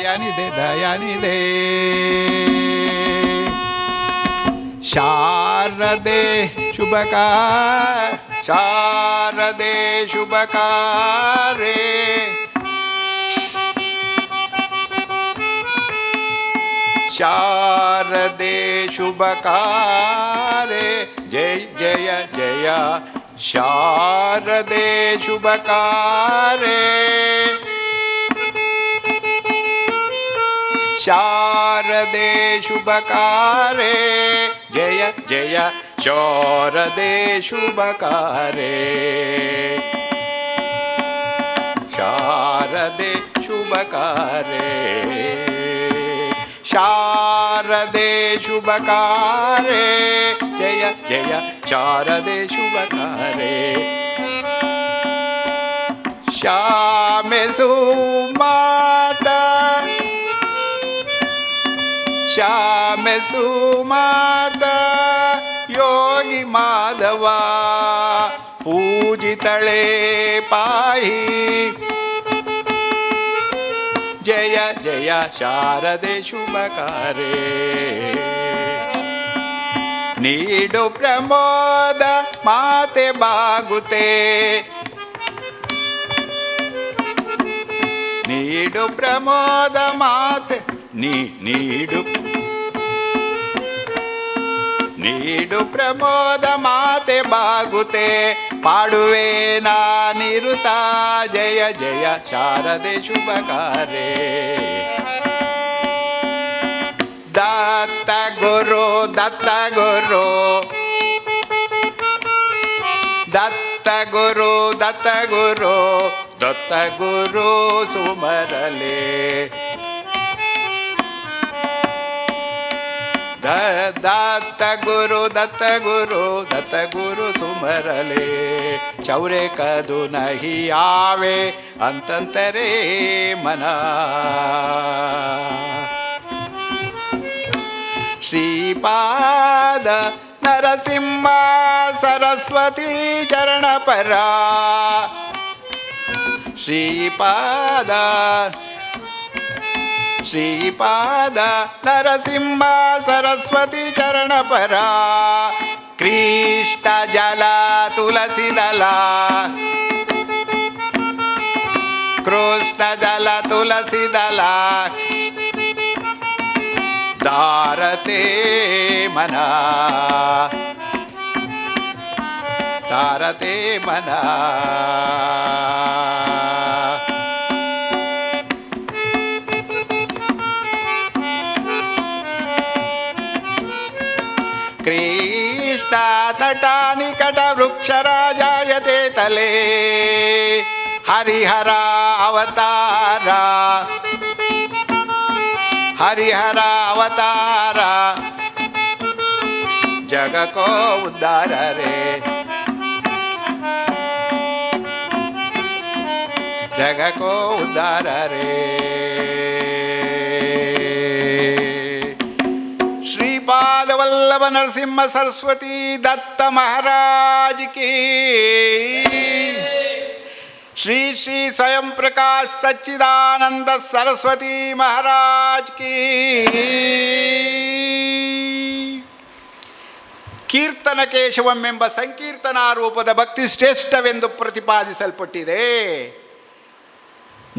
ದಯಾನಿದೆ ದಯಾನಿದೆ. ಶಾರದೆ ಶಾರದೆ ಶುಭಕಾರೆ ಶಾರದೆ ಶುಭಕಾರೆ ಜಯ ಜಯ ಜಯ ಶಾರದೆ ಶುಭಕಾರೆ ಶಾರದೆ ಶುಭಕಾರೆ ಜಯ ಜಯ ಶಾರದೆ ಶುಭಕಾರೆ ಶಾರದೆ ಶುಭಕಾರೆ ಶಾರದೆ ಶುಭಕಾರೆ ಜಯ ಜಯ ಶಾರದೆ ಶುಭಕಾರೆ. ಶ್ಯಾಮೆ ಸುಮಾತಾ ಶ್ಯಾಮೆ ಸುಮಾತಾ ಯೋಗಿ ಮಾಧವ ಪೂಜಿತಳೆ ಪಾಹಿ ಜಯ ಜಯ ಶಾರದೆ ಶುಭಕಾರೆ. ನೀಡು ಪ್ರಮೋದ ಮಾತೆ ಬಾಗುತೆ ನೀಡು ಪ್ರಮೋದ ಮಾತೆ ನೀಡು ಪ್ರಮೋದ ಮಾತೆ ಬಾಗುತೆ ಪಾಡುವೆ ನಾನಿರುತ ಜಯ ಜಯ ಶಾರದೆ ಶುಭಕಾರೆ. ದತ್ತ ಗುರು ದತ್ತ ಗುರು ದತ್ತ ಗುರು ದತ್ತ ಗುರು ದತ್ತ ಗುರು ಸುಮರಲೆ ದತ್ತ ಗುರು ದತ್ತ ಗುರು ದತ್ತ ಗುರು ಸುಮರಲೆ. ಚೌರೆ ಕದು ನಹಿ ಆವೆ ಅಂತಂತರೇ ಮನ ಶ್ರೀಪಾದ ನರಸಿಂಹ ಸರಸ್ವತಿ ಚರಣ ಪರ ಶ್ರೀಪಾದ ನರಸಿಂಹ ಸರಸ್ವತಿ ಚರಣ ಪರ. ಕೃಷ್ಣ ಜಲ ತುಳಸಿ ದಲ ಕೃಷ್ಣ ಜಲ ತುಳಸಿ ದಲ ತಾರತೆ ಮನ ತಾರತೆ ಮನ. ಕೃಷ್ಣ ತಟ ನಿಕಟ ವೃಕ್ಷರಾಜಾಯತೆ ತಲೆ ಹರಿಹರ ಅವತಾರ ಹರಿಹರ ಅವತಾರ ಜಗ ಕೋ ಉದ್ಧಾರ ರೇ ಜಗ ಕೋ ಉದ್ಧಾರ ರೇ. ಶ್ರೀಪಾದ ವಲ್ಲಭ ನರಸಿಂಹ ಸರಸ್ವತಿ ದತ್ತ ಮಹಾರಾಜ್ ಕಿ श्री श्री स्वयं प्रकाश सच्चिदानंद सरस्वती महाराज की. ಕೀರ್ತನ ಕೇಶವಮೆಂಬ ಸಂಕೀರ್ತನಾ ರೂಪದ ಭಕ್ತಿ ಶ್ರೇಷ್ಠವೆಂದು ಪ್ರತಿಪಾದಿಸಲ್ಪಟ್ಟಿದೆ.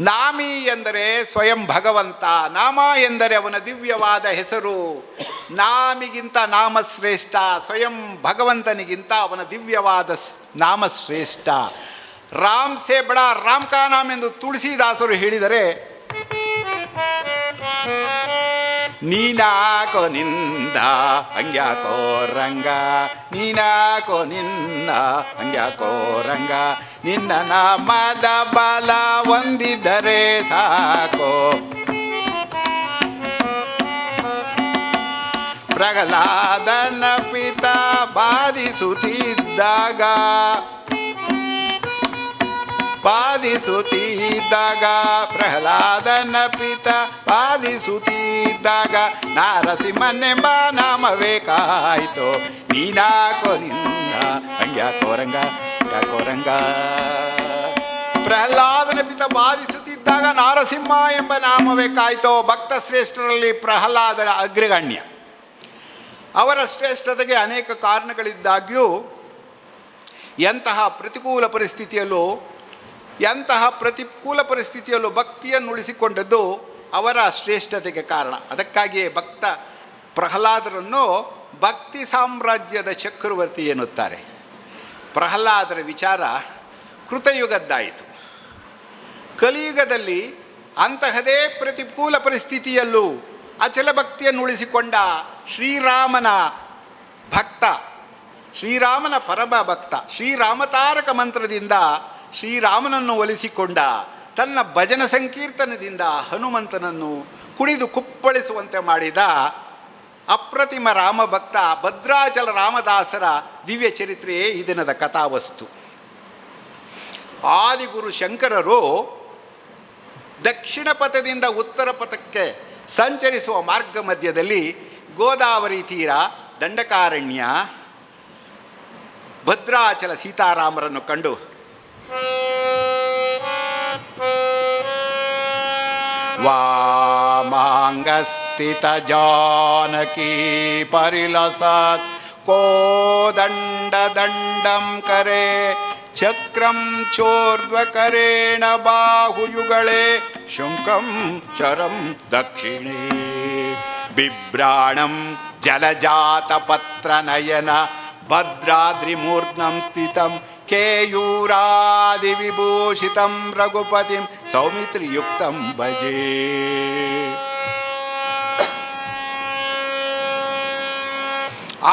ನಾಮಿ ಎಂದರೆ ಸ್ವಯಂ ಭಗವಂತ, ನಾಮ ಎಂದರೆ ಅವನ ದಿವ್ಯವಾದ ಹೆಸರು. ನಾಮಿಗಿಂತ ನಾಮ ಶ್ರೇಷ್ಠ, ಸ್ವಯಂ ಭಗವಂತನಿಗಿಂತ ಅವನ ದಿವ್ಯವಾದ ನಾಮ ಶ್ರೇಷ್ಠ. ರಾಮ್ ಸೇ ಬಡಾ ರಾಮ್ ಕಾ ನಾಮ್ ಎಂದು ತುಳಸಿದಾಸರು ಹೇಳಿದರೆ, ನೀನಾಕೋ ನಿಂದ ಹಂಗ್ಯಾಕೋ ರಂಗ, ನೀನಾಕೋ ನಿನ್ನ ಹಂಗ್ಯಾಕೋ ರಂಗ, ನಿನ್ನ ನಾಮದ ಬಲ ಹೊಂದಿದರೆ ಸಾಕೋ. ಪ್ರಹ್ಲಾದನ ಪಿತ ಬಾಧಿಸುತ್ತಿದ್ದಾಗ ಪ್ರಹ್ಲಾದನ ಪಿತ ಬಾಧಿಸುತ್ತಿದ್ದಾಗ ನಾರಸಿಂಹನೆಂಬ ನಾಮವೇ ಕಾಯ್ತು. ನೀನಾಕೋ ನಿನ್ನ ಹಂಗ್ಯಾಕೋ ರಂಗ ಯಾಕೋ ರಂಗ. ಪ್ರಹ್ಲಾದನ ಪಿತ ಬಾಧಿಸುತ್ತಿದ್ದಾಗ ಸಿಕ್ಕಿದಾಗ ನಾರಸಿಂಹ ಎಂಬ ನಾಮವೇ ಕಾಯ್ತೋ. ಭಕ್ತ ಶ್ರೇಷ್ಠರಲ್ಲಿ ಪ್ರಹ್ಲಾದರ ಅಗ್ರಗಣ್ಯ. ಅವರ ಶ್ರೇಷ್ಠತೆಗೆ ಅನೇಕ ಕಾರಣಗಳಿದ್ದಾಗ್ಯೂ ಎಂತಹ ಪ್ರತಿಕೂಲ ಪರಿಸ್ಥಿತಿಯಲ್ಲೂ ಭಕ್ತಿಯನ್ನು ಉಳಿಸಿಕೊಂಡದ್ದು ಅವರ ಶ್ರೇಷ್ಠತೆಗೆ ಕಾರಣ. ಅದಕ್ಕಾಗಿಯೇ ಭಕ್ತ ಪ್ರಹ್ಲಾದರನ್ನು ಭಕ್ತಿ ಸಾಮ್ರಾಜ್ಯದ ಚಕ್ರವರ್ತಿ ಎನ್ನುತ್ತಾರೆ. ಪ್ರಹ್ಲಾದರ ವಿಚಾರ ಕೃತಯುಗದ್ದಾಯಿತು. ಕಲಿಯುಗದಲ್ಲಿ ಅಂತಹದೇ ಪ್ರತಿಕೂಲ ಪರಿಸ್ಥಿತಿಯಲ್ಲೂ ಅಚಲ ಭಕ್ತಿಯನ್ನು ಉಳಿಸಿಕೊಂಡ ಶ್ರೀರಾಮನ ಭಕ್ತ, ಶ್ರೀರಾಮನ ಪರಮ ಭಕ್ತ, ಶ್ರೀರಾಮತಾರಕ ಮಂತ್ರದಿಂದ ಶ್ರೀರಾಮನನ್ನು ಒಲಿಸಿಕೊಂಡ, ತನ್ನ ಭಜನ ಸಂಕೀರ್ತನದಿಂದ ಹನುಮಂತನನ್ನು ಕುಣಿದು ಕುಪ್ಪಳಿಸುವಂತೆ ಮಾಡಿದ ಅಪ್ರತಿಮ ರಾಮಭಕ್ತ ಭದ್ರಾಚಲ ರಾಮದಾಸರ ದಿವ್ಯ ಚರಿತ್ರೆಯೇ ಈ ದಿನದ ಕಥಾವಸ್ತು. ಆದಿಗುರು ಶಂಕರರು ದಕ್ಷಿಣ ಪಥದಿಂದ ಉತ್ತರ ಪಥಕ್ಕೆ ಸಂಚರಿಸುವ ಮಾರ್ಗ ಮಧ್ಯದಲ್ಲಿ ಗೋದಾವರಿ ತೀರ, ದಂಡಕಾರಣ್ಯ, ಭದ್ರಾಚಲ ಸೀತಾರಾಮರನ್ನು ಕಂಡು ವಾಮಾಂಗಸ್ಥಿತ ಜಾನಕಿ ಪರಿಲಸತ್ ಕೋದಂಡ ದಂಡಂ ಕರೆ ಚಕ್ರಂ ಚೋರ್ಧ್ವಕರೇಣ ಬಾಹುಯುಗಳೇ ಶುಂಕಂ ಚರಂ ದಕ್ಷಿಣೇ ಬಿಭ್ರಾಣಂ ಜಲಜಾತ ಪತ್ರನಯನ ಭದ್ರಾದ್ರಿಮೂರ್ಧ್ನಂ ಸ್ಥಿತಂ ಕೇಯೂರಾದಿ ವಿಭೂಷಿತಂ ರಘುಪತಿಂ ಸೌಮಿತ್ರಿಯುಕ್ತಂ ಭಜೆ.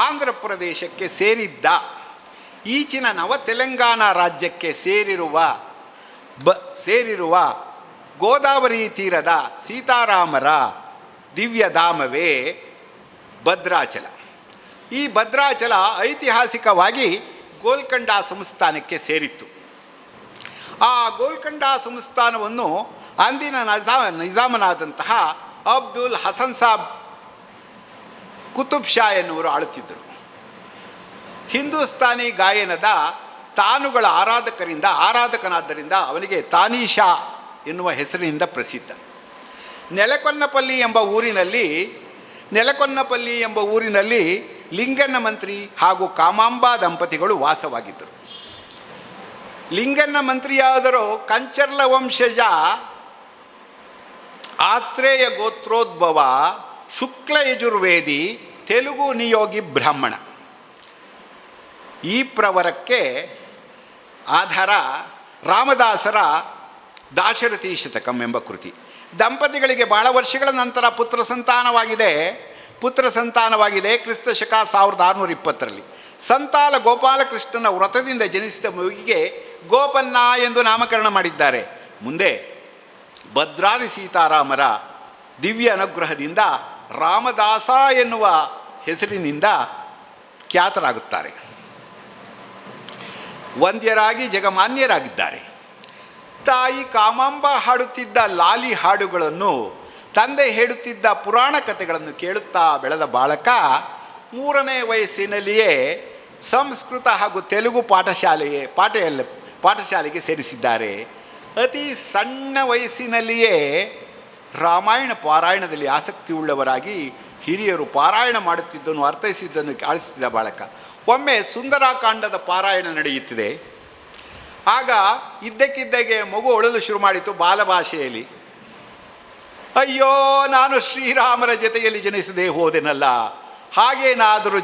ಆಂಧ್ರ ಪ್ರದೇಶಕ್ಕೆ ಸೇರಿದ್ದ, ಈಚಿನ ನವ ತೆಲಂಗಾಣ ರಾಜ್ಯಕ್ಕೆ ಸೇರಿರುವ ಗೋದಾವರಿ ತೀರದ ಸೀತಾರಾಮರ ದಿವ್ಯಧಾಮವೇ ಭದ್ರಾಚಲ. ಈ ಭದ್ರಾಚಲ ಐತಿಹಾಸಿಕವಾಗಿ ಗೋಲ್ಕೊಂಡ ಸಂಸ್ಥಾನಕ್ಕೆ ಸೇರಿತ್ತು. ಆ ಗೋಲ್ಕೊಂಡ ಸಂಸ್ಥಾನವನ್ನು ಅಂದಿನ ನಿಜಾಮನಾದಂತಹ ಅಬ್ದುಲ್ ಹಸನ್ ಸಾಬ್ ಕುತುಬ್ ಶಾ ಎನ್ನುವರು ಆಳುತ್ತಿದ್ದರು. ಹಿಂದೂಸ್ತಾನಿ ಗಾಯನದ ತಾನುಗಳ ಆರಾಧಕನಾದ್ದರಿಂದ ಅವನಿಗೆ ತಾನೀಶಾ ಎನ್ನುವ ಹೆಸರಿನಿಂದ ಪ್ರಸಿದ್ಧ. ನೆಲಕೊನ್ನಪಲ್ಲಿ ಎಂಬ ಊರಿನಲ್ಲಿ ಲಿಂಗಣ್ಣ ಮಂತ್ರಿ ಹಾಗೂ ಕಾಮಾಂಬಾ ದಂಪತಿಗಳು ವಾಸವಾಗಿದ್ದರು. ಲಿಂಗಣ್ಣ ಮಂತ್ರಿಯಾದರೂ ಕಂಚರ್ಲ ವಂಶಜ, ಆತ್ರೇಯ ಗೋತ್ರೋದ್ಭವ, ಶುಕ್ಲ ಯಜುರ್ವೇದಿ, ತೆಲುಗು ನಿಯೋಗಿ ಬ್ರಾಹ್ಮಣ. ಈ ಪ್ರವರಕ್ಕೆ ಆಧಾರ ರಾಮದಾಸರ ದಾಶರಥಿ ಶತಕಂ ಎಂಬ ಕೃತಿ. ದಂಪತಿಗಳಿಗೆ ಬಹಳ ವರ್ಷಗಳ ನಂತರ ಪುತ್ರ ಸಂತಾನವಾಗಿದೆ. ಕ್ರಿಸ್ತ ಶಕ 1620 ಸಂತಾಲ ಗೋಪಾಲಕೃಷ್ಣನ ವ್ರತದಿಂದ ಜನಿಸಿದ ಮಗುವಿಗೆ ಗೋಪನ್ನ ಎಂದು ನಾಮಕರಣ ಮಾಡಿದ್ದಾರೆ. ಮುಂದೆ ಭದ್ರಾದಿ ಸೀತಾರಾಮರ ದಿವ್ಯ ಅನುಗ್ರಹದಿಂದ ರಾಮದಾಸ ಎನ್ನುವ ಹೆಸರಿನಿಂದ ಖ್ಯಾತರಾಗುತ್ತಾರೆ. ವಂದ್ಯರಾಗಿ ಜಗಮಾನ್ಯರಾಗಿದ್ದಾರೆ. ತಾಯಿ ಕಾಮಾಂಬ ಹಾಡುತ್ತಿದ್ದ ಲಾಲಿ ಹಾಡುಗಳನ್ನು, ತಂದೆ ಹೇಳುತ್ತಿದ್ದ ಪುರಾಣ ಕಥೆಗಳನ್ನು ಕೇಳುತ್ತಾ ಬೆಳೆದ ಬಾಲಕ 3ನೇ ವಯಸ್ಸಿನಲ್ಲಿಯೇ ಸಂಸ್ಕೃತ ಹಾಗೂ ತೆಲುಗು ಪಾಠಶಾಲೆಗೆ ಸೇರಿಸಿದ್ದಾರೆ. ಅತಿ ಸಣ್ಣ ವಯಸ್ಸಿನಲ್ಲಿಯೇ ರಾಮಾಯಣ ಪಾರಾಯಣದಲ್ಲಿ ಆಸಕ್ತಿ ಉಳ್ಳವರಾಗಿ ಹಿರಿಯರು ಪಾರಾಯಣ ಮಾಡುತ್ತಿದ್ದನ್ನು ಅರ್ಥೈಸಿದ್ದನ್ನು ಆಲಿಸುತ್ತಿದ್ದ ಬಾಲಕ ಒಮ್ಮೆ ಸುಂದರಾಕಾಂಡದ ಪಾರಾಯಣ ನಡೆಯುತ್ತಿದೆ. ಆಗ ಇದ್ದಕ್ಕಿದ್ದಾಗೆ ಮಗು ಅಳಲು ಶುರು ಮಾಡಿತು ಬಾಲಭಾಷೆಯಲ್ಲಿ. ಅಯ್ಯೋ, ನಾನು ಶ್ರೀರಾಮರ ಜೊತೆಯಲ್ಲಿ ಜನಿಸದೆ ಹೋದೆನಲ್ಲ, ಹಾಗೇನಾದರೂ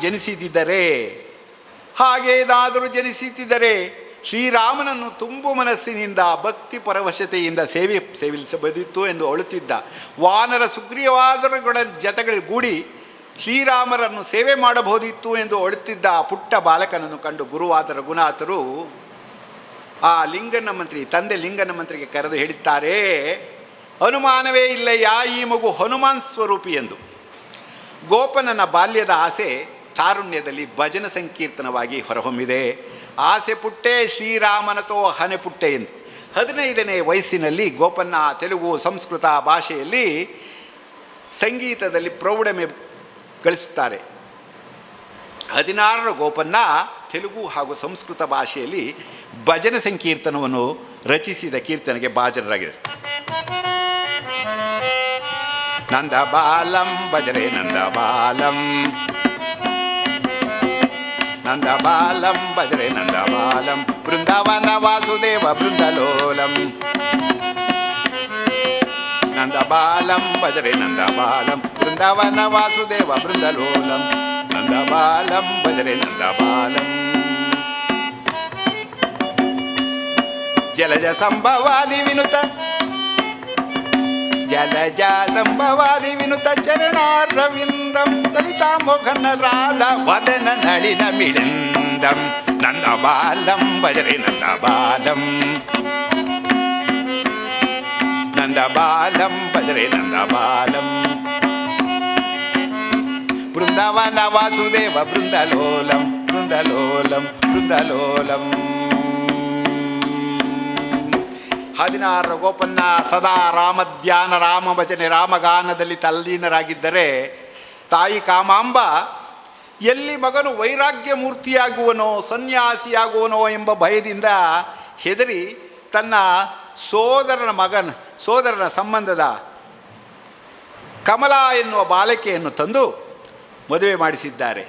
ಜನಿಸಿದ್ದರೆ ಶ್ರೀರಾಮನನ್ನು ತುಂಬು ಮನಸ್ಸಿನಿಂದ ಭಕ್ತಿ ಪರವಶತೆಯಿಂದ ಸೇವಿಸಬಹುದಿತ್ತು ಎಂದು ಅಳುತ್ತಿದ್ದ. ವಾನರ ಸುಗ್ರೀವಾದರುಗಳ ಜೊತೆಗೂಡಿ ಶ್ರೀರಾಮರನ್ನು ಸೇವೆ ಮಾಡಬಹುದಿತ್ತು ಎಂದು ಅಳುತ್ತಿದ್ದ ಪುಟ್ಟ ಬಾಲಕನನ್ನು ಕಂಡು ಗುರುವಾದ ರಘುನಾಥರು ತಂದೆ ಲಿಂಗನ ಮಂತ್ರಿಗೆ ಕರೆದು ಹೇಳುತ್ತಾರೆ, ಅನುಮಾನವೇ ಇಲ್ಲಯ್ಯ, ಈ ಮಗು ಹನುಮಾನ್ ಸ್ವರೂಪಿ ಎಂದು. ಗೋಪನನ ಬಾಲ್ಯದ ಆಸೆ ತಾರುಣ್ಯದಲ್ಲಿ ಭಜನ ಸಂಕೀರ್ತನವಾಗಿ ಹೊರಹೊಮ್ಮಿದೆ. ಆಸೆ ಪುಟ್ಟೆ ಶ್ರೀರಾಮನತೋ ಹನೆ ಪುಟ್ಟೆ ಎಂದು. 15ನೇ ವಯಸ್ಸಿನಲ್ಲಿ ಗೋಪನ್ನ ತೆಲುಗು ಸಂಸ್ಕೃತ ಭಾಷೆಯಲ್ಲಿ ಸಂಗೀತದಲ್ಲಿ ಪ್ರೌಢಮೆ ಗಳಿಸುತ್ತಾರೆ. 16ರ ಗೋಪನ್ನ ತೆಲುಗು ಹಾಗೂ ಸಂಸ್ಕೃತ ಭಾಷೆಯಲ್ಲಿ ಭಜನ ಸಂಕೀರ್ತನವನ್ನು ರಚಿಸಿದ ಕೀರ್ತನೆಗೆ ಭಾಜನರಾಗಿದ್ದಾರೆ. ನಂದಬಾಲಂ ಭಜರೆ ನಂದಬಾಲಂ ನಂದಬಾಲಂ ಭಜರೆ ನಂದಬಾಲಂ ಬೃಂದಾವನ ವಾಸುದೇವ ಬೃಂದಲೋಲಂ ನಂದಬಾಲಂ ಭಜರೆ ನಂದಬಾಲಂ ಬೃಂದಾವನ ವಾಸುದೇವ ಬೃಂದಲೋಲಂ ನಂದಬಾಲಂ ಭಜರೆ ನಂದಬಾಲಂ ಜಲಜ ಸಂಭವಾದಿ ವಿನುತ ಜಲಜ ಸಂಭವಾದಿ ವಿನುತ ಚರಣಾರವಿಂದಂ ಲಲಿತಾ ಮೋಹನ ರಾಧಾ ವದನ ನಳಿನ ಮಿಳಿಂದಂ ನಂದಬಾಲಂ ಭಜರೆ ನಂದಬಾಲಂ ನಂದಬಾಲಂ ಭಜರೆ ನಂದಬಾಲಂ ಬೃಂದಾವನ ವಾಸುದೇವ ಬೃಂದಲೋಲಂ ಬೃಂದಲೋಲಂ ಬೃಂದಲೋಲಂ 16 ಗೋಪನ್ನ ಸದಾ ರಾಮಧ್ಯಾನ ರಾಮ ಭಜನೆ ರಾಮಗಾನದಲ್ಲಿ ತಲ್ಲೀನರಾಗಿದ್ದರೆ ತಾಯಿ ಕಾಮಾಂಬ ಎಲ್ಲಿ ಮಗನು ವೈರಾಗ್ಯ ಮೂರ್ತಿಯಾಗುವನೋ ಸನ್ಯಾಸಿಯಾಗುವನೋ ಎಂಬ ಭಯದಿಂದ ಹೆದರಿ ತನ್ನ ಸೋದರನ ಸಂಬಂಧದ ಕಮಲಾ ಎನ್ನುವ ಬಾಲಕಿಯನ್ನು ತಂದು ಮದುವೆ ಮಾಡಿಸಿದ್ದಾರೆ.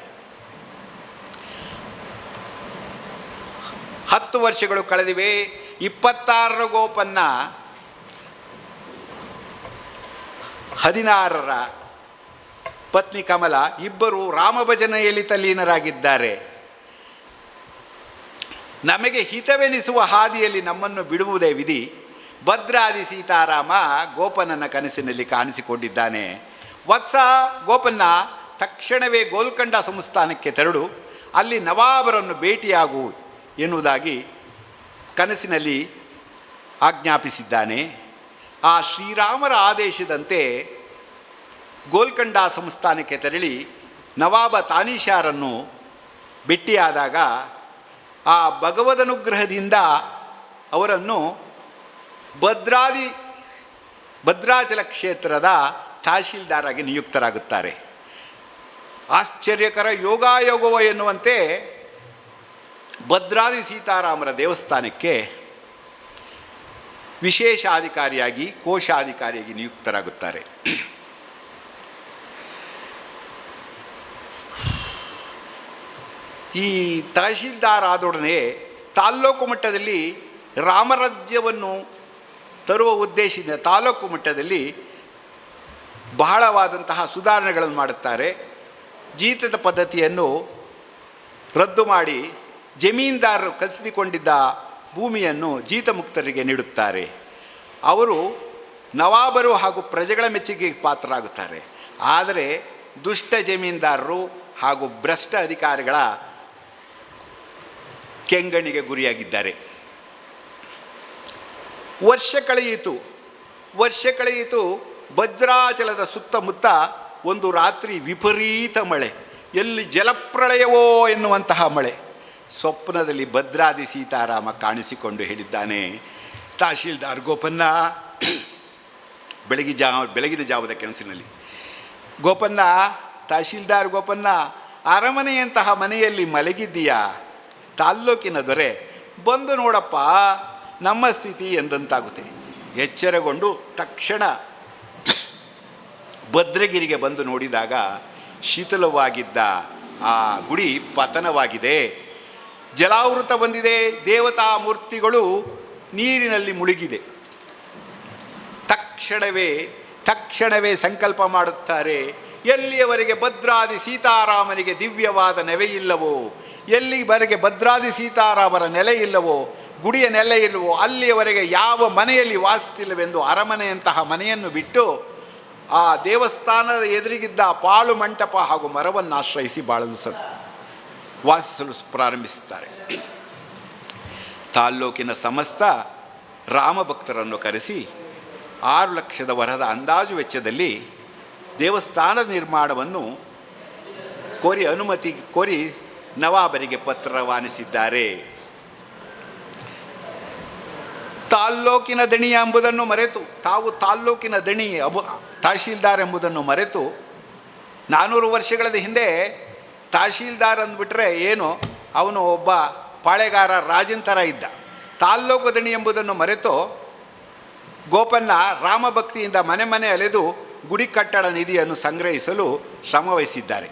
10 ವರ್ಷಗಳು ಕಳೆದಿವೆ. 26 ಗೋಪನ್ನ 16ರ ಪತ್ನಿ ಕಮಲ ಇಬ್ಬರು ರಾಮಭಜನೆಯಲ್ಲಿ ತಲ್ಲೀನರಾಗಿದ್ದಾರೆ. ನಮಗೆ ಹಿತವೆನಿಸುವ ಹಾದಿಯಲ್ಲಿ ನಮ್ಮನ್ನು ಬಿಡುವುದೇ ವಿಧಿ. ಭದ್ರಾದಿ ಸೀತಾರಾಮ ಗೋಪನನ ಕನಸಿನಲ್ಲಿ ಕಾಣಿಸಿಕೊಂಡಿದ್ದಾನೆ. ವತ್ಸ ಗೋಪನ್ನ ತಕ್ಷಣವೇ ಗೋಲ್ಕಂಡ ಸಂಸ್ಥಾನಕ್ಕೆ ತೆರಳು, ಅಲ್ಲಿ ನವಾಬರನ್ನು ಭೇಟಿಯಾಗು ಎನ್ನುವುದಾಗಿ ಕನಸಿನಲ್ಲಿ ಆಜ್ಞಾಪಿಸಿದ್ದಾನೆ. ಆ ಶ್ರೀರಾಮರ ಆದೇಶದಂತೆ ಗೋಲ್ಕಂಡ ಸಂಸ್ಥಾನಕ್ಕೆ ತೆರಳಿ ನವಾಬ ತಾನೀಶಾರನ್ನು ಭೇಟಿಯಾದಾಗ ಆ ಭಗವದನುಗ್ರಹದಿಂದ ಅವರನ್ನು ಭದ್ರಾಚಲ ಕ್ಷೇತ್ರದ ತಹಶೀಲ್ದಾರಾಗಿ ನಿಯುಕ್ತರಾಗುತ್ತಾರೆ. ಆಶ್ಚರ್ಯಕರ ಯೋಗಾಯೋಗವ ಎನ್ನುವಂತೆ ಭದ್ರಾದಿ ಸೀತಾರಾಮರ ದೇವಸ್ಥಾನಕ್ಕೆ ವಿಶೇಷಾಧಿಕಾರಿಯಾಗಿ ಕೋಶಾಧಿಕಾರಿಯಾಗಿ ನಿಯುಕ್ತರಾಗುತ್ತಾರೆ. ಈ ತಹಶೀಲ್ದಾರ್ ಆದೊಡನೆ ತಾಲ್ಲೂಕು ಮಟ್ಟದಲ್ಲಿ ರಾಮರಾಜ್ಯವನ್ನು ತರುವ ಉದ್ದೇಶದಿಂದ ತಾಲೂಕು ಮಟ್ಟದಲ್ಲಿ ಬಹಳವಾದಂತಹ ಸುಧಾರಣೆಗಳನ್ನು ಮಾಡುತ್ತಾರೆ. ಜೀತದ ಪದ್ಧತಿಯನ್ನು ರದ್ದು ಮಾಡಿ ಜಮೀನ್ದಾರರು ಕಸಿದುಕೊಂಡಿದ್ದ ಭೂಮಿಯನ್ನು ಜೀತಮುಕ್ತರಿಗೆ ನೀಡುತ್ತಾರೆ. ಅವರು ನವಾಬರು ಹಾಗೂ ಪ್ರಜೆಗಳ ಮೆಚ್ಚುಗೆಗೆ ಪಾತ್ರರಾಗುತ್ತಾರೆ. ಆದರೆ ದುಷ್ಟ ಜಮೀನ್ದಾರರು ಹಾಗೂ ಭ್ರಷ್ಟ ಅಧಿಕಾರಿಗಳ ಕೆಂಗಣ್ಣಿಗೆ ಗುರಿಯಾಗಿದ್ದಾರೆ. ವರ್ಷ ಕಳೆಯಿತು. ಭದ್ರಾಚಲದ ಸುತ್ತಮುತ್ತ ಒಂದು ರಾತ್ರಿ ವಿಪರೀತ ಮಳೆ, ಎಲ್ಲಿ ಜಲಪ್ರಳಯವೋ ಎನ್ನುವಂತಹ ಮಳೆ. ಸ್ವಪ್ನದಲ್ಲಿ ಭದ್ರಾದಿ ಸೀತಾರಾಮ ಕಾಣಿಸಿಕೊಂಡು ಹೇಳಿದ್ದಾನೆ, ತಹಶೀಲ್ದಾರ್ ಗೋಪನ್ನ ಬೆಳಗಿನ ಜಾವದ ಕನಸಿನಲ್ಲಿ, ಗೋಪನ್ನ ತಹಶೀಲ್ದಾರ್ ಗೋಪನ್ನ ಅರಮನೆಯಂತಹ ಮನೆಯಲ್ಲಿ ಮಲಗಿದ್ದೀಯಾ? ತಾಲ್ಲೂಕಿನ ದೊರೆ ಬಂದು ನೋಡಪ್ಪ ನಮ್ಮ ಸ್ಥಿತಿ ಎಂದಂತಾಗುತ್ತೆ. ಎಚ್ಚರಗೊಂಡು ತಕ್ಷಣ ಭದ್ರಗಿರಿಗೆ ಬಂದು ನೋಡಿದಾಗ ಶೀತಲವಾಗಿದ್ದ ಆ ಗುಡಿ ಪತನವಾಗಿದೆ, ಜಲಾವೃತ ಬಂದಿದೆ, ದೇವತಾ ಮೂರ್ತಿಗಳು ನೀರಿನಲ್ಲಿ ಮುಳುಗಿದೆ. ತಕ್ಷಣವೇ ಸಂಕಲ್ಪ ಮಾಡುತ್ತಾರೆ, ಎಲ್ಲಿಯವರೆಗೆ ಭದ್ರಾದಿ ಸೀತಾರಾಮನಿಗೆ ದಿವ್ಯವಾದ ನೆಲೆಯಿಲ್ಲವೋ, ಎಲ್ಲಿವರೆಗೆ ಭದ್ರಾದಿ ಸೀತಾರಾಮರ ನೆಲೆ ಇಲ್ಲವೋ, ಗುಡಿಯ ನೆಲೆ ಇಲ್ಲವೋ, ಅಲ್ಲಿಯವರೆಗೆ ಯಾವ ಮನೆಯಲ್ಲಿ ವಾಸಿಸುತ್ತಿಲ್ಲವೆಂದು ಅರಮನೆಯಂತಹ ಮನೆಯನ್ನು ಬಿಟ್ಟು ಆ ದೇವಸ್ಥಾನದ ಎದುರಿಗಿದ್ದ ಪಾಳು ಮಂಟಪ ಹಾಗೂ ಮರವನ್ನು ಆಶ್ರಯಿಸಿ ವಾಸಿಸಲು ಪ್ರಾರಂಭಿಸುತ್ತಾರೆ. ತಾಲ್ಲೂಕಿನ ಸಮಸ್ತ ರಾಮಭಕ್ತರನ್ನು ಕರೆಸಿ 6 ಲಕ್ಷದ ವರದ ಅಂದಾಜು ವೆಚ್ಚದಲ್ಲಿ ದೇವಸ್ಥಾನದ ನಿರ್ಮಾಣವನ್ನು ಅನುಮತಿ ಕೋರಿ ನವಾಬರಿಗೆ ಪತ್ರ ರವಾನಿಸಿದ್ದಾರೆ. ತಾಲ್ಲೂಕಿನ ದಣಿ ಎಂಬುದನ್ನು ಮರೆತು, ತಾವು ತಾಲ್ಲೂಕಿನ ದಣಿ ತಹಶೀಲ್ದಾರ್ ಎಂಬುದನ್ನು ಮರೆತು, 400 ವರ್ಷಗಳ ಹಿಂದೆ ತಹಶೀಲ್ದಾರ್ ಅಂದ್ಬಿಟ್ರೆ ಏನು, ಅವನು ಒಬ್ಬ ಪಾಳೆಗಾರ ರಾಜನ ಥರ ಇದ್ದ. ತಾಲ್ಲೂಕು ದಣಿ ಎಂಬುದನ್ನು ಮರೆತು ಗೋಪನ್ನ ರಾಮಭಕ್ತಿಯಿಂದ ಮನೆ ಅಲೆದು ಗುಡಿ ಕಟ್ಟಡ ನಿಧಿಯನ್ನು ಸಂಗ್ರಹಿಸಲು ಶ್ರಮವಹಿಸಿದ್ದಾರೆ.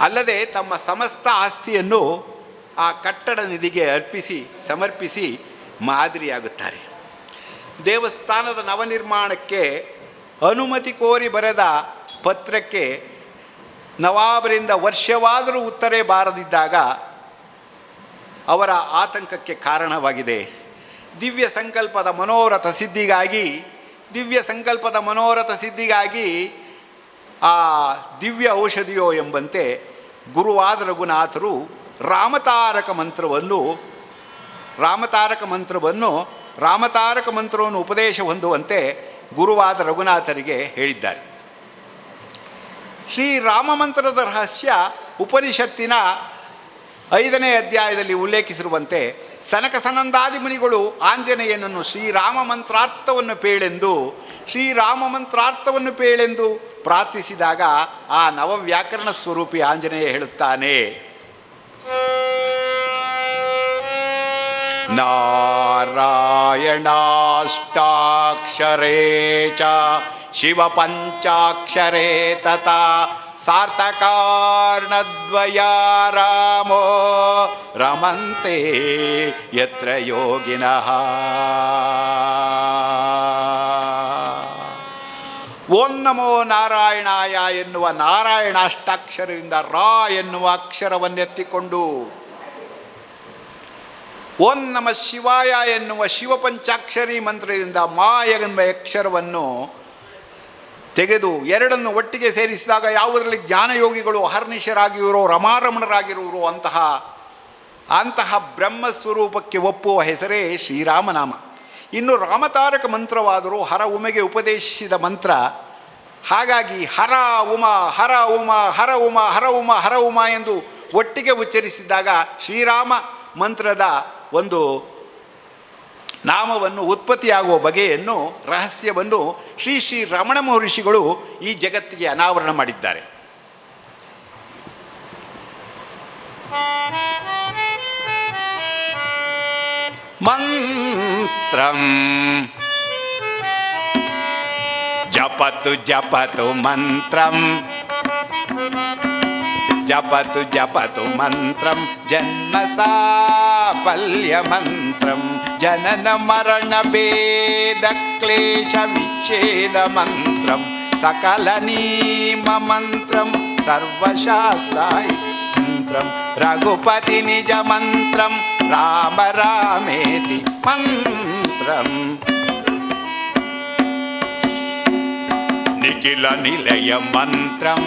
ಅಲ್ಲದೆ ತಮ್ಮ ಸಮಸ್ತ ಆಸ್ತಿಯನ್ನು ಆ ಕಟ್ಟಡ ನಿಧಿಗೆ ಸಮರ್ಪಿಸಿ ಮಾದರಿಯಾಗುತ್ತಾರೆ. ದೇವಸ್ಥಾನದ ನವನಿರ್ಮಾಣಕ್ಕೆ ಅನುಮತಿ ಕೋರಿ ಬರೆದ ಪತ್ರಕ್ಕೆ ನವಾಬರಿಂದ ವರ್ಷವಾದರೂ ಉತ್ತರ ಬಾರದಿದ್ದಾಗ ಅವರ ಆತಂಕಕ್ಕೆ ಕಾರಣವಾಗಿದೆ. ದಿವ್ಯ ಸಂಕಲ್ಪದ ಮನೋರಥ ಸಿದ್ಧಿಗಾಗಿ ಆ ದಿವ್ಯ ಔಷಧಿಯೋ ಎಂಬಂತೆ ಗುರುವಾದ ರಘುನಾಥರು ರಾಮತಾರಕ ಮಂತ್ರವನ್ನು ಉಪದೇಶ ಹೊಂದುವಂತೆ ಗುರುವಾದ ರಘುನಾಥರಿಗೆ ಹೇಳಿದ್ದಾರೆ. ಶ್ರೀರಾಮ ಮಂತ್ರದ ರಹಸ್ಯ ಉಪನಿಷತ್ತಿನ 5ನೇ ಅಧ್ಯಾಯದಲ್ಲಿ ಉಲ್ಲೇಖಿಸಿರುವಂತೆ ಸನಕ ಸನಂದಾದಿ ಮುನಿಗಳು ಆಂಜನೇಯನನ್ನು ಶ್ರೀರಾಮ ಮಂತ್ರಾರ್ಥವನ್ನು ಪೇಳೆಂದು ಪ್ರಾರ್ಥಿಸಿದಾಗ ಆ ನವವ್ಯಾಕರಣ ಸ್ವರೂಪಿ ಆಂಜನೇಯ ಹೇಳುತ್ತಾನೆ, ನಾರಾಯಣಾಷ್ಟಾಕ್ಷರೇ ಚ ಶಿವ ಪಂಚಾಕ್ಷರೇ ತಥಾ ಸಾರ್ಥಕಾರ್ಣದ್ವಯ ರಾಮೋ ರಮಂತೆ ಯತ್ರ ಯೋಗಿನಃ. ಓಂ ನಮೋ ನಾರಾಯಣಾಯ ಎನ್ನುವ ನಾರಾಯಣಾಷ್ಟಾಕ್ಷರದಿಂದ ರಾ ಎನ್ನುವ ಅಕ್ಷರವನ್ನೆತ್ತಿಕೊಂಡು ಓಂ ನಮ ಶಿವಾಯ ಎನ್ನುವ ಶಿವಪಂಚಾಕ್ಷರಿ ಮಂತ್ರದಿಂದ ಮಾ ಎನ್ನುವ ಅಕ್ಷರವನ್ನು ತೆಗೆದು ಎರಡನ್ನು ಒಟ್ಟಿಗೆ ಸೇರಿಸಿದಾಗ ಯಾವುದರಲ್ಲಿ ಜ್ಞಾನಯೋಗಿಗಳು ಅಹರ್ನಿಶರಾಗಿರೋ ರಮಾರಮಣರಾಗಿರುವರು ಅಂತಹ ಬ್ರಹ್ಮಸ್ವರೂಪಕ್ಕೆ ಒಪ್ಪುವ ಹೆಸರೇ ಶ್ರೀರಾಮನಾಮ. ಇನ್ನು ರಾಮತಾರಕ ಮಂತ್ರವಾದರೂ ಹರ ಉಮೆಗೆ ಉಪದೇಶಿಸಿದ ಮಂತ್ರ. ಹಾಗಾಗಿ ಹರ ಉಮಾ ಹರ ಉಮಾ ಹರ ಉಮಾ ಹರ ಉಮಾ ಹರ ಉಮಾ ಎಂದು ಒಟ್ಟಿಗೆ ಉಚ್ಚರಿಸಿದಾಗ ಶ್ರೀರಾಮ ಮಂತ್ರದ ಒಂದು ನಾಮವನ್ನು ಉತ್ಪತ್ತಿಯಾಗುವ ಬಗೆಯನ್ನು ರಹಸ್ಯವನ್ನು ಶ್ರೀ ರಮಣ ಮಹರ್ಷಿಗಳು ಈ ಜಗತ್ತಿಗೆ ಅನಾವರಣ ಮಾಡಿದ್ದಾರೆ. ಮಂತ್ರಂ ಜಪತು ಮಂತ್ರಂ ಜಪತು ಮಂತ್ರಂ ಜನ್ಮ ಸಾಫಲ್ಯ ಮಂತ್ರಂ ಜನನ ಮರಣ ಭೇದ ಕ್ಲೇಶ ವಿಚ್ಛೇದ ಮಂತ್ರಂ ಸಕಲ ನೀಮ ಮಂತ್ರಂ ಸರ್ವಶಾಸ್ತ್ರಾಯ ಮಂತ್ರಂ ರಘುಪತಿ ನಿಜ ಮಂತ್ರಂ ರಾಮ ರಾಮೇತಿ ಮಂತ್ರಂ ನಿಖಿಲ ನಿಲಯ ಮಂತ್ರಂ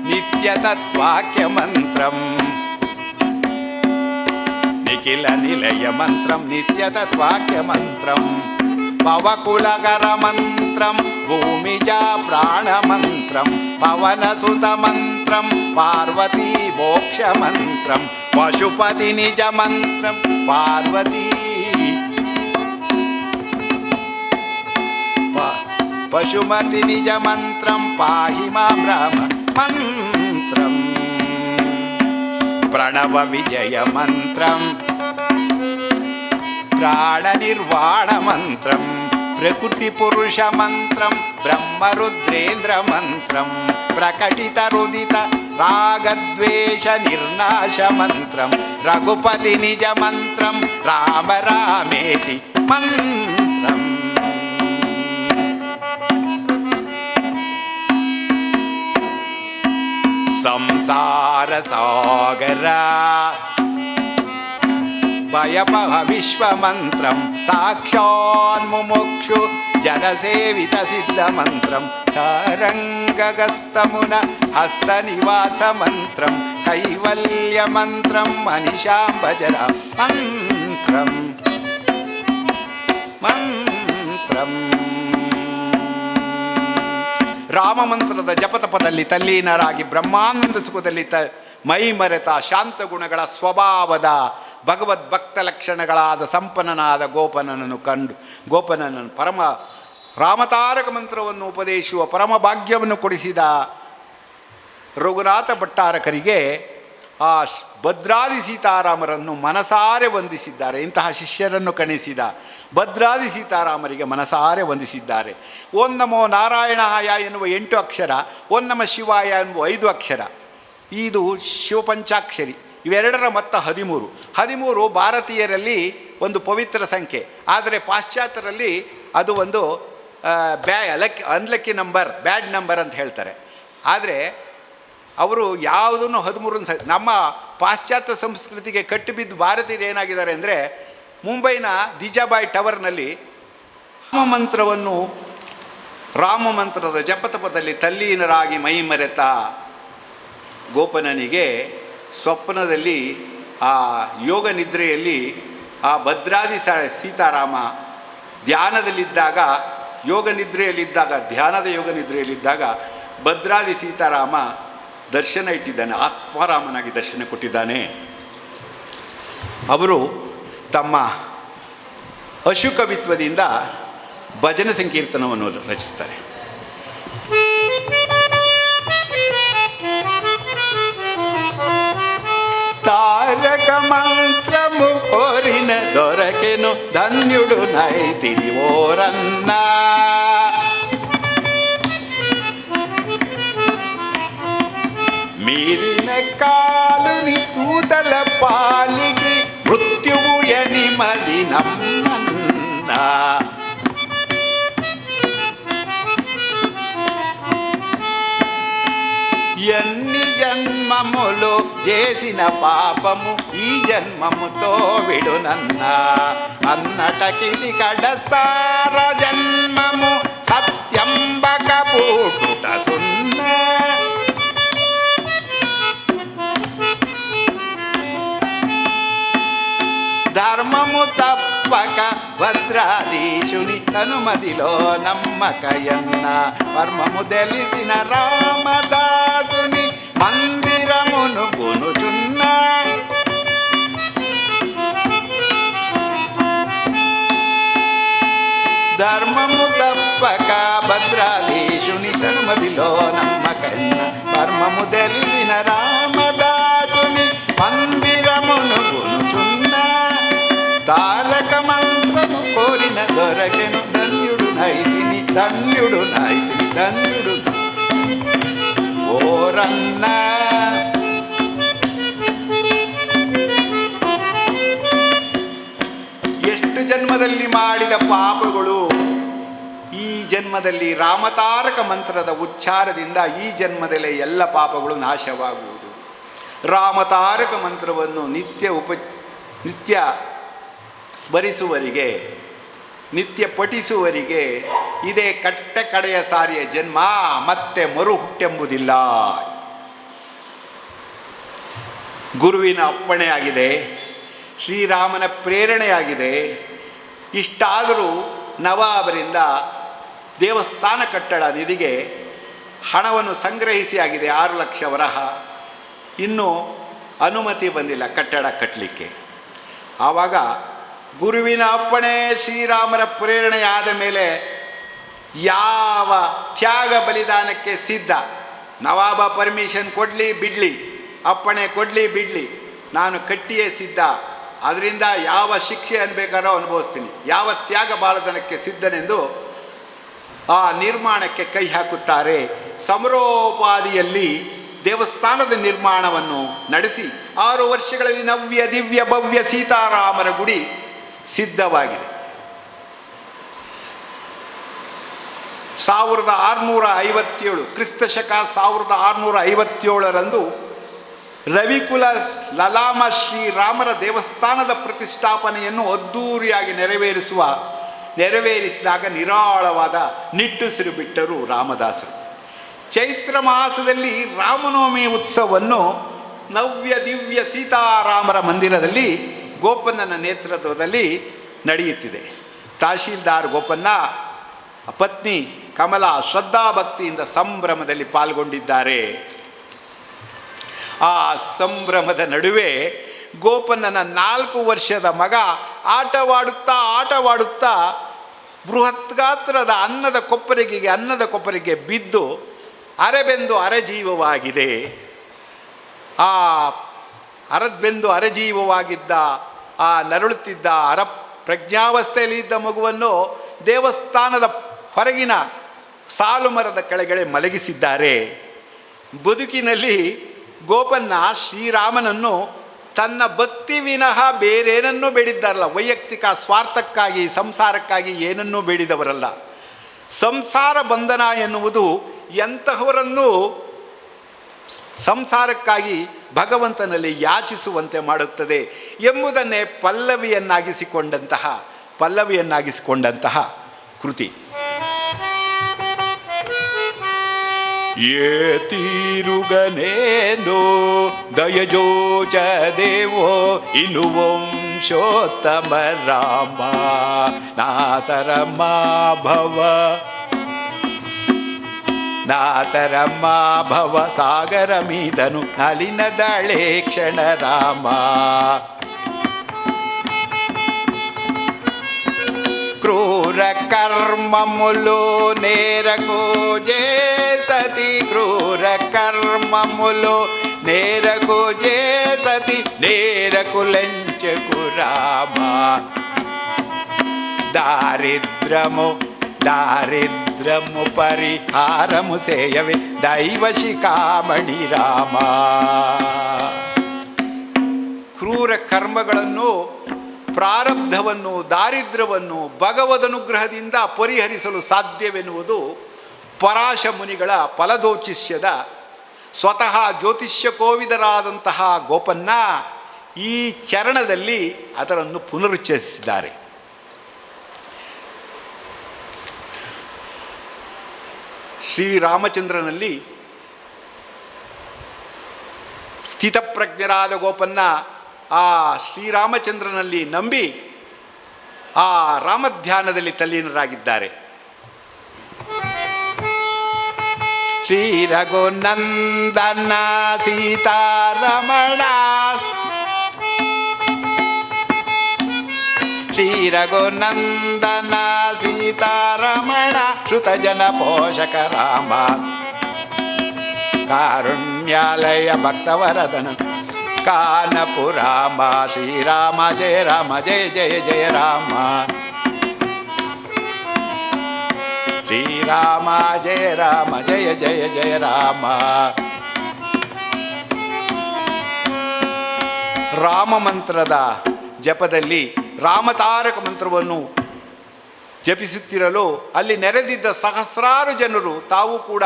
ನಿತ್ಯ ತತ್ವಾಕ್ಯ ಮಂತ್ರಂ ನಿಖಿಲ ನಿಲಯ ಮಂತ್ರಂ ನಿತ್ಯ ತತ್ವಾಕ್ಯ ಮಂತ್ರಂ ಪವಕುಲಕರ ಮಂತ್ರಂ ಭೂಮಿಜಾ ಪ್ರಾಣ ಮಂತ್ರಂ ಪವನಸುತ ಮಂತ್ರಂ ಪಾರ್ವತಿ ಮೋಕ್ಷ ಮಂತ್ರಂ ಪಶುಪತಿ ನಿಜ ಮಂತ್ರಂ ಪಾರ್ವತಿ ಪಶುಮತಿ ನಿಜ ಮಂತ್ರಂ ಪಾಹಿ ಮಾಂ ರಾಮ ಮಂತ್ರಂ ಪ್ರಣವ ವಿಜಯ ಮಂತ್ರಂ ಪ್ರಾಣ ನಿರ್ವಾಣ ಮಂತ್ರಂ ಪ್ರಕೃತಿ ಪುರುಷ ಮಂತ್ರಂ ಬ್ರಹ್ಮರುದ್ರೇಂದ್ರ ಮಂತ್ರಂ ಪ್ರಕಟಿತ ರುದಿತ ರಾಗದ್ವೇಷ ನಿರ್ನಾಶ ಮಂತ್ರಂ ರಘುಪತಿ ನಿಜ ಮಂತ್ರಂ ರಾಮ ರಾಮೇತಿ ಮಂತ್ರಂ ಸಂಸಾರ ಸಾಗರ ಭಯಪಹ ವಿಶ್ವ ಮಂತ್ರಂ ಸಾಕ್ಷಾನ್ಮುಮುಕ್ಷು ಜನಸೇವಿತ ಸಿದ್ಧ ಮಂತ್ರಂ ಸಾರಂಗಗಸ್ತಮುನ ಹಸ್ತ ನಿವಾಸ ಮಂತ್ರಂ ಕೈವಲ್ಯ ಮಂತ್ರಂ ಮನಿಷಾಂಬಜರ ಮಂತ್ರಂ ಮಂತ್ರಂ ರಾಮಮಂತ್ರದ ಜಪತಪದಲ್ಲಿ ತಲ್ಲೀನರಾಗಿ ಬ್ರಹ್ಮಾನಂದ ಸುಖದಲ್ಲಿ ಮೈ ಮರೆತ ಶಾಂತ ಗುಣಗಳ ಸ್ವಭಾವದ ಭಗವದ್ಭಕ್ತ ಲಕ್ಷಣಗಳಾದ ಸಂಪನ್ನನಾದ ಗೋಪನನ್ನು ಪರಮ ರಾಮತಾರಕ ಮಂತ್ರವನ್ನು ಉಪದೇಶಿಸುವ ಪರಮ ಭಾಗ್ಯವನ್ನು ಕೊಡಿಸಿದ ರಘುನಾಥ ಭಟ್ಟಾರಕರಿಗೆ ಆ ಭದ್ರಾದಿ ಸೀತಾರಾಮರನ್ನು ಮನಸಾರೆ ವಂದಿಸಿದ್ದಾರೆ. ಇಂತಹ ಶಿಷ್ಯರನ್ನು ಕಣಿಸಿದ ಭದ್ರಾದಿ ಸೀತಾರಾಮರಿಗೆ ಮನಸಾರೆ ವಂದಿಸಿದ್ದಾರೆ. ಓಂ ನಮೋ ನಾರಾಯಣಾಯ ಎನ್ನುವ 8 ಅಕ್ಷರ, ಓಂ ನಮ ಶಿವಾಯ ಎನ್ನುವ 5 ಅಕ್ಷರ, ಇದು ಶಿವಪಂಚಾಕ್ಷರಿ. ಇವೆರಡರ ಮೊತ್ತ 13 ಭಾರತೀಯರಲ್ಲಿ ಒಂದು ಪವಿತ್ರ ಸಂಖ್ಯೆ. ಆದರೆ ಪಾಶ್ಚಾತ್ಯರಲ್ಲಿ ಅದು ಒಂದು ಅನ್ಲಕ್ಕಿ ನಂಬರ್, ಬ್ಯಾಡ್ ನಂಬರ್ ಅಂತ ಹೇಳ್ತಾರೆ. ಆದರೆ ಅವರು ಯಾವುದನ್ನು 13 ನಮ್ಮ ಪಾಶ್ಚಾತ್ಯ ಸಂಸ್ಕೃತಿಗೆ ಕಟ್ಟಿಬಿದ್ದು ಭಾರತೀಯರು ಏನಾಗಿದ್ದಾರೆ ಅಂದರೆ, ಮುಂಬೈನ ದಿಜಾಬಾಯಿ ಟವರ್ನಲ್ಲಿ ರಾಮಮಂತ್ರದ ಜಪತಪದಲ್ಲಿ ತಲ್ಲೀನರಾಗಿ ಮೈ ಮರೆತ ಗೋಪನನಿಗೆ ಸ್ವಪ್ನದಲ್ಲಿ ಆ ಯೋಗ ನಿದ್ರೆಯಲ್ಲಿ ಆ ಭದ್ರಾದಿ ಸೀತಾರಾಮ ಧ್ಯಾನದಲ್ಲಿದ್ದಾಗ, ಧ್ಯಾನದ ಯೋಗ ನಿದ್ರೆಯಲ್ಲಿದ್ದಾಗ ಭದ್ರಾದಿ ಸೀತಾರಾಮ ದರ್ಶನ ಇಟ್ಟಿದ್ದಾನೆ, ಆತ್ಮಾರಾಮನಾಗಿ ದರ್ಶನ ಕೊಟ್ಟಿದ್ದಾನೆ. ಅವರು ತಮ್ಮ ಅಶುಕವಿತ್ವದಿಂದ ಭಜನೆ ಸಂಕೀರ್ತನವನ್ನು ರಚಿಸ್ತಾರೆ. ತಾರಕ ಮಂತ್ರಮು ಕೋರಿನ ದೊರಕೆನು ಧನ್ಯುಡು ನೈತಿನಿ ಓರನ್ನ. ಮೀರಿನ ಕಾಲು ನಿೂತಲ ಪಾಲಿಗೆ ಮೃತ್ಯುವು ಎನಿಮದಿ ನಮ್ಮನ್ನ. ఎన్ని జన్మములు చేసిన పాపము ఈ జన్మముతో విడునన్న. అన్నటకిది కడసార జన్మము సత్యంబక పుట్టుట సున్న. ధర్మము తప్పక భద్రాధీశుని తనుమదిలో నమ్మకయన్న. మర్మము తెలిసిన రామదాసుని మందిరమును కొనుచున్న. ధర్మము తప్పక భద్రాధీశుని తనుమదిలో నమ్మకయన్న. మర్మము తెలిసిన రామదాసుని మందిరమును కొనుచున్న. తారక మంత్రము కోరిన దొరకెను ధన్యుడు నైతిని ಓರನ್ನ. ಎಷ್ಟು ಜನ್ಮದಲ್ಲಿ ಮಾಡಿದ ಪಾಪಗಳು ಈ ಜನ್ಮದಲ್ಲಿ ರಾಮತಾರಕ ಮಂತ್ರದ ಉಚ್ಚಾರದಿಂದ ಈ ಜನ್ಮದಲ್ಲೇ ಎಲ್ಲ ಪಾಪಗಳು ನಾಶವಾಗುವುದು. ರಾಮತಾರಕ ಮಂತ್ರವನ್ನು ನಿತ್ಯ ಸ್ಮರಿಸುವರಿಗೆ, ನಿತ್ಯ ಪಠಿಸುವರಿಗೆ ಇದೇ ಕಡೆಯ ಸಾರಿಯ ಜನ್ಮ, ಮತ್ತೆ ಮರು ಹುಟ್ಟೆಂಬುದಿಲ್ಲ. ಗುರುವಿನ ಅಪ್ಪಣೆಯಾಗಿದೆ, ಶ್ರೀರಾಮನ ಪ್ರೇರಣೆಯಾಗಿದೆ. ಇಷ್ಟಾದರೂ ನವಾಬರಿಂದ ದೇವಸ್ಥಾನ ಕಟ್ಟಡ ನಿಧಿಗೆ ಹಣವನ್ನು ಸಂಗ್ರಹಿಸಿ ಆಗಿದೆ 6 ಲಕ್ಷ ವರಹ. ಇನ್ನೂ ಅನುಮತಿ ಬಂದಿಲ್ಲ ಕಟ್ಟಡ ಕಟ್ಟಲಿಕ್ಕೆ. ಆವಾಗ ಗುರುವಿನ ಅಪ್ಪಣೆ, ಶ್ರೀರಾಮನ ಪ್ರೇರಣೆಯಾದ ಮೇಲೆ ಯಾವ ತ್ಯಾಗ ಬಲಿದಾನಕ್ಕೆ ಸಿದ್ಧ. ನವಾಬ ಪರ್ಮಿಷನ್ ಕೊಡಲಿ ಬಿಡಲಿ, ಅಪ್ಪಣೆ ಕೊಡಲಿ ಬಿಡಲಿ, ನಾನು ಕಟ್ಟಿಯೇ ಸಿದ್ಧ. ಅದರಿಂದ ಯಾವ ಶಿಕ್ಷೆ ಅನ್ಬೇಕಾರೋ ಅನುಭವಿಸ್ತೀನಿ, ಯಾವ ತ್ಯಾಗ ಬಲಿದಾನಕ್ಕೆ ಸಿದ್ಧನೆಂದು ಆ ನಿರ್ಮಾಣಕ್ಕೆ ಕೈ ಹಾಕುತ್ತಾರೆ. ಸಮರೋಪಾದಿಯಲ್ಲಿ ದೇವಸ್ಥಾನದ ನಿರ್ಮಾಣವನ್ನು ನಡೆಸಿ 6 ವರ್ಷಗಳಲ್ಲಿ ನವ್ಯ ದಿವ್ಯ ಭವ್ಯ ಸೀತಾರಾಮರ ಗುಡಿ ಸಿದ್ಧವಾಗಿದೆ. 1657 ಕ್ರಿಸ್ತಶಕ 1657ರಂದು ರವಿಕುಲ ಲಲಾಮ ಶ್ರೀರಾಮರ ದೇವಸ್ಥಾನದ ಪ್ರತಿಷ್ಠಾಪನೆಯನ್ನು ಅದ್ದೂರಿಯಾಗಿ ನೆರವೇರಿಸಿದಾಗ ನಿರಾಳವಾದ ನಿಟ್ಟುಸಿರು ಬಿಟ್ಟರು ರಾಮದಾಸರು. ಚೈತ್ರ ಮಾಸದಲ್ಲಿ ರಾಮನವಮಿ ಉತ್ಸವವನ್ನು ನವ್ಯ ದಿವ್ಯ ಸೀತಾರಾಮರ ಮಂದಿರದಲ್ಲಿ ಗೋಪನ್ನನ ನೇತೃತ್ವದಲ್ಲಿ ನಡೆಯುತ್ತಿದೆ. ತಹಶೀಲ್ದಾರ್ ಗೋಪನ್ನ ಪತ್ನಿ ಕಮಲಾ ಶ್ರದ್ಧಾಭಕ್ತಿಯಿಂದ ಸಂಭ್ರಮದಲ್ಲಿ ಪಾಲ್ಗೊಂಡಿದ್ದಾರೆ. ಆ ಸಂಭ್ರಮದ ನಡುವೆ ಗೋಪನ್ನನ 4 ವರ್ಷದ ಮಗ ಆಟವಾಡುತ್ತಾ ಬೃಹತ್ ಗಾತ್ರದ ಅನ್ನದ ಕೊಪ್ಪರಿಗೆ ಬಿದ್ದು ಅರೆಬೆಂದು ಅರೆಜೀವವಾಗಿದೆ. ಆ ಅರದ್ಬೆಂದು ಅರಜೀವವಾಗಿದ್ದ ಆ ನರಳುತ್ತಿದ್ದ ಪ್ರಜ್ಞಾವಸ್ಥೆಯಲ್ಲಿ ಇದ್ದ ಮಗುವನ್ನು ದೇವಸ್ಥಾನದ ಹೊರಗಿನ ಸಾಲು ಮರದ ಕೆಳಗಡೆ ಮಲಗಿಸಿದ್ದಾರೆ. ಬದುಕಿನಲ್ಲಿ ಗೋಪನ್ನ ಶ್ರೀರಾಮನನ್ನು ತನ್ನ ಭಕ್ತಿ ವಿನಃ ಬೇರೇನನ್ನೂ ಬೇಡಿದ್ದಾರಲ್ಲ. ವೈಯಕ್ತಿಕ ಸ್ವಾರ್ಥಕ್ಕಾಗಿ, ಸಂಸಾರಕ್ಕಾಗಿ ಏನನ್ನೂ ಬೇಡಿದವರಲ್ಲ. ಸಂಸಾರ ಬಂಧನ ಎನ್ನುವುದು ಎಂತಹವರನ್ನು ಸಂಸಾರಕ್ಕಾಗಿ ಭಗವಂತನಲ್ಲಿ ಯಾಚಿಸುವಂತೆ ಮಾಡುತ್ತದೆ ಎಂಬುದನ್ನೇ ಪಲ್ಲವಿಯನ್ನಾಗಿಸಿಕೊಂಡಂತಹ ಕೃತಿ. ಏ ತೀರುಗನೇನೋ ದಯಜೋಚ ದೇವೋ ಇನು ವಂಶೋತ್ತಮ ರಾಮ ನಾತರಮ ಭವ ಸಾಗರ ಮೀದನು ನಲಿನದಳೆ ಕ್ಷಣ ರಾಮ. ಕ್ರೂರ ಕರ್ಮములు నేరకు చేసతి క్రూర కర్మములు నేరకు చేసతి నేరకు లంచకు రామ. దారిద్రము పరిహారము సేయవే దైవ ಶಿಖಾಮಣಿ ರಾಮ. ಕ್ರೂರ ಕರ್ಮಗಳನ್ನು, ಪ್ರಾರಬ್ಧವನ್ನು, ದಾರಿದ್ರ್ಯವನ್ನು ಭಗವದನುಗ್ರಹದಿಂದ ಪರಿಹರಿಸಲು ಸಾಧ್ಯವೆನ್ನುವುದು ಪರಾಶ ಮುನಿಗಳ ಫಲದೋಚಿಷ್ಯದ ಸ್ವತಃ ಜ್ಯೋತಿಷ್ಯ ಕೋವಿದರಾದಂತಹ ಗೋಪನ್ನ ಈ ಚರಣದಲ್ಲಿ ಅದನ್ನು ಪುನರುಚ್ಚರಿಸಿದ್ದಾರೆ. ಶ್ರೀರಾಮಚಂದ್ರನಲ್ಲಿ ಸ್ಥಿತಪ್ರಜ್ಞರಾದ ಗೋಪನ್ನ ಆ ಶ್ರೀರಾಮಚಂದ್ರನಲ್ಲಿ ನಂಬಿ ಆ ರಾಮಧ್ಯಾನದಲ್ಲಿ ತಲ್ಲೀನರಾಗಿದ್ದಾರೆ. ಶ್ರೀ ರಘುನಂದನ ಸೀತಾರಮಣ ಶ್ರೀ ರಘುನಂದನ ಸೀತಾರಮಣ ಶ್ರುತಜನ ಪೋಷಕ ರಾಮ. ಕಾರುಣ್ಯಾಲಯ ಭಕ್ತವರದನ ಕಾನಪುರಾಮ. ಶ್ರೀರಾಮ ಜಯ ರಾಮ ಜಯ ಜಯ ಜಯ ರಾಮ. ಶ್ರೀರಾಮ ಜಯ ರಾಮ ಜಯ ಜಯ ಜಯ ರಾಮ. ರಾಮ ಮಂತ್ರದ ಜಪದಲ್ಲಿ ರಾಮತಾರಕ ಮಂತ್ರವನ್ನು ಜಪಿಸುತ್ತಿರಲು ಅಲ್ಲಿ ನೆರೆದಿದ್ದ ಸಹಸ್ರಾರು ಜನರು ತಾವು ಕೂಡ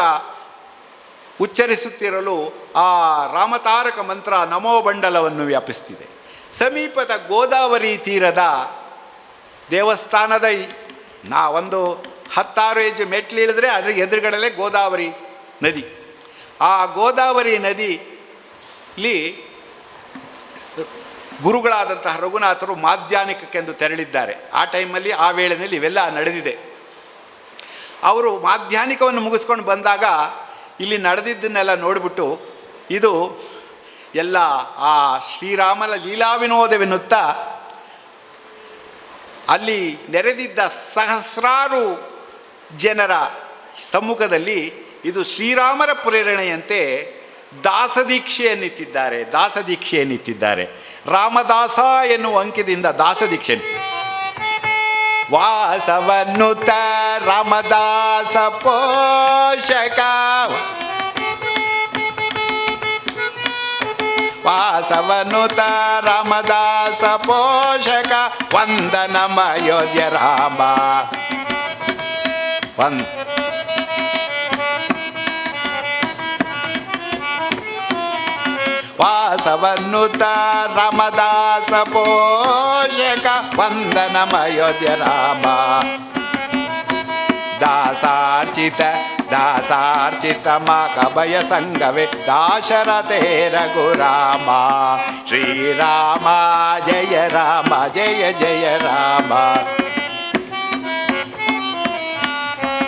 ಉಚ್ಚರಿಸುತ್ತಿರಲು ಆ ರಾಮತಾರಕ ಮಂತ್ರ ನಮೋಬಂಡಲವನ್ನು ವ್ಯಾಪಿಸ್ತಿದೆ. ಸಮೀಪದ ಗೋದಾವರಿ ತೀರದ ದೇವಸ್ಥಾನದ ಒಂದು 16 ಹೆಜ್ಜೆ ಮೆಟ್ಲಿಳಿದ್ರೆ ಅದರ ಎದುರುಗಡಲೇ ಗೋದಾವರಿ ನದಿ. ಆ ಗೋದಾವರಿ ನದಿಲಿ ಗುರುಗಳಾದಂತಹ ರಘುನಾಥರು ಮಾಧ್ಯಾಹ್ನಿಕಕ್ಕೆಂದು ತೆರಳಿದ್ದಾರೆ. ಆ ಟೈಮಲ್ಲಿ, ಆ ವೇಳೆಯಲ್ಲಿ ಇವೆಲ್ಲ ನಡೆದಿದೆ. ಅವರು ಮಾಧ್ಯಾಹ್ನಿಕವನ್ನು ಮುಗಿಸ್ಕೊಂಡು ಬಂದಾಗ ಇಲ್ಲಿ ನಡೆದಿದ್ದನ್ನೆಲ್ಲ ನೋಡಿಬಿಟ್ಟು ಇದು ಎಲ್ಲ ಆ ಶ್ರೀರಾಮನ ಲೀಲಾ ವಿನೋದವೆನ್ನುತ್ತಾ ಅಲ್ಲಿ ನೆರೆದಿದ್ದ ಸಹಸ್ರಾರು ಜನರ ಸಮ್ಮುಖದಲ್ಲಿ ಇದು ಶ್ರೀರಾಮರ ಪ್ರೇರಣೆಯಂತೆ ದಾಸದೀಕ್ಷೆಯನ್ನಿತ್ತಿದ್ದಾರೆ. ರಾಮದಾಸ ಎನ್ನುವ ಅಂಕಿದಿಂದ ದಾಸದೀಕ್ಷೆ. ವಾಸವನ್ನುತ ರಾಮದಾಸ ಪೋಷಕ ವಾಸವನುತ ರಾಮದಾಸ ಪೋಷಕ ವಂದನಮ ಅಯೋಧ್ಯ ರಾಮ. ವಾಸವನ್ನುತ ರಾಮದಾಸ ಪೋಷಕ ವಂದನಮ ಅಯೋಧ್ಯ ರಾಮ. ದಾಸಾರ್ಚಿತ ಮಕಭಯ ಸಂಗವೇ ದಾಶರಥೇ ರಘುರಾಮ. ಶ್ರೀರಾಮ ಜಯ ರಾಮ ಜಯ ಜಯ ರಾಮ.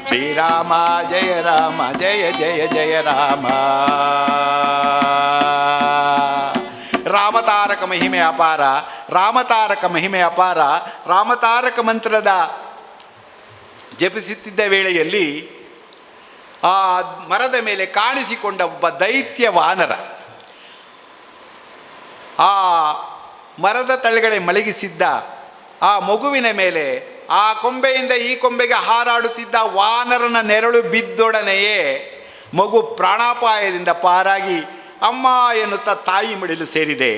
ಶ್ರೀರಾಮ ಜಯ ರಾಮ ಜಯ ಜಯ ಜಯ ರಾಮ. ರಾಮತಾರಕ ಮಹಿಮೆ ಅಪಾರ, ರಾಮತಾರಕ ಮಹಿಮೆ ಅಪಾರ. ರಾಮತಾರಕ ಮಂತ್ರದ ಜಪಿಸುತ್ತಿದ್ದ ವೇಳೆಯಲ್ಲಿ ಆ ಮರದ ಮೇಲೆ ಕಾಣಿಸಿಕೊಂಡ ಒಬ್ಬ ದೈತ್ಯ ವಾನರ ಆ ಮರದ ತಳಗಡೆ ಮಲಗಿಸಿದ್ದ ಆ ಮಗುವಿನ ಮೇಲೆ ಆ ಕೊಂಬೆಯಿಂದ ಈ ಕೊಂಬೆಗೆ ಹಾರಾಡುತ್ತಿದ್ದ ವಾನರನ ನೆರಳು ಬಿದ್ದೊಡನೆಯೇ ಮಗು ಪ್ರಾಣಾಪಾಯದಿಂದ ಪಾರಾಗಿ ಅಮ್ಮ ಎನ್ನುತ್ತಾ ತಾಯಿ ಮಡಿಲು ಸೇರಿದೆ.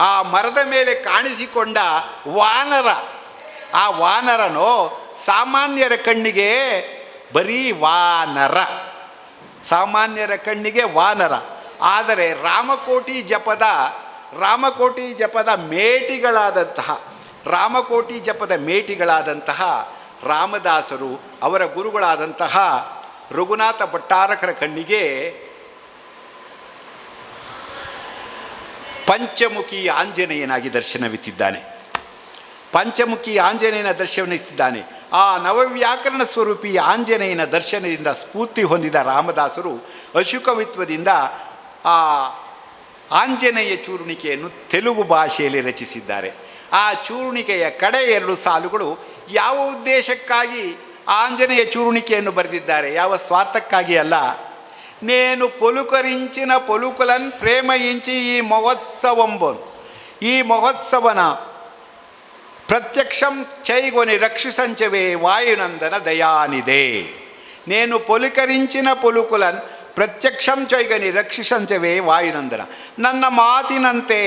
ಆ ಮರದ ಮೇಲೆ ಕಾಣಿಸಿಕೊಂಡ ವಾನರ, ಆ ವಾನರನು ಸಾಮಾನ್ಯರ ಕಣ್ಣಿಗೆ ಬರೀ ವಾನರ, ಸಾಮಾನ್ಯರ ಕಣ್ಣಿಗೆ ವಾನರ. ಆದರೆ ರಾಮಕೋಟಿ ಜಪದ ಮೇಟಿಗಳಾದಂತಹ ರಾಮದಾಸರು, ಅವರ ಗುರುಗಳಾದಂತಹ ರಘುನಾಥ ಭಟ್ಟಾರಕರ ಕಣ್ಣಿಗೆ ಪಂಚಮುಖಿ ಆಂಜನೇಯನಾಗಿ ದರ್ಶನವಿತ್ತಿದ್ದಾನೆ. ಆ ನವವ್ಯಾಕರಣ ಸ್ವರೂಪಿ ಆಂಜನೇಯನ ದರ್ಶನದಿಂದ ಸ್ಫೂರ್ತಿ ಹೊಂದಿದ ರಾಮದಾಸರು ಅಶುಕವಿತ್ವದಿಂದ ಆ ಆಂಜನೇಯ ಚೂರ್ಣಿಕೆಯನ್ನು ತೆಲುಗು ಭಾಷೆಯಲ್ಲಿ ರಚಿಸಿದ್ದಾರೆ. ಆ ಚೂರ್ಣಿಕೆಯ ಕಡೆ 2 ಸಾಲುಗಳು ಯಾವ ಉದ್ದೇಶಕ್ಕಾಗಿ ಆಂಜನೇಯ ಚೂರ್ಣಿಕೆಯನ್ನು ಬರೆದಿದ್ದಾರೆ, ಯಾವ ಸ್ವಾರ್ಥಕ್ಕಾಗಿ ಅಲ್ಲ. ನೇನು ಪೊಲುಕರಿಂಚಿನ ಪೊಲುಕುಲನ್ ಪ್ರೇಮಯಿಂಚಿ ಈ ಮಹೋತ್ಸವನ ಪ್ರತ್ಯಕ್ಷಂ ಚೈಗೊನಿ ರಕ್ಷಿಸಂಚವೇ ವಾಯುನಂದನ ದಯಾನಿದೆ. ನೇನು ಪೊಲುಕರಿಂಚಿನ ಪೊಲುಕುಲನ್ ಪ್ರತ್ಯಕ್ಷಂ ಚೈಗನಿ ರಕ್ಷಿಸಂಚವೇ ವಾಯುನಂದನ. ನನ್ನ ಮಾತಿನಂತೆ,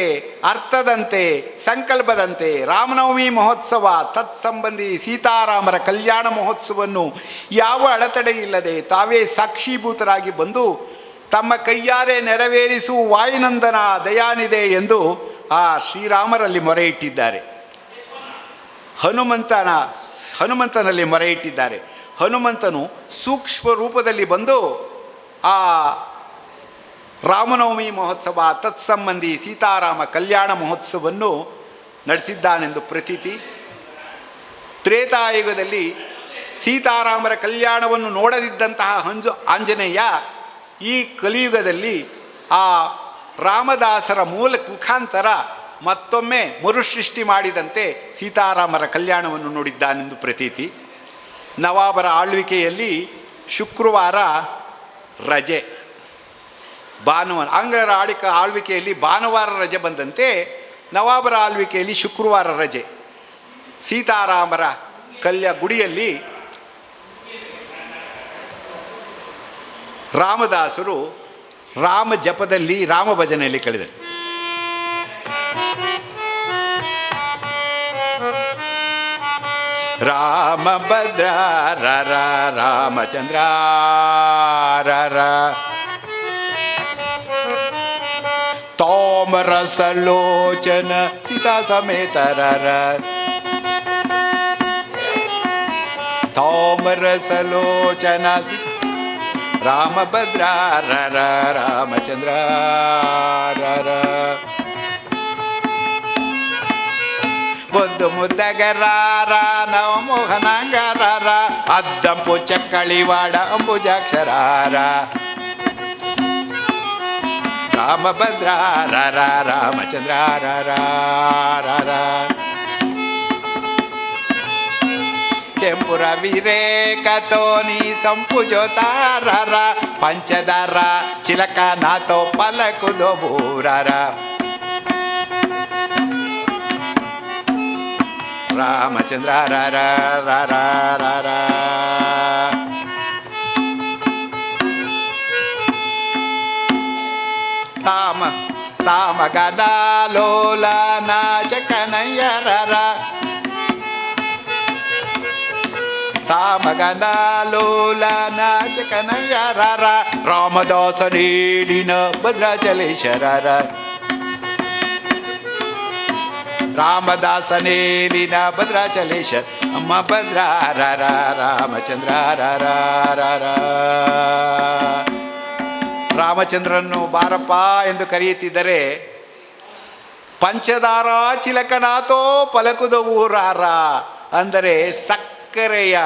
ಅರ್ಥದಂತೆ, ಸಂಕಲ್ಪದಂತೆ ರಾಮನವಮಿ ಮಹೋತ್ಸವ ತತ್ಸಂಬಂಧಿ ಸೀತಾರಾಮರ ಕಲ್ಯಾಣ ಮಹೋತ್ಸವವನ್ನು ಯಾವ ಅಡೆತಡೆ ಇಲ್ಲದೆ ತಾವೇ ಸಾಕ್ಷೀಭೂತರಾಗಿ ಬಂದು ತಮ್ಮ ಕೈಯಾರೆ ನೆರವೇರಿಸು ವಾಯುನಂದನ ದಯಾನಿದೆ ಎಂದು ಆ ಶ್ರೀರಾಮರಲ್ಲಿ ಮೊರೆ ಇಟ್ಟಿದ್ದಾರೆ. ಹನುಮಂತನಲ್ಲಿ ಮೊರೆ ಇಟ್ಟಿದ್ದಾರೆ. ಹನುಮಂತನು ಸೂಕ್ಷ್ಮ ರೂಪದಲ್ಲಿ ಬಂದು ಆ ರಾಮನವಮಿ ಮಹೋತ್ಸವ ತತ್ಸಂಬಂಧಿ ಸೀತಾರಾಮ ಕಲ್ಯಾಣ ಮಹೋತ್ಸವವನ್ನು ನಡೆಸಿದ್ದಾನೆಂದು ಪ್ರತೀತಿ. ತ್ರೇತಾಯುಗದಲ್ಲಿ ಸೀತಾರಾಮರ ಕಲ್ಯಾಣವನ್ನು ನೋಡದಿದ್ದಂತಹ ಆಂಜನೇಯ ಈ ಕಲಿಯುಗದಲ್ಲಿ ಆ ರಾಮದಾಸರ ಮುಖಾಂತರ ಮತ್ತೊಮ್ಮೆ ಮರುಸೃಷ್ಟಿ ಮಾಡಿದಂತೆ ಸೀತಾರಾಮರ ಕಲ್ಯಾಣವನ್ನು ನೋಡಿದ್ದಾನೆಂದು ಪ್ರತೀತಿ. ನವಾಬರ ಆಳ್ವಿಕೆಯಲ್ಲಿ ಶುಕ್ರವಾರ ರಜೆ, ಭಾನುವಾರ, ಆಂಗ್ಲರ ಆಳ್ವಿಕೆಯಲ್ಲಿ ಭಾನುವಾರ ರಜೆ ಬಂದಂತೆ ನವಾಬರ ಆಳ್ವಿಕೆಯಲ್ಲಿ ಶುಕ್ರವಾರ ರಜೆ. ಸೀತಾರಾಮರ ಗುಡಿಯಲ್ಲಿ ರಾಮದಾಸರು ರಾಮ ಜಪದಲ್ಲಿ, ರಾಮ ಭಜನೆಯಲ್ಲಿ ಕಳೆದರು. ರಾಮಭದ್ರ ರರ ರಾಮಚಂದ್ರ ರರ ತೋಮರಸಲೋಚನ ಸೀತಾ ಸಮೇತ ರರ ತೋಮರಸಲೋಚನ ಸೀತಾ ರಾಮಭದ್ರ ರರ ರಾಮಚಂದ್ರ ರರ ಬೊದ್ದು ಮುದ್ದಗರಾರ ನವಮೋಹನಾಂಗರಾರ ಅದ್ದಂಪು ಚಕ್ಕಳಿವಾಡ ಅಂಬುಜಾಕ್ಷರಾರ ರಾಮಭದ್ರ ರರ ರಾಮಚಂದ್ರ ರರ ಕೆಂಪುರ ವಿರೇಕತೋನಿ ಸಂಪುಜೋತಾರ ಪಂಚದಾರ ಚಿಲಕ ನಾಥೋ ಪಲಕುದೋ ಭೂರರ ರಾಮಚಂದ್ರ ರರ ರರ ರರ ಸಾಮಗನ ಲೋಲ ನಾಚಕನಯ್ಯ ರರ ಸಾಮಗನ ಲೋಲ ನಾಚಕನಯ್ಯ ರರ ರಾಮದಾಸ ನೀಡಿನ ಭದ್ರಾಚಲೇಶ್ವರರ ರಾಮದಾಸನೇಲಿನ ಭದ್ರಾಚಲೇಶ್ವರ ಅಮ್ಮ ಭದ್ರ ರರ ರಾಮಚಂದ್ರ ರರ ರರ ರಾಮಚಂದ್ರನ್ನು ಬಾರಪ್ಪ ಎಂದು ಕರೆಯುತ್ತಿದ್ದರೆ ಪಂಚದಾರ ಚಿಲಕನಾಥೋ ಪಲಕುದವೂರಾರ ಅಂದರೆ ಸಕ್ಕರೆಯ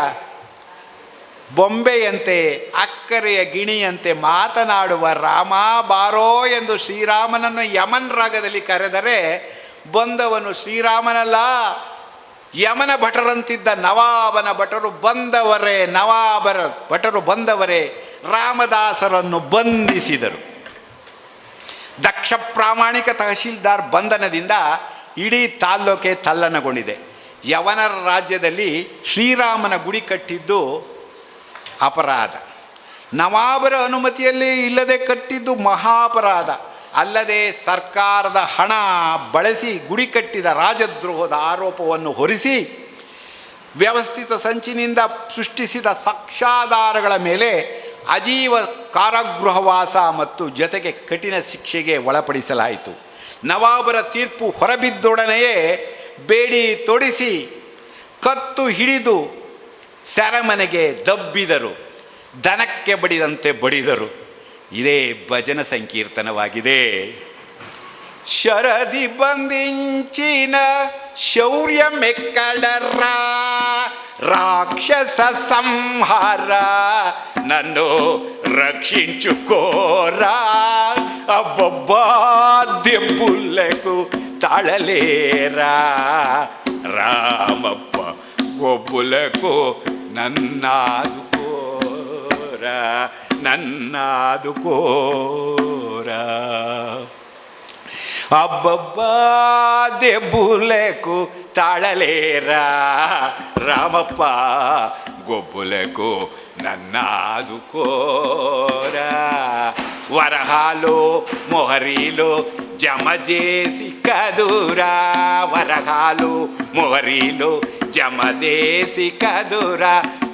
ಬೊಂಬೆಯಂತೆ ಅಕ್ಕರೆಯ ಗಿಣಿಯಂತೆ ಮಾತನಾಡುವ ರಾಮ ಬಾರೋ ಎಂದು ಶ್ರೀರಾಮನನ್ನು ಯಮನ್ ರಾಗದಲ್ಲಿ ಕರೆದರೆ ಬಂದವನು ಶ್ರೀರಾಮನಲ್ಲ, ಯಮನ ಭಟರಂತಿದ್ದ ನವಾಬನ ಭಟರು ಬಂದವರೇ, ನವಾಬರ ಭಟರು ಬಂದವರೇ ರಾಮದಾಸರನ್ನು ಬಂಧಿಸಿದರು. ದಕ್ಷ ಪ್ರಾಮಾಣಿಕ ತಹಶೀಲ್ದಾರ್ ಬಂಧನದಿಂದ ಇಡೀ ತಾಲ್ಲೂಕೆ ತಲ್ಲಣಗೊಂಡಿದೆ. ಯವನರ ರಾಜ್ಯದಲ್ಲಿ ಶ್ರೀರಾಮನ ಗುಡಿ ಕಟ್ಟಿದ್ದು ಅಪರಾಧ, ನವಾಬರ ಅನುಮತಿಯಲ್ಲಿ ಇಲ್ಲದೆ ಕಟ್ಟಿದ್ದು ಮಹಾಪರಾಧ. ಅಲ್ಲದೆ ಸರ್ಕಾರದ ಹಣ ಬಳಸಿ ಗುಡಿ ಕಟ್ಟಿದ ರಾಜದ್ರೋಹದ ಆರೋಪವನ್ನು ಹೊರಿಸಿ ವ್ಯವಸ್ಥಿತ ಸಂಚಿನಿಂದ ಸೃಷ್ಟಿಸಿದ ಸಾಕ್ಷ್ಯಾಧಾರಗಳ ಮೇಲೆ ಅಜೀವ ಕಾರಾಗೃಹವಾಸ ಮತ್ತು ಜೊತೆಗೆ ಕಠಿಣ ಶಿಕ್ಷೆಗೆ ಒಳಪಡಿಸಲಾಯಿತು. ನವಾಬರ ತೀರ್ಪು ಹೊರಬಿದ್ದೊಡನೆಯೇ ಬೇಡಿ ತೊಡಿಸಿ ಕತ್ತು ಹಿಡಿದು ಸೆರೆಮನೆಗೆ ದಬ್ಬಿದರು, ದನಕ್ಕೆ ಬಡಿದಂತೆ ಬಡಿದರು. ಇದೇ ಭಜನ ಸಂಕೀರ್ತನವಾಗಿದೆ. ಶರದಿ ಬಂದಿಂಚಿನ ಶೌರ್ಯ ಮೆಕ್ಕಡರ ರಾಕ್ಷಸ ಸಂಹಾರ ನನ್ನು ರಕ್ಷಿಂಚುಕೋರ ಅಬ್ಬಬ್ಬಾ ದೆಬ್ಬುಲ್ಲೆಕು ತಾಳಲೇರ ರಾಮಪ್ಪ ಗೊಬ್ಬುಲಕು ನನ್ನಾದುಕೋರ ನನ್ನಾದುಕೋರ ಅಬ್ಬಬ್ಬಾ ದೆಬ್ಬುಲೆಕು ತಾಳಲೇರ ರಾಮಪ್ಪ ಗೊಬ್ಬುಲೆಕು ನನ್ನಾದುಕೋರ ವರಹಾಲು ಮೊಹರೀಲು ಜಮಜೇಸಿ ಕದೂರ ವರಹಾಲು ಮೊಹರೀಲು ಜಮದೇಸಿ ಕದೂರ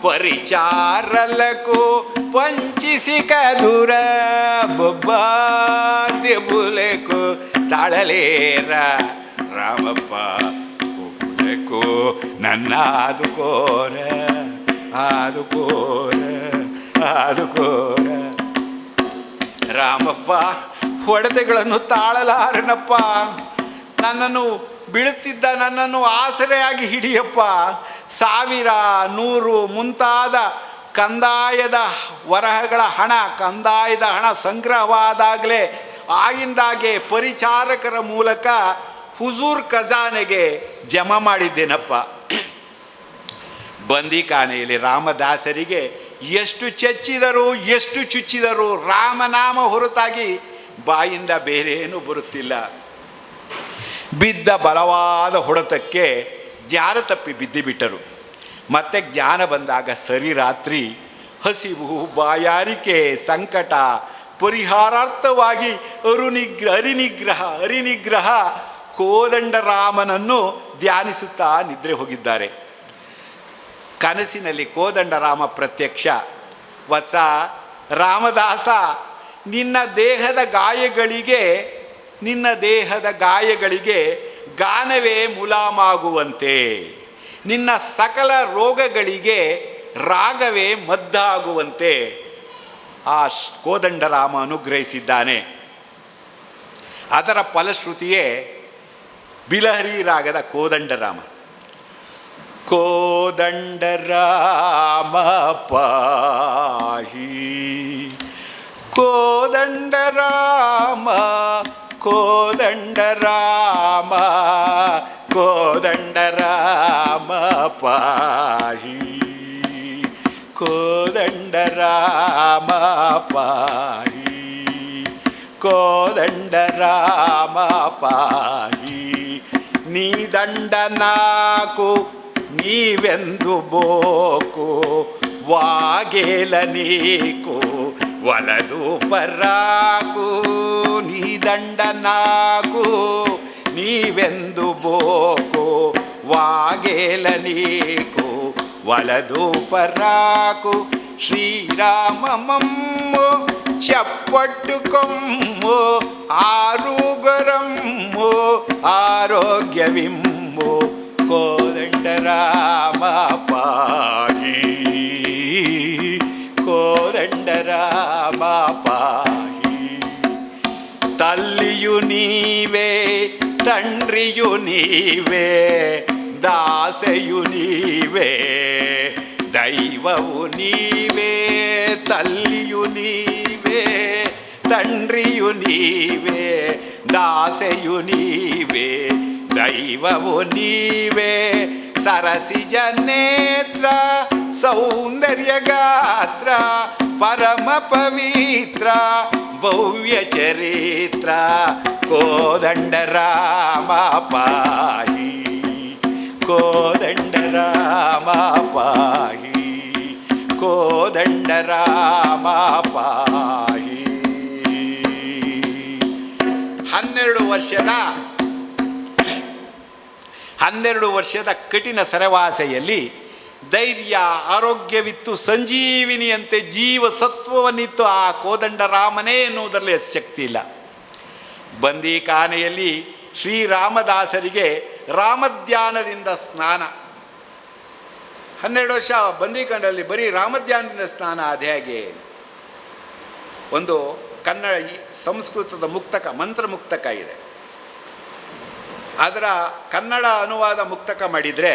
ಪರಿಚಾರలకు పంచిసి కదుర బొబ్బా దెబ్బులకు తాళలేరా రామప్ప గొబ్బులకు నన్నాదుకోర ఆదుకోర ಆದುಕೋರ ರಾಮಪ್ಪ ಹೊಡೆತಗಳನ್ನು ತಾಳಲಾರನಪ್ಪ, ನನ್ನನ್ನು ಬೀಳುತ್ತಿದ್ದ ನನ್ನನ್ನು ಆಸರೆಯಾಗಿ ಹಿಡಿಯಪ್ಪ. 1000 100 ಮುಂತಾದ ಕಂದಾಯದ ವರಹಗಳ ಕಂದಾಯದ ಹಣ ಸಂಗ್ರಹವಾದಾಗಲೇ ಆಗಿಂದಾಗೆ ಪರಿಚಾರಕರ ಮೂಲಕ ಹುಜೂರ್ ಖಜಾನೆಗೆ ಜಮಾ ಮಾಡಿದ್ದೇನಪ್ಪ. ಬಂದಿಖಾನೆಯಲ್ಲಿ ರಾಮದಾಸರಿಗೆ ಎಷ್ಟು ಚಚ್ಚಿದರು ಎಷ್ಟು ಚುಚ್ಚಿದರು ರಾಮನಾಮ ಹೊರತಾಗಿ ಬಾಯಿಂದ ಬೇರೇನೂ ಬರುತ್ತಿಲ್ಲ. ಬಿದ್ದ ಬಲವಾದ ಹೊಡೆತಕ್ಕೆ ಜ್ಞಾನ ತಪ್ಪಿ ಬಿದ್ದುಬಿಟ್ಟರು. ಮತ್ತೆ ಜ್ಞಾನ ಬಂದಾಗ ಸರಿ ರಾತ್ರಿ ಹಸಿವು ಬಾಯಾರಿಕೆ ಸಂಕಟ ಪರಿಹಾರಾರ್ಥವಾಗಿ ಹರಿನಿಗ್ರಹ ಕೋದಂಡರಾಮನನ್ನು ಧ್ಯಾನಿಸುತ್ತಾ ನಿದ್ರೆ ಹೋಗಿದ್ದಾರೆ. ಕನಸಿನಲ್ಲಿ ಕೋದಂಡರಾಮ ಪ್ರತ್ಯಕ್ಷ. ವತ್ಸ ರಾಮದಾಸ, ನಿನ್ನ ದೇಹದ ಗಾಯಗಳಿಗೆ ಗಾನವೇ ಮುಲಾಮಾಗುವಂತೆ, ನಿನ್ನ ಸಕಲ ರೋಗಗಳಿಗೆ ರಾಗವೇ ಮದ್ದಾಗುವಂತೆ ಆ ಕೋದಂಡರಾಮ ಅನುಗ್ರಹಿಸಿದ್ದಾನೆ. ಅದರ ಫಲಶ್ರುತಿಯೇ ಬಿಲಹರಿ ರಾಗದ ಕೋದಂಡರಾಮ. ಕೋದಂಡರಾಮ ಪಾಹಿ ಕೋದಂಡರಾಮ ಕೋದಂಡರಾಮ ಕೋದಂಡರಾಮ ಪಾಹಿ ಕೋದಂಡರಾಮ ಪಾಹಿ ಕೋದಂಡರಾಮ ಪಾಹಿ. ನೀ ದಂಡ ನಾಕು ನೀವೆಂದು ಬೋಕು ವಾಗೇಲ ನೀಕು ಒಲದು ಪರಾಕು. ನೀ ದಂಡ ನಾಕು ನೀವೆಂದು ಬೋಕು ವಾಗೇಲ ನೀಕು ಒಲದು ಪರಾಕು. శ్రీరామమమ్ము చెప్పట్టుకొమ్ము ఆరుగరమ్ము ఆరోగ్యవిమ్ము కోదండరామ పాహి కోదండరామ పాహి. తల్లియు నీవే తండ్రియు నీవే దాసయు నీవే దైవవు నీవే. తల్లియు నీవే తండ్రియు నీవే దాసయు నీవే దైవవు నీవే. సరసిజ నేత్ర సౌందర్య గాత్ర పరమ పవిత్ర ಭವ್ಯ ಚರಿತ್ರ ಕೋದಂಡ ರಾಮ ಪಾಹಿ ಕೋದಂಡ ರಾಮ ಪಾಹಿ ಕೋದಂಡ ರಾಮ ಪಾಹಿ. 12 ವರ್ಷದ ಕಠಿಣ ಸರವಾಸೆಯಲ್ಲಿ ಧೈರ್ಯ ಆರೋಗ್ಯವಿತ್ತು, ಸಂಜೀವಿನಿಯಂತೆ ಜೀವಸತ್ವವನ್ನಿತ್ತು ಆ ಕೋದಂಡ ರಾಮನೇ ಎನ್ನುವುದರಲ್ಲಿ ಶಕ್ತಿ ಇಲ್ಲ. ಬಂದೀಖಾನೆಯಲ್ಲಿ ಶ್ರೀರಾಮದಾಸರಿಗೆ ರಾಮಧ್ಯಾನದಿಂದ ಸ್ನಾನ. 12 ವರ್ಷ ಬಂದೀಖಾನೆಯಲ್ಲಿ ಬರೀ ರಾಮಧ್ಯಾನದಿಂದ ಸ್ನಾನ. ಅದೇ ಹಾಗೆ ಒಂದು ಕನ್ನಡ ಸಂಸ್ಕೃತದ ಮುಕ್ತಕ, ಮಂತ್ರ ಮುಕ್ತಕ ಇದೆ. ಅದರ ಕನ್ನಡ ಅನುವಾದ ಮುಕ್ತಕ ಮಾಡಿದರೆ,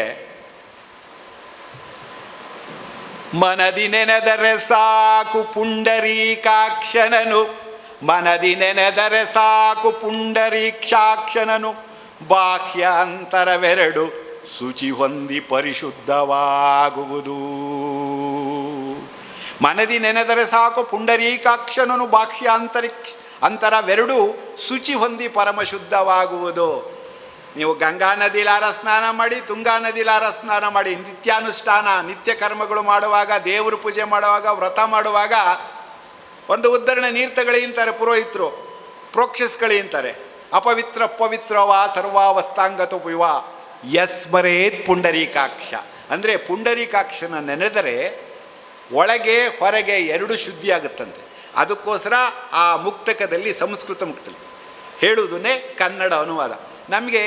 ಮನದಿ ನೆನೆದರೆ ಸಾಕು ಪುಂಡರೀಕಾಕ್ಷನನು, ಮನದಿ ನೆನೆದರೆ ಸಾಕು ಪುಂಡರೀಕ್ಷಾಕ್ಷನನು, ಬಾಹ್ಯಾಂತರವೆರಡು ಶುಚಿ ಹೊಂದಿ ಪರಿಶುದ್ಧವಾಗುವುದು. ಮನದಿ ನೆನೆದರೆ ಸಾಕು ಪುಂಡರೀಕಾಕ್ಷನನು, ಅಂತರವೆರಡು ಶುಚಿ ಹೊಂದಿ ಪರಮಶುದ್ಧವಾಗುವುದು. ನೀವು ಗಂಗಾ ನದಿಲಾರ ಸ್ನಾನ ಮಾಡಿ, ತುಂಗಾ ನದಿಲಾರ ಸ್ನಾನ ಮಾಡಿ, ನಿತ್ಯಾನುಷ್ಠಾನ ನಿತ್ಯ ಕರ್ಮಗಳು ಮಾಡುವಾಗ, ದೇವರು ಪೂಜೆ ಮಾಡುವಾಗ, ವ್ರತ ಮಾಡುವಾಗ ಒಂದು ಉದ್ಧರಣೆ ನೀರು ತಗೊಳ್ಳಿಂತಾರೆ ಪುರೋಹಿತರು, ಪ್ರೋಕ್ಷಸ್ಗಳಿಂತಾರೆ. ಅಪವಿತ್ರ ಪವಿತ್ರವಾ ಸರ್ವಾವಸ್ಥಾಂಗತೋಪಯುವ ಯಸ್ಮರೇತ್ ಪುಂಡರೀಕಾಕ್ಷ. ಅಂದರೆ ಪುಂಡರೀಕಾಕ್ಷನ ನೆನೆದರೆ ಒಳಗೆ ಹೊರಗೆ ಎರಡು ಶುದ್ಧಿ ಆಗುತ್ತಂತೆ. ಅದಕ್ಕೋಸ್ಕರ ಆ ಮುಕ್ತಕದಲ್ಲಿ, ಸಂಸ್ಕೃತ ಮುಕ್ತದಲ್ಲಿ ಹೇಳುವುದನ್ನೇ ಕನ್ನಡ ಅನುವಾದ. ನಮಗೆ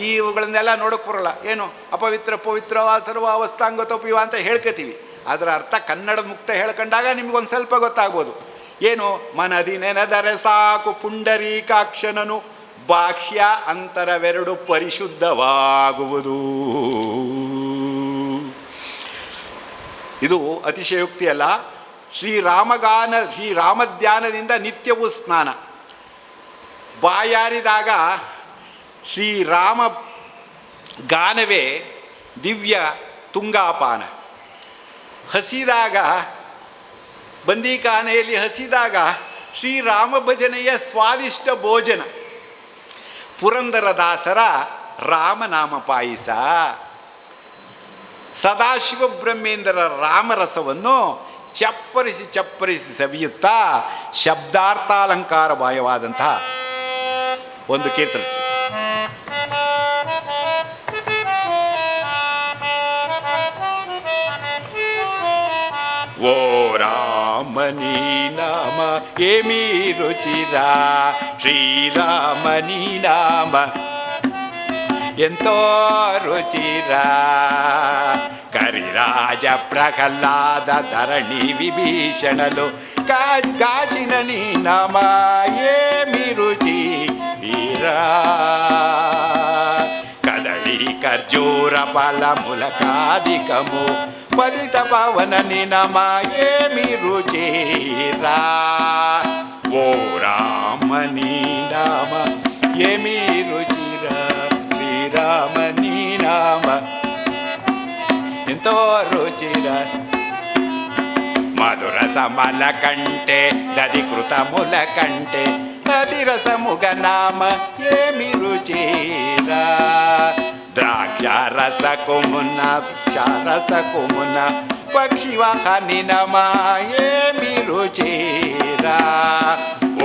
ಇವುಗಳನ್ನೆಲ್ಲ ನೋಡೋಕ್ಕೆ ಬರೋಲ್ಲ. ಏನು ಅಪವಿತ್ರ ಪವಿತ್ರವ ಸರ್ವ ಅವಸ್ಥಾಂಗತೋಪಿವ ಅಂತ ಹೇಳ್ಕೊತೀವಿ. ಅದರ ಅರ್ಥ ಕನ್ನಡ ಮುಕ್ತ ಹೇಳ್ಕೊಂಡಾಗ ನಿಮಗೊಂದು ಸ್ವಲ್ಪ ಗೊತ್ತಾಗ್ಬೋದು. ಏನು ಮನದಿ ನೆನೆದರೆ ಸಾಕು ಪುಂಡರೀಕಾಕ್ಷನನು, ಬಾಹ್ಯ ಅಂತರವೆರಡು ಪರಿಶುದ್ಧವಾಗುವುದು. ಇದು ಅತಿಶಯೋಕ್ತಿ ಅಲ್ಲ. ಶ್ರೀರಾಮಧ್ಯಾನದಿಂದ ನಿತ್ಯವೂ ಸ್ನಾನ. ಬಾಯಾರಿದಾಗ ಶ್ರೀರಾಮ ಗಾನವೇ ದಿವ್ಯ ತುಂಗಾಪಾನ. ಹಸಿದಾಗ, ಬಂದೀಖಾನೆಯಲ್ಲಿ ಹಸಿದಾಗ ಶ್ರೀರಾಮ ಭಜನೆಯ ಸ್ವಾದಿಷ್ಟ ಭೋಜನ. ಪುರಂದರದಾಸರ ರಾಮನಾಮ ಪಾಯಿಸ. ಸದಾಶಿವ ಬ್ರಹ್ಮೇಂದ್ರರ ರಾಮರಸವನ್ನು ಚಪ್ಪರಿಸಿ ಚಪ್ಪರಿಸಿ ಸವಿಯುತ್ತಾ ಶಬ್ದಾರ್ಥಾಲಂಕಾರಮಯವಾದಂತಹ ಒಂದು ಕೀರ್ತನೆ. ಓ ರಾಮನಿ ನಾಮ ಏಮಿ ರುಚಿರ, ಶ್ರೀರಾಮನಿ ನಾಮ ಎಂತೋ ರುಚಿರ. ಕರಿರಾಜ ಪ್ರಹ್ಲಾದ ಧರಣಿ ವಿಭೀಷಣಲು ಗಾಜಿನ ನೀ ನಾಮ ಏಮಿ ರುಚಿ ವೀರ. ಕದಳಿ ಖರ್ಜೂರ ಫಲ ಮೂಲಕಾದಿಕಮು ಪತಿತ ಪವನ ನಿನಮ ಏಮಿ ರುಚಿರ. ಓ ರಾಮನಿ ನಾಮ ಏಮಿ ರುಚಿರ, ಶ್ರೀರಾಮನಿ ನಾಮ ಎಂತೋ ರುಚಿರ. ಮಧುರಸ ಮಲಕಂಟೆ ದಧಿಕೃತ ಮುಲಕಂಟೆ ಅತಿರಸ ಮುಗ ನಾಮ ಏಮಿ ರುಚಿರ. ದ್ರಾಕ್ಷಾರಸ ಕುಮುನ ವೃಕ್ಷಾರಸ ಕುಮುನ ಪಕ್ಷಿ ವಾಹನಿ ನಮ ಏಮಿ ರುಚಿರ.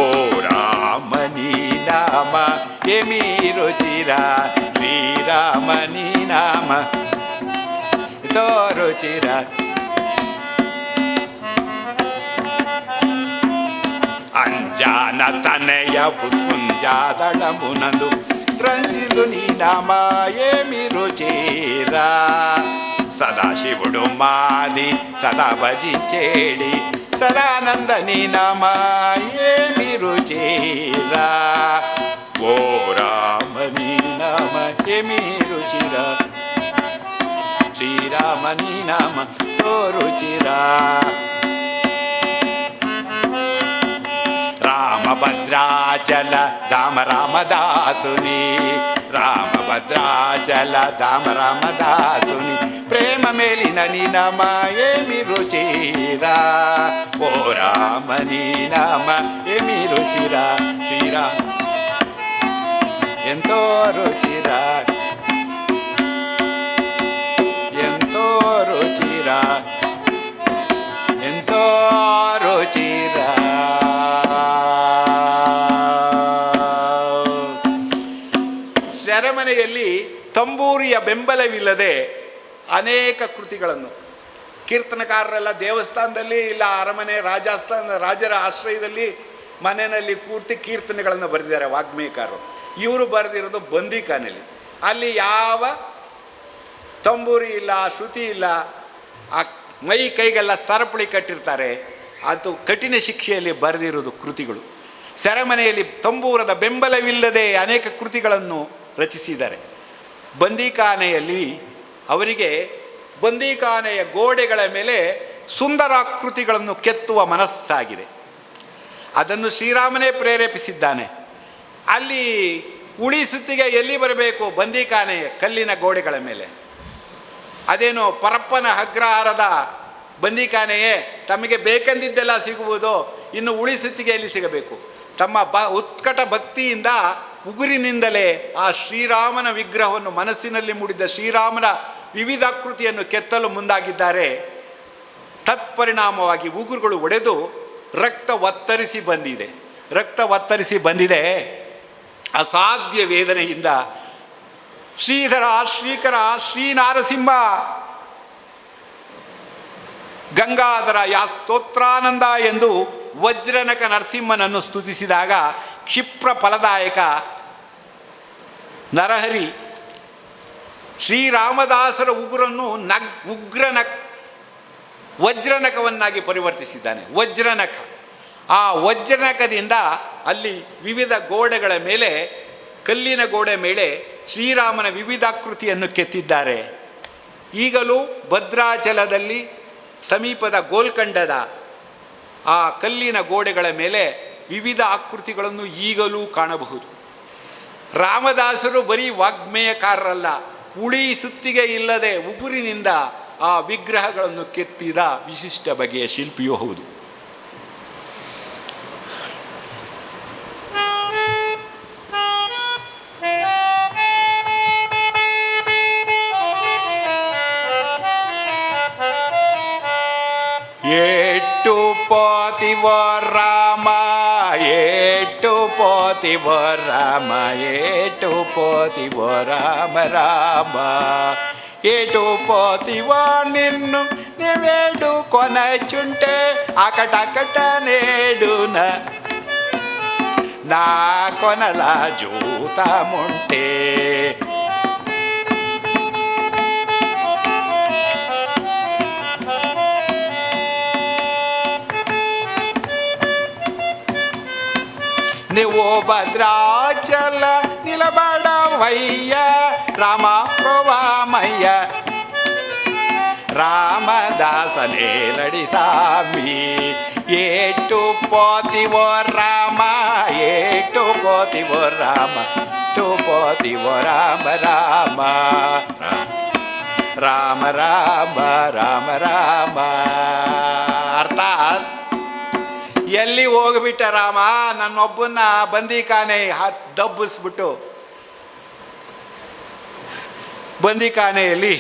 ಓ ರಾಮನಿ ನಾಮ ಏಮಿ ರುಚಿರ, ಶ್ರೀರಾಮನಿ ನಾಮ ತೋ ರುಚಿರ. ಅಂಜಾನ ತನೆಯ ಉತ್ಕುಂಜಾದಳಮುನಂದು ರಂಜಿಲು ನೀ ನಾಮ ಏಮಿ ರುಚಿರ. ಸದಾಶಿವುಡು ಮಾದಿ ಸದಾ ಭಜಿಂಚೇಡಿ ಸದಾನಂದನಿ ನಾಮ ಏಮಿ ರುಚಿರ. ಓ ರಾಮನಿ ನಾಮ ಏಮಿ ರುಚಿರ, ಶ್ರೀರಾಮನಿ ನಾಮ ತೋ ರುಚಿರ. ರಾಮಭದ್ರಾಚಲ ಧಾಮ ರಾಮದಾಸುನಿ, ರಾಮಭದ್ರಾಚಲ ಧಾಮ ರಾಮದಾಸುನಿ ಪ್ರೇಮ ಹೇಮ ಮೇಲಿನ ನಿನಮ ಏಮಿ ರುಚಿರ ಓ ರಾಮ ನೀನಾಮ ಏಮಿ ರುಚಿರ ಶ್ರೀರಾಮ ಎಂತೋ ರುಚಿರ ಎಂತೋ ರುಚಿರ ಎಂತೋ ರುಚಿರ. ಸೆರೆಮನೆಯಲ್ಲಿ ತಂಬೂರಿಯ ಬೆಂಬಲವಿಲ್ಲದೆ ಅನೇಕ ಕೃತಿಗಳನ್ನು ಕೀರ್ತನಕಾರರೆಲ್ಲ ದೇವಸ್ಥಾನದಲ್ಲಿ ಇಲ್ಲ ಅರಮನೆ ರಾಜರ ಆಶ್ರಯದಲ್ಲಿ ಮನೆಯಲ್ಲಿ ಕೂರ್ತಿ ಕೀರ್ತನೆಗಳನ್ನು ಬರೆದಿದ್ದಾರೆ ವಾಗ್ಮೇಯಕಾರರು. ಇವರು ಬರೆದಿರೋದು ಬಂದಿಖಾನೆಯಲ್ಲಿ. ಅಲ್ಲಿ ಯಾವ ತಂಬೂರಿ ಇಲ್ಲ, ಶ್ರುತಿ ಇಲ್ಲ, ಆ ಮೈ ಕೈಗೆಲ್ಲ ಸರಪಳಿ ಕಟ್ಟಿರ್ತಾರೆ. ಅದು ಕಠಿಣ ಶಿಕ್ಷೆಯಲ್ಲಿ ಬರೆದಿರೋದು ಕೃತಿಗಳು. ಸೆರೆಮನೆಯಲ್ಲಿ ತಂಬೂರದ ಬೆಂಬಲವಿಲ್ಲದೆ ಅನೇಕ ಕೃತಿಗಳನ್ನು ರಚಿಸಿದ್ದಾರೆ. ಬಂದಿಖಾನೆಯಲ್ಲಿ ಅವರಿಗೆ ಬಂದಿಖಾನೆಯ ಗೋಡೆಗಳ ಮೇಲೆ ಸುಂದರಾಕೃತಿಗಳನ್ನು ಕೆತ್ತುವ ಮನಸ್ಸಾಗಿದೆ. ಅದನ್ನು ಶ್ರೀರಾಮನೇ ಪ್ರೇರೇಪಿಸಿದ್ದಾನೆ. ಅಲ್ಲಿ ಉಳಿಸುತ್ತಿಗೆ ಎಲ್ಲಿ ಬರಬೇಕು? ಬಂದಿಖಾನೆಯ ಕಲ್ಲಿನ ಗೋಡೆಗಳ ಮೇಲೆ. ಅದೇನು ಪರಪ್ಪನ ಅಗ್ರಹಾರದ ಬಂದಿಖಾನೆಯೇ ತಮಗೆ ಬೇಕೆಂದಿದ್ದೆಲ್ಲ ಸಿಗುವುದು, ಇನ್ನು ಉಳಿಸುತ್ತಿಗೆ ಎಲ್ಲಿ ಸಿಗಬೇಕು? ತಮ್ಮ ಉತ್ಕಟ ಭಕ್ತಿಯಿಂದ ಉಗುರಿನಿಂದಲೇ ಆ ಶ್ರೀರಾಮನ ವಿಗ್ರಹವನ್ನು ಮನಸ್ಸಿನಲ್ಲಿ ಮೂಡಿದ್ದ ಶ್ರೀರಾಮನ ವಿವಿಧಾಕೃತಿಯನ್ನು ಕೆತ್ತಲು ಮುಂದಾಗಿದ್ದಾರೆ. ತತ್ಪರಿಣಾಮವಾಗಿ ಉಗುರುಗಳು ಒಡೆದು ರಕ್ತ ಒತ್ತರಿಸಿ ಬಂದಿದೆ. ಅಸಾಧ್ಯ ವೇದನೆಯಿಂದ ಶ್ರೀಧರ, ಶ್ರೀಕರ, ಶ್ರೀನಾರಸಿಂಹ, ಗಂಗಾಧರ, ಯಾ ಸ್ತೋತ್ರಾನಂದ ಎಂದು ವಜ್ರನಕ ನರಸಿಂಹನನ್ನು ಸ್ತುತಿಸಿದಾಗ ಕ್ಷಿಪ್ರ ಫಲದಾಯಕ ನರಹರಿ ಶ್ರೀರಾಮದಾಸರ ಉಗುರನ್ನು ವಜ್ರನಕವನ್ನಾಗಿ ಪರಿವರ್ತಿಸಿದ್ದಾನೆ. ವಜ್ರನಕ. ಆ ವಜ್ರನಕದಿಂದ ಅಲ್ಲಿ ವಿವಿಧ ಗೋಡೆಗಳ ಮೇಲೆ, ಕಲ್ಲಿನ ಗೋಡೆ ಮೇಲೆ ಶ್ರೀರಾಮನ ವಿವಿಧಾಕೃತಿಯನ್ನು ಕೆತ್ತಿದ್ದಾರೆ. ಈಗಲೂ ಭದ್ರಾಚಲದಲ್ಲಿ ಸಮೀಪದ ಗೋಲ್ಕಂಡದ ಆ ಕಲ್ಲಿನ ಗೋಡೆಗಳ ಮೇಲೆ ವಿವಿಧ ಆಕೃತಿಗಳನ್ನು ಈಗಲೂ ಕಾಣಬಹುದು. ರಾಮದಾಸರು ಬರೀ ವಾಗ್ಮೇಯಕಾರರಲ್ಲ, ಉಳಿಸುತ್ತಿಗೆ ಇಲ್ಲದೆ ಉಗುರಿನಿಂದ ಆ ವಿಗ್ರಹಗಳನ್ನು ಕೆತ್ತಿದ ವಿಶಿಷ್ಟ ಬಗೆಯ ಶಿಲ್ಪಿಯೂ ಹೌದು. ಏಟು ಪೋತಿವ ರಾಮ, ಏಟು ಪೋತಿವ ರಾಮ, ಏಟು ಪೋತಿವ ರಾಮ ರಾಮ, ಏಟು ಪೋತಿವ ನಿನ್ನು ನೀವೇಡು ಕೊನ ಚುಂಟೆ ಅಕಟಕಟ ನೇಡುನ ನಾ ಕೊನಲ ಜೂತ ಮುಂಟೆ. ನೀವು ಭದ್ರಾಚಲ ನಿಲಬಡವಯ್ಯ ರಾಮ ಪ್ರವಾಮಯ್ಯ ರಾಮದಾಸನೇ ಲಡಿಸಾಮಿ. ಏಟು ಪೋತಿವೋ ರಾಮ, ಏಟು ಪೋತಿವೋ ರಾಮ, ಟು ಪೋತಿವೋ ರಾಮ ರಾಮ ರಾಮ ರಾಮ ರಾಮ ರಾಮ. ಅರ್ಥಾತ್ ಎಲ್ಲಿ ಹೋಗ್ಬಿಟ್ಟ ರಾಮ, ನನ್ನೊಬ್ಬನ್ನ ಬಂದಿಖಾನೆ ದಬ್ಬಿಸ್ಬಿಟ್ಟು ಬಂದಿಖಾನೆಯಲ್ಲಿ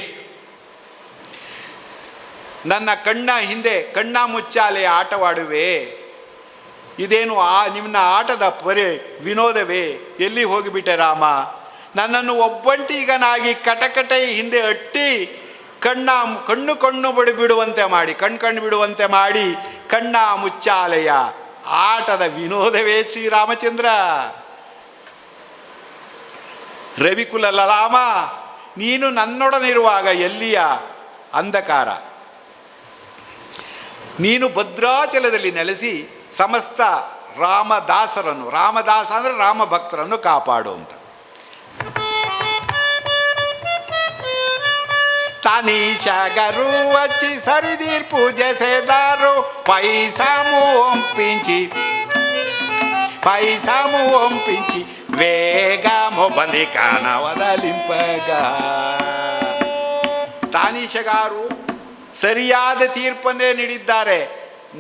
ನನ್ನ ಕಣ್ಣ ಹಿಂದೆ ಕಣ್ಣ ಮುಚ್ಚಾಲೆ ಆಟವಾಡುವೆ. ಇದೇನು ನಿಮ್ಮ ಆಟದ ವಿನೋದವೇ? ಎಲ್ಲಿ ಹೋಗಿಬಿಟ್ಟೆ ರಾಮ? ನನ್ನನ್ನು ಒಬ್ಬಂಟಿಗನಾಗಿ ಕಟಕಟೆ ಹಿಂದೆ ಅಟ್ಟಿ ಕಣ್ಣು ಬಿಡುವಂತೆ ಮಾಡಿ, ಕಣ್ಣು ಬಿಡುವಂತೆ ಮಾಡಿ ಕಣ್ಣ ಮುಚ್ಚಾಲೆಯ ಆಟದ ವಿನೋದವೇ ಶ್ರೀರಾಮಚಂದ್ರ. ರವಿಕುಲ ಲಲಾಮ, ನೀನು ನನ್ನೊಡನಿರುವಾಗ ಎಲ್ಲಿಯ ಅಂಧಕಾರ? ನೀನು ಭದ್ರಾಚಲದಲ್ಲಿ ನೆಲೆಸಿ ಸಮಸ್ತ ರಾಮದಾಸರನ್ನು, ರಾಮದಾಸ ಅಂದರೆ ರಾಮ ಭಕ್ತರನ್ನು ಕಾಪಾಡು ಅಂತ. తనీషగరు వచ్చి సరిదీర్ పూజ చేదారు పైసాము వంపించి వేగము బందికాన వదలింపగా. ತಾನೀಶಗಾರು ಸರಿಯಾದ ತೀರ್ಪನ್ನೇ ನೀಡಿದ್ದಾರೆ.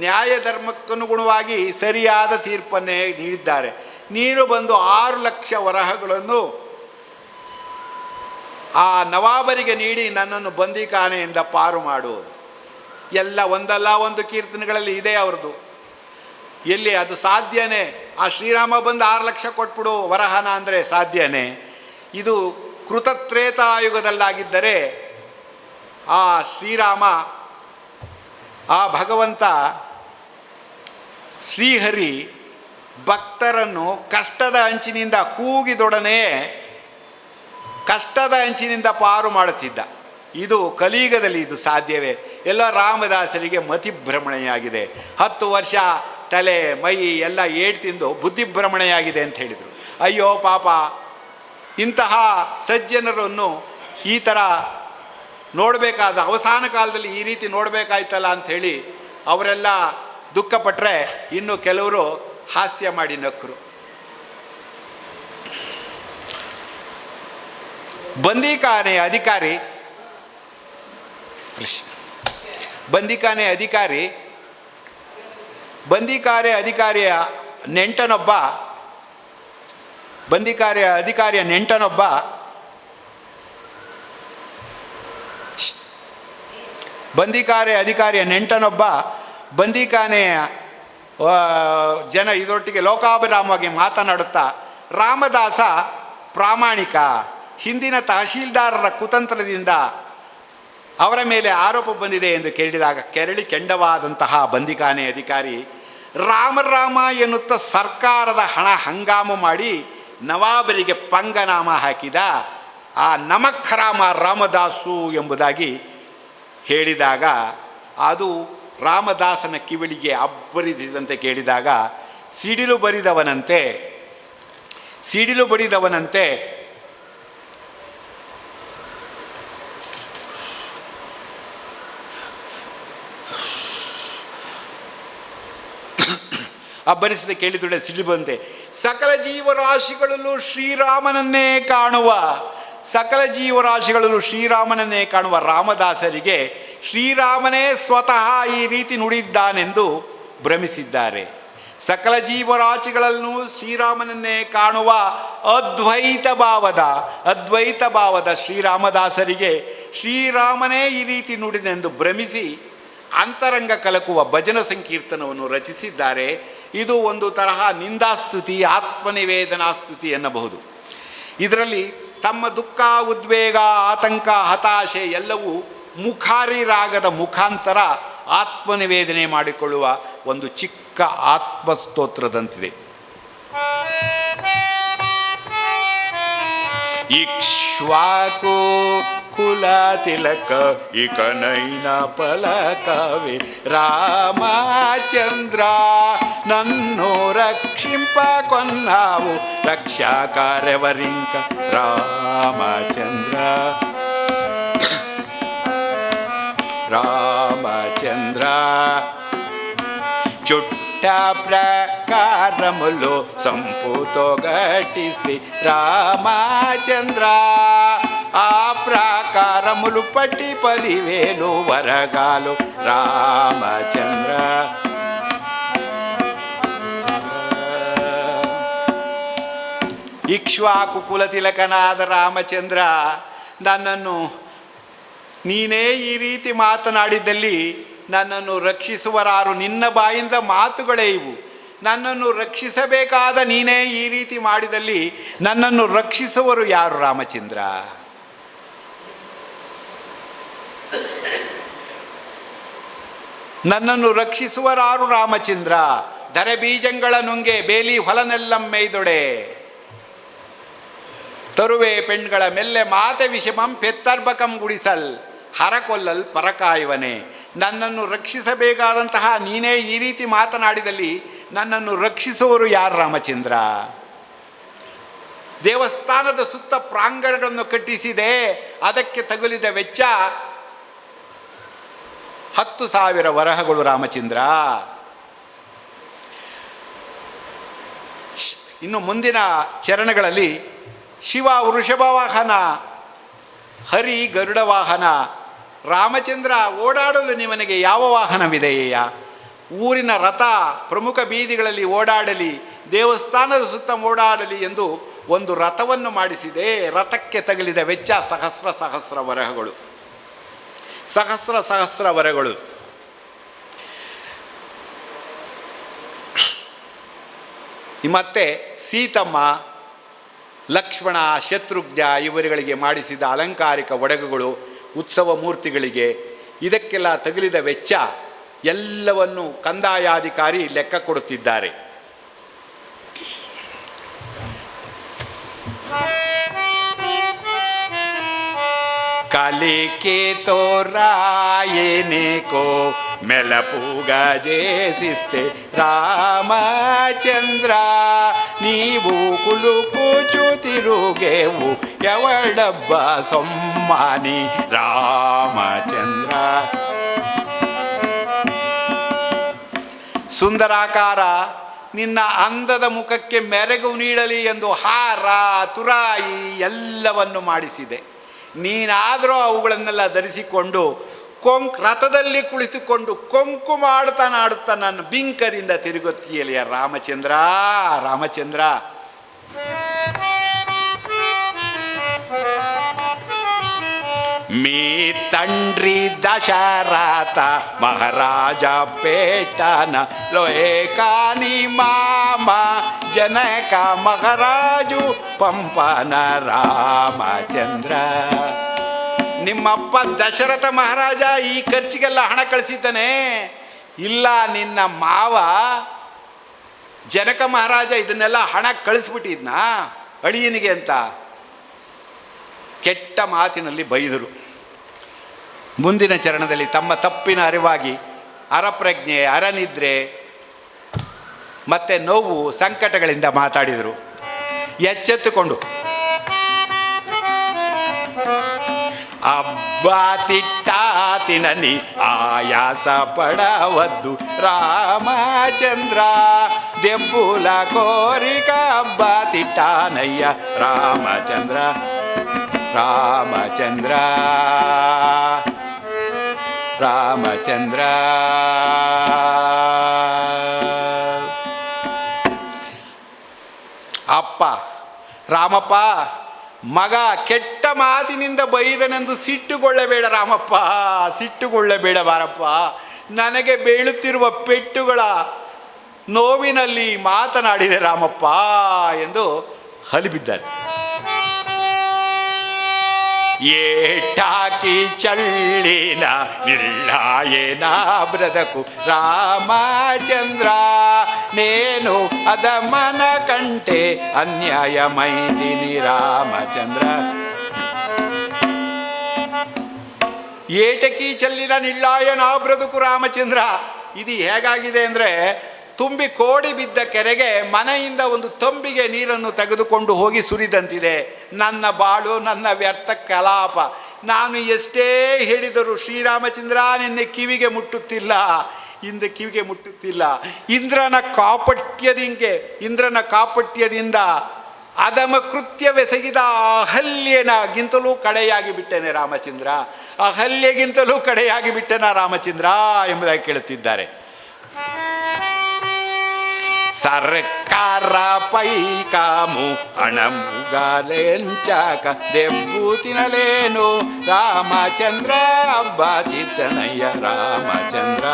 ನ್ಯಾಯ ಧರ್ಮಕ್ಕನುಗುಣವಾಗಿ ಸರಿಯಾದ ತೀರ್ಪನ್ನೇ ನೀಡಿದ್ದಾರೆ. ನೀನು ಬಂದು 6 ಲಕ್ಷ ವರಹಗಳನ್ನು ಆ ನವಾಬರಿಗೆ ನೀಡಿ ನನ್ನನ್ನು ಬಂದಿಖಾನೆಯಿಂದ ಪಾರು ಮಾಡು. ಎಲ್ಲ ಒಂದಲ್ಲ ಒಂದು ಕೀರ್ತನೆಗಳಲ್ಲಿ ಇದೆ ಅವ್ರದ್ದು. ಎಲ್ಲಿ ಅದು ಸಾಧ್ಯನೇ? ಆ ಶ್ರೀರಾಮ ಬಂದು 6 ಲಕ್ಷ ಕೊಟ್ಬಿಡು ವರಹನ ಅಂದರೆ ಸಾಧ್ಯನೇ? ಇದು ಕೃತತ್ರೇತಾಯುಗದಲ್ಲಾಗಿದ್ದರೆ ಆ ಶ್ರೀರಾಮ, ಆ ಭಗವಂತ ಶ್ರೀಹರಿ ಭಕ್ತರನ್ನು ಕಷ್ಟದ ಅಂಚಿನಿಂದ ಕೂಗಿದೊಡನೆ ಕಷ್ಟದ ಅಂಚಿನಿಂದ ಪಾರು ಮಾಡುತ್ತಿದ್ದ. ಇದು ಕಲಿಯುಗದಲ್ಲಿ ಇದು ಸಾಧ್ಯವೇ? ಎಲ್ಲ ರಾಮದಾಸರಿಗೆ ಮತಿಭ್ರಮಣೆಯಾಗಿದೆ. 10 ವರ್ಷ ತಲೆ ಮೈ ಎಲ್ಲ ಏಟು ತಿಂದು ಬುದ್ಧಿಭ್ರಮಣೆಯಾಗಿದೆ ಅಂತ ಹೇಳಿದರು. ಅಯ್ಯೋ ಪಾಪ, ಇಂತಹ ಸಜ್ಜನರನ್ನು ಈ ಥರ ನೋಡಬೇಕಾದ ಅವಸಾನ ಕಾಲದಲ್ಲಿ ಈ ರೀತಿ ನೋಡಬೇಕಾಯ್ತಲ್ಲ ಅಂಥೇಳಿ ಅವರೆಲ್ಲ ದುಃಖಪಟ್ಟರೆ ಇನ್ನು ಕೆಲವರು ಹಾಸ್ಯ ಮಾಡಿ ನಕ್ಕರು. ಬಂದಿಖಾನೆ ಅಧಿಕಾರಿಯ ನೆಂಟನೊಬ್ಬ ಬಂದಿಖಾನೆಯ ಜನ ಇದರೊಟ್ಟಿಗೆ ಲೋಕಾಭಿರಾಮವಾಗಿ ಮಾತನಾಡುತ್ತಾ, ರಾಮದಾಸ ಪ್ರಾಮಾಣಿಕ, ಹಿಂದಿನ ತಹಶೀಲ್ದಾರರ ಕುತಂತ್ರದಿಂದ ಅವರ ಮೇಲೆ ಆರೋಪ ಬಂದಿದೆ ಎಂದು ಕೇಳಿದಾಗ ಕೆರಳಿ ಕೆಂಡವಾದಂತಹ ಬಂದಿಖಾನೆ ಅಧಿಕಾರಿ ರಾಮ ಎನ್ನುತ್ತಾ ಸರ್ಕಾರದ ಹಣ ಹಂಗಾಮು ಮಾಡಿ ನವಾಬರಿಗೆ ಪಂಗನಾಮ ಹಾಕಿದ ಆ ನಮಃಖರಾಮ ರಾಮದಾಸು ಎಂಬುದಾಗಿ ಹೇಳಿದಾಗ ಅದು ರಾಮದಾಸನ ಕಿವಿಳಿಗೆ ಅಬ್ಬರಿಸಿದಂತೆ ಕೇಳಿದಾಗ ಸಿಡಿಲು ಬಡಿದವನಂತೆ ಅಬ್ಬರಿಸದೆ ಕೇಳಿದೊಡೆ ಸಿಡಿಲು ಬಂತೆ. ಸಕಲ ಜೀವರಾಶಿಗಳಲ್ಲೂ ಶ್ರೀರಾಮನನ್ನೇ ಕಾಣುವ ರಾಮದಾಸರಿಗೆ ಶ್ರೀರಾಮನೇ ಸ್ವತಃ ಈ ರೀತಿ ನುಡಿದ್ದಾನೆಂದು ಭ್ರಮಿಸಿದ್ದಾರೆ. ಸಕಲ ಜೀವರಾಶಿಗಳಲ್ಲೂ ಶ್ರೀರಾಮನನ್ನೇ ಕಾಣುವ ಅದ್ವೈತ ಭಾವದ ಶ್ರೀರಾಮದಾಸರಿಗೆ ಶ್ರೀರಾಮನೇ ಈ ರೀತಿ ನುಡಿದೆಂದು ಭ್ರಮಿಸಿ ಅಂತರಂಗ ಕಲಕುವ ಭಜನ ಸಂಕೀರ್ತನವನ್ನು ರಚಿಸಿದ್ದಾರೆ. ಇದು ಒಂದು ತರಹ ನಿಂದಾಸ್ತುತಿ, ಆತ್ಮನಿವೇದನಾಸ್ತುತಿ ಎನ್ನಬಹುದು. ಇದರಲ್ಲಿ ತಮ್ಮ ದುಃಖ, ಉದ್ವೇಗ, ಆತಂಕ, ಹತಾಶೆ ಎಲ್ಲವೂ ಮುಖಾರಿ ರಾಗದ ಮುಖಾಂತರ ಆತ್ಮನಿವೇದನೆ ಮಾಡಿಕೊಳ್ಳುವ ಒಂದು ಚಿಕ್ಕ ಆತ್ಮಸ್ತೋತ್ರದಂತಿದೆ. ಇಕ್ಷ್ವಾಕು ಕುಲ ತಿಲಕ ಇಕನೈನ ಪಲಕವೇ ರಾಮಚಂದ್ರ ನನ್ನು ರಕ್ಷಿಂಪ ಕೊನ್ನಾವು ರಕ್ಷಾ ಕಾರ್ಯವರಿಂಕ ರಾಮಚಂದ್ರ చుట్ట ప్రకారములు సంపుతో గటిస్తి రామచంద్ర ఆ ప్రకారములు పట్టి 10,000 వరగాలు రామచంద్ర. ಇಕ್ಷ್ವಾಕು ಕುಲತಿಲಕನಾದ ರಾಮಚಂದ್ರ, ನನ್ನನ್ನು ನೀನೇ ಈ ರೀತಿ ಮಾತನಾಡಿದಲ್ಲಿ ನನ್ನನ್ನು ರಕ್ಷಿಸುವರಾರು? ನಿನ್ನ ಬಾಯಿಂದ ಮಾತುಗಳೇ ಇವು. ನನ್ನನ್ನು ರಕ್ಷಿಸಬೇಕಾದ ನೀನೇ ಈ ರೀತಿ ಮಾಡಿದಲ್ಲಿ ನನ್ನನ್ನು ರಕ್ಷಿಸುವರು ಯಾರು ರಾಮಚಂದ್ರ? ನನ್ನನ್ನು ರಕ್ಷಿಸುವರಾರು ರಾಮಚಂದ್ರ? ಧರೆ ಬೀಜಂಗಳ ನುಂಗೆ ಬೇಲಿ ಹೊಲನೆಲ್ಲಂ ಮೇಯ್ದೊಡೆ ತರುವೆ ಪೆಣ್ಗಳ ಮೆಲ್ಲೆ ಮಾತೆ ವಿಷಮಂ ಪೆತ್ತರ್ಬಕಂ ಗುಡಿಸಲ್ ಹರಕೊಲ್ಲಲ್ ಪರಕಾಯುವನೆ. ನನ್ನನ್ನು ರಕ್ಷಿಸಬೇಕಾದಂತಹ ನೀನೇ ಈ ರೀತಿ ಮಾತನಾಡಿದಲ್ಲಿ ನನ್ನನ್ನು ರಕ್ಷಿಸುವರು ಯಾರು ರಾಮಚಂದ್ರ? ದೇವಸ್ಥಾನದ ಸುತ್ತ ಪ್ರಾಂಗಣಗಳನ್ನು ಕಟ್ಟಿಸಿದೆ, ಅದಕ್ಕೆ ತಗುಲಿದ ವೆಚ್ಚ 10,000 ವರಹಗಳು ರಾಮಚಂದ್ರ. ಇನ್ನು ಮುಂದಿನ ಚರಣಗಳಲ್ಲಿ ಶಿವ ವೃಷಭ ವಾಹನ, ಹರಿ ಗರುಡ ವಾಹನ, ರಾಮಚಂದ್ರ, ಓಡಾಡಲು ನಿವನಿಗೆ ಯಾವ ವಾಹನವಿದೆಯಯ್ಯ? ಊರಿನ ರಥ ಪ್ರಮುಖ ಬೀದಿಗಳಲ್ಲಿ ಓಡಾಡಲಿ, ದೇವಸ್ಥಾನದ ಸುತ್ತ ಓಡಾಡಲಿ ಎಂದು ಒಂದು ರಥವನ್ನು ಮಾಡಿಸಿದೆ. ರಥಕ್ಕೆ ತಗಲಿದ ವೆಚ್ಚ ಸಹಸ್ರ ವರಹಗಳು, ಸಹಸ್ರ ವರಗಳು. ಮತ್ತೆ ಸೀತಮ್ಮ, ಲಕ್ಷ್ಮಣ, ಶತ್ರುಘ್ನ ಇವರುಗಳಿಗೆ ಮಾಡಿಸಿದ ಅಲಂಕಾರಿಕ ಒಡಗುಗಳು, ಉತ್ಸವ ಮೂರ್ತಿಗಳಿಗೆ, ಇದಕ್ಕೆಲ್ಲ ತಗುಲಿದ ವೆಚ್ಚ ಎಲ್ಲವನ್ನು ಕಂದಾಯಾಧಿಕಾರಿ ಲೆಕ್ಕ ಕೊಡುತ್ತಿದ್ದಾರೆ. కలికి తోరాయనికో మెలపుగ చేసిస్తే రామచంద్ర, నీవు కులుకుచు తిరుగేవు ఎవడబ్బా సొమ్మాని రామచంద్ర. ಸುಂದರಾಕಾರ, ನಿನ್ನ ಅಂದದ ಮುಖಕ್ಕೆ ಮೆರಗು ನೀಡಲಿ ಎಂದು ಹಾರ, ತುರಾಯಿ ಎಲ್ಲವನ್ನು ಮಾಡಿಸಿದೆ. ನೀನಾದರೂ ಅವುಗಳನ್ನೆಲ್ಲ ಧರಿಸಿಕೊಂಡು ರಥದಲ್ಲಿ ಕುಳಿತುಕೊಂಡು ಕೊಂಕು ನಾಡುತ್ತಾ ನನ್ನ ಬಿಂಕದಿಂದ ತಿರುಗುತ್ತೀಯಲಿಯ ರಾಮಚಂದ್ರ. ರಾಮಚಂದ್ರ, మీ తండ్రి దశరథ మహారాజ పేటన లోయే కాని మామ ಜನಕ ಮಹಾರಾಜು ಪಂಪನ ರಾಮಚಂದ್ರ. ನಿಮ್ಮಪ್ಪ ದಶರಥ ಮಹಾರಾಜ ಈ ಖರ್ಚಿಗೆಲ್ಲ ಹಣ ಕಳಿಸಿದ್ದಾನೆ. ಇಲ್ಲ, ನಿನ್ನ ಮಾವ ಜನಕ ಮಹಾರಾಜ ಇದನ್ನೆಲ್ಲ ಹಣ ಕಳಿಸ್ಬಿಟ್ಟಿದ್ನಾ ಅಳಿಯನಿಗೆ ಅಂತ ಕೆಟ್ಟ ಮಾತಿನಲ್ಲಿ ಬೈದರು. ಮುಂದಿನ ಚರಣದಲ್ಲಿ ತಮ್ಮ ತಪ್ಪಿನ ಅರಿವಾಗಿ ಅರಪ್ರಜ್ಞೆ, ಅರನಿದ್ರೆ ಮತ್ತು ನೋವು ಸಂಕಟಗಳಿಂದ ಮಾತಾಡಿದರು. ಎಚ್ಚೆತ್ತುಕೊಂಡು ಅಬ್ಬಾ ತಿಟ್ಟಾತಿನನಿ ಆಯಾಸ ಪಡವದ್ದು ರಾಮಚಂದ್ರ, ದೆಬ್ಬುಲ ಕೋರಿಕ ಅಬ್ಬಾ ತಿಟ್ಟಾನಯ್ಯ ರಾಮಚಂದ್ರ. ರಾಮಚಂದ್ರ, ರಾಮಚಂದ್ರ. ಅಪ್ಪ ರಾಮಪ್ಪ, ಮಗ ಕೆಟ್ಟ ಮಾತಿನಿಂದ ಬೈದನೆಂದು ಸಿಟ್ಟುಗೊಳ್ಳಬೇಡ ರಾಮಪ್ಪ, ಸಿಟ್ಟುಗೊಳ್ಳಬೇಡ ಬಾರಪ್ಪ. ನನಗೆ ಬೀಳುತ್ತಿರುವ ಪೆಟ್ಟುಗಳ ನೋವಿನಲ್ಲಿ ಮಾತನಾಡಿದೆ ರಾಮಪ್ಪ ಎಂದು ಹಲಿಬಿದ್ದಾರೆ. ಏಟಾಕಿ ಚಳ್ಳಿನ ನಿಳ್ಳಾಯೇನ ಬ್ರದಕು ರಾಮಚಂದ್ರ, ನೇನು ಅದ ಮನ ಕಂಟೆ ಅನ್ಯಾಯ ಮೈದಿನಿ ರಾಮಚಂದ್ರ. ಏಟಕಿ ಚಲ್ಲಿನ ನಿಳ್ಳಾಯನ ಬ್ರದಕು ರಾಮಚಂದ್ರ. ಇದು ಹೇಗಾಗಿದೆ ಅಂದರೆ, ತುಂಬಿ ಕೋಡಿ ಬಿದ್ದ ಕೆರೆಗೆ ಮನೆಯಿಂದ ಒಂದು ತಂಬಿಗೆ ನೀರನ್ನು ತೆಗೆದುಕೊಂಡು ಹೋಗಿ ಸುರಿದಂತಿದೆ ನನ್ನ ಬಾಳು, ನನ್ನ ವ್ಯರ್ಥ ಕಲಾಪ. ನಾನು ಎಷ್ಟೇ ಹೇಳಿದರೂ ಶ್ರೀರಾಮಚಂದ್ರ ನಿನ್ನೆ ಕಿವಿಗೆ ಮುಟ್ಟುತ್ತಿಲ್ಲ, ಹಿಂದೆ ಕಿವಿಗೆ ಮುಟ್ಟುತ್ತಿಲ್ಲ. ಇಂದ್ರನ ಕಾಪಟ್ಯದಿಂದ ಅಧಮ ಕೃತ್ಯವೆಸಗಿದ ಅಹಲ್ಯನಾಗಿಂತಲೂ ಕಡೆಯಾಗಿ ಬಿಟ್ಟೆನೆ ರಾಮಚಂದ್ರ, ಅಹಲ್ಯಗಿಂತಲೂ ಕಡೆಯಾಗಿ ಬಿಟ್ಟೆನ ರಾಮಚಂದ್ರ ಎಂಬುದಾಗಿ ಕೇಳುತ್ತಿದ್ದಾರೆ. ಸರ್ಕಾರ ಪೈಕಾಮು ಹಣಮುಗಾಲೆಂಚಾಕ ದೆಬ್ಬು ತಿನ್ನಲೇನು ರಾಮಚಂದ್ರ ಹಬ್ಬ ಚೀರ್ಚನಯ್ಯ ರಾಮಚಂದ್ರ.